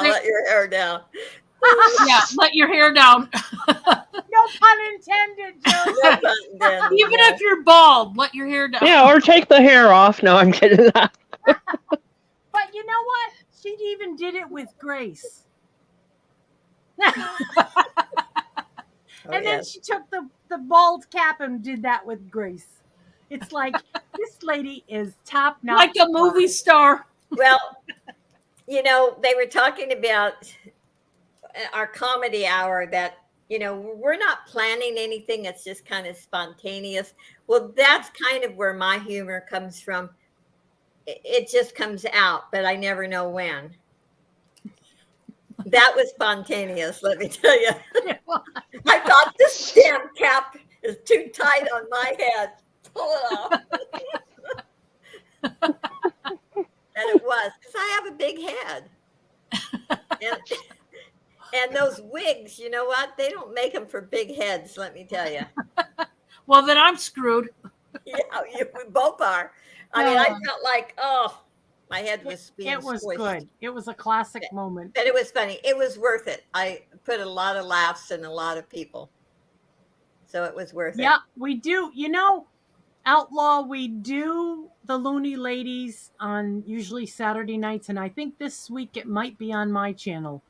let your hair down. let your hair down. No pun intended, Joe. No pun intended. Even if you're bald, let your hair down. Yeah, or take the hair off. No, I'm kidding. But you know what? She even did it with grace. Oh, And then yes. she took the bald cap and did that with grace. It's like, this lady is top notch. Like a movie star. Well, they were talking about our comedy hour that, we're not planning anything. It's just kind of spontaneous. Well, that's kind of where my humor comes from. It just comes out, but I never know when. That was spontaneous, let me tell you. I thought this damn cap is too tight on my head. Pull it off. And it was, because I have a big head. And those wigs, you know what? They don't make them for big heads, let me tell you. Well, then I'm screwed. Yeah, we both are. I mean, I felt like, my head was being It was squished. good. It was a classic moment. But it was funny. It was worth it. I put a lot of laughs in a lot of people. So it was worth it. Yeah, we do. Outlaw, we do the Looney Ladies on usually Saturday nights, and I think this week it might be on my channel.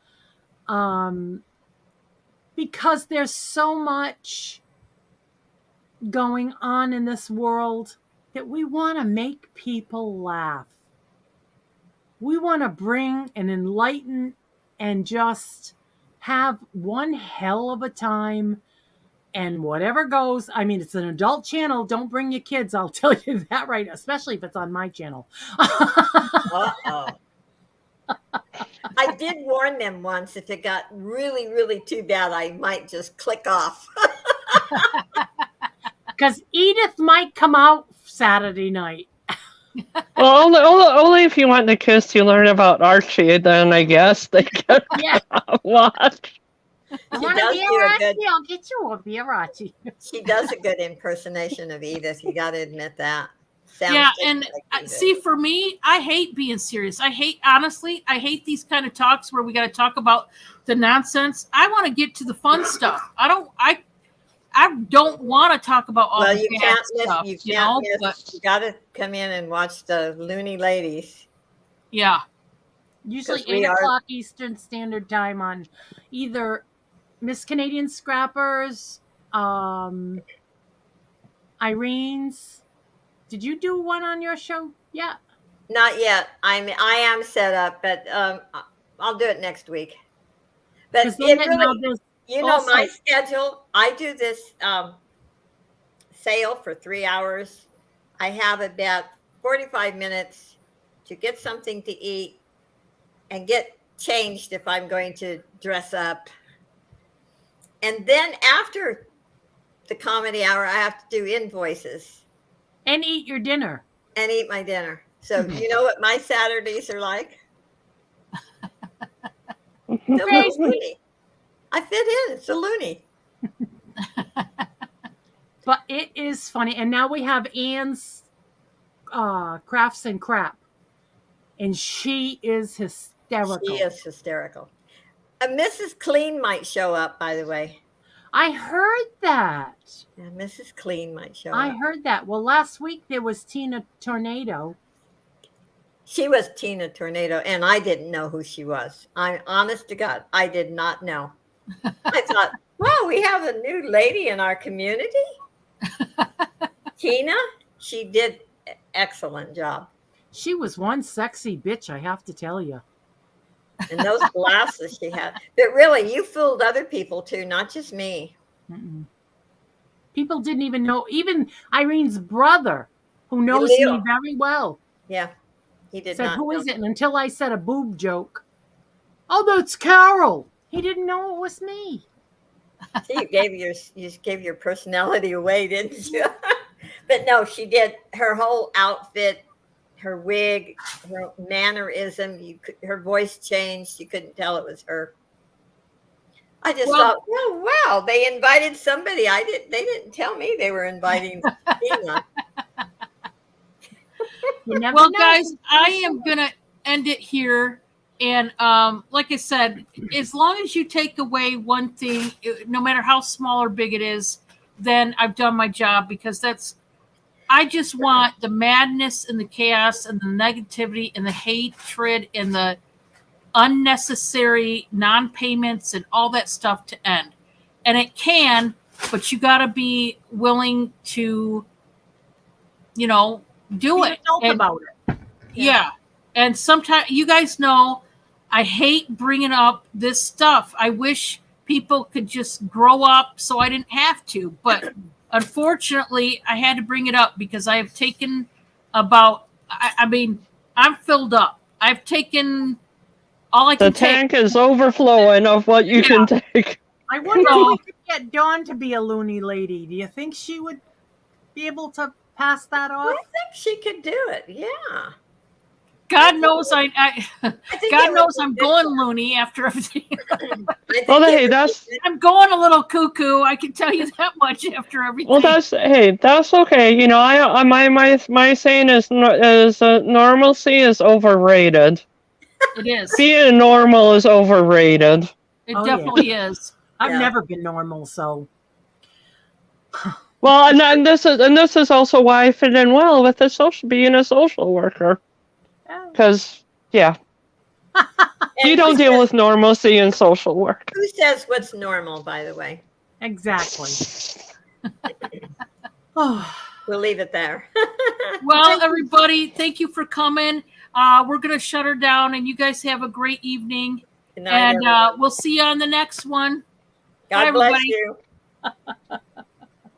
Because there's so much going on in this world that we want to make people laugh. We want to bring and enlighten and just have one hell of a time. And whatever goes, I mean, it's an adult channel. Don't bring your kids. I'll tell you that right, especially if it's on my channel. Uh-oh. I did warn them once if it got really, really too bad, I might just click off. Because Edith might come out Saturday night. Well, only if you want the kids to learn about Archie, then I guess they can Yeah. watch. I She want to does be a do a Rachi. good- I'll get you a Rachi. She does a good impersonation of Edith. You got to admit that. Sounds Yeah, just and like you do. see, for me, I hate being serious. Honestly, I hate these kind of talks where we got to talk about the nonsense. I want to get to the fun stuff. I don't want to talk about all Well, the you bad can't miss. stuff, You you can't know. miss. But You got to come in and watch the loony ladies. yeah, Usually 'Cause we 8 are- o'clock Eastern Standard Time on either Miss Canadian Scrappers, Irene's. Did you do one on your show? Yeah. Not yet. I am set up, but I'll do it next week. But Because it now really, there's you know, my also- schedule. I do this sale for 3 hours. I have about 45 minutes to get something to eat and get changed if I'm going to dress up. And then after the comedy hour, I have to do invoices and eat your dinner. and eat my dinner. So you know what my Saturdays are like? It's a little Crazy. loony. I fit in. It's a loony. But it is funny. And now we have Anne's Crafts and Crap. And she is hysterical. She is hysterical. Mrs. Clean might show up, by the way. I heard that. Yeah, Mrs. Clean might show I up. heard that. Well, last week there was Tina Tornado. She was Tina Tornado, and I didn't know who she was. I'm honest to God, I did not know. I thought, wow, we have a new lady in our community. Tina, she did an excellent job. She was one sexy bitch, I have to tell you. And those glasses she had. But really, you fooled other people too, not just me. Mm-mm. People didn't even know. Even Irene's brother, who knows Leo. me very well, Yeah, he did said, not "Who know. is it?" And until I said a boob joke, oh, that's Carol. He didn't know it was me. See, you just gave your personality away, didn't you? But no, she did. Her whole outfit, her wig, her mannerism, her voice changed. You couldn't tell it was her. I just thought, oh wow, they invited somebody. They didn't tell me they were inviting Tina. You never well, know. guys, I am gonna end it here. And like I said, as long as you take away one thing, no matter how small or big it is, then I've done my job, because I just want the madness and the chaos and the negativity and the hatred and the unnecessary non-payments and all that stuff to end. And it can, but you got to be willing to, do Be it. adult And- about it. yeah. And sometimes, you guys know, I hate bringing up this stuff. I wish people could just grow up so I didn't have to. But unfortunately, I had to bring it up because I have taken about, I mean, I'm filled up. I've taken all I The can take. tank is overflowing of what you can take. I wonder No. if we could get Dawn to be a loony lady. Do you think she would be able to pass that I off? think she could do it. Yeah. God knows I think God it knows would I'm be going good. loony after everything. I think Well, it hey, would be that's good. I'm going a little cuckoo. I can tell you that much after everything. well, that's okay. My saying is normalcy is overrated. It is. Being normal is overrated. It Oh, yeah. definitely is. I've Yeah. never been normal, so Well, and this is also why I fit in well with being a social worker, because you And don't deal with normalcy in social work. who says what's normal, by the way? exactly. Oh, We'll leave it there. Well, everybody, thank you for coming. We're going to shut her down, and you guys have a great evening. Good night, And everyone. we'll see you on the next one. God bye, bless everybody. you.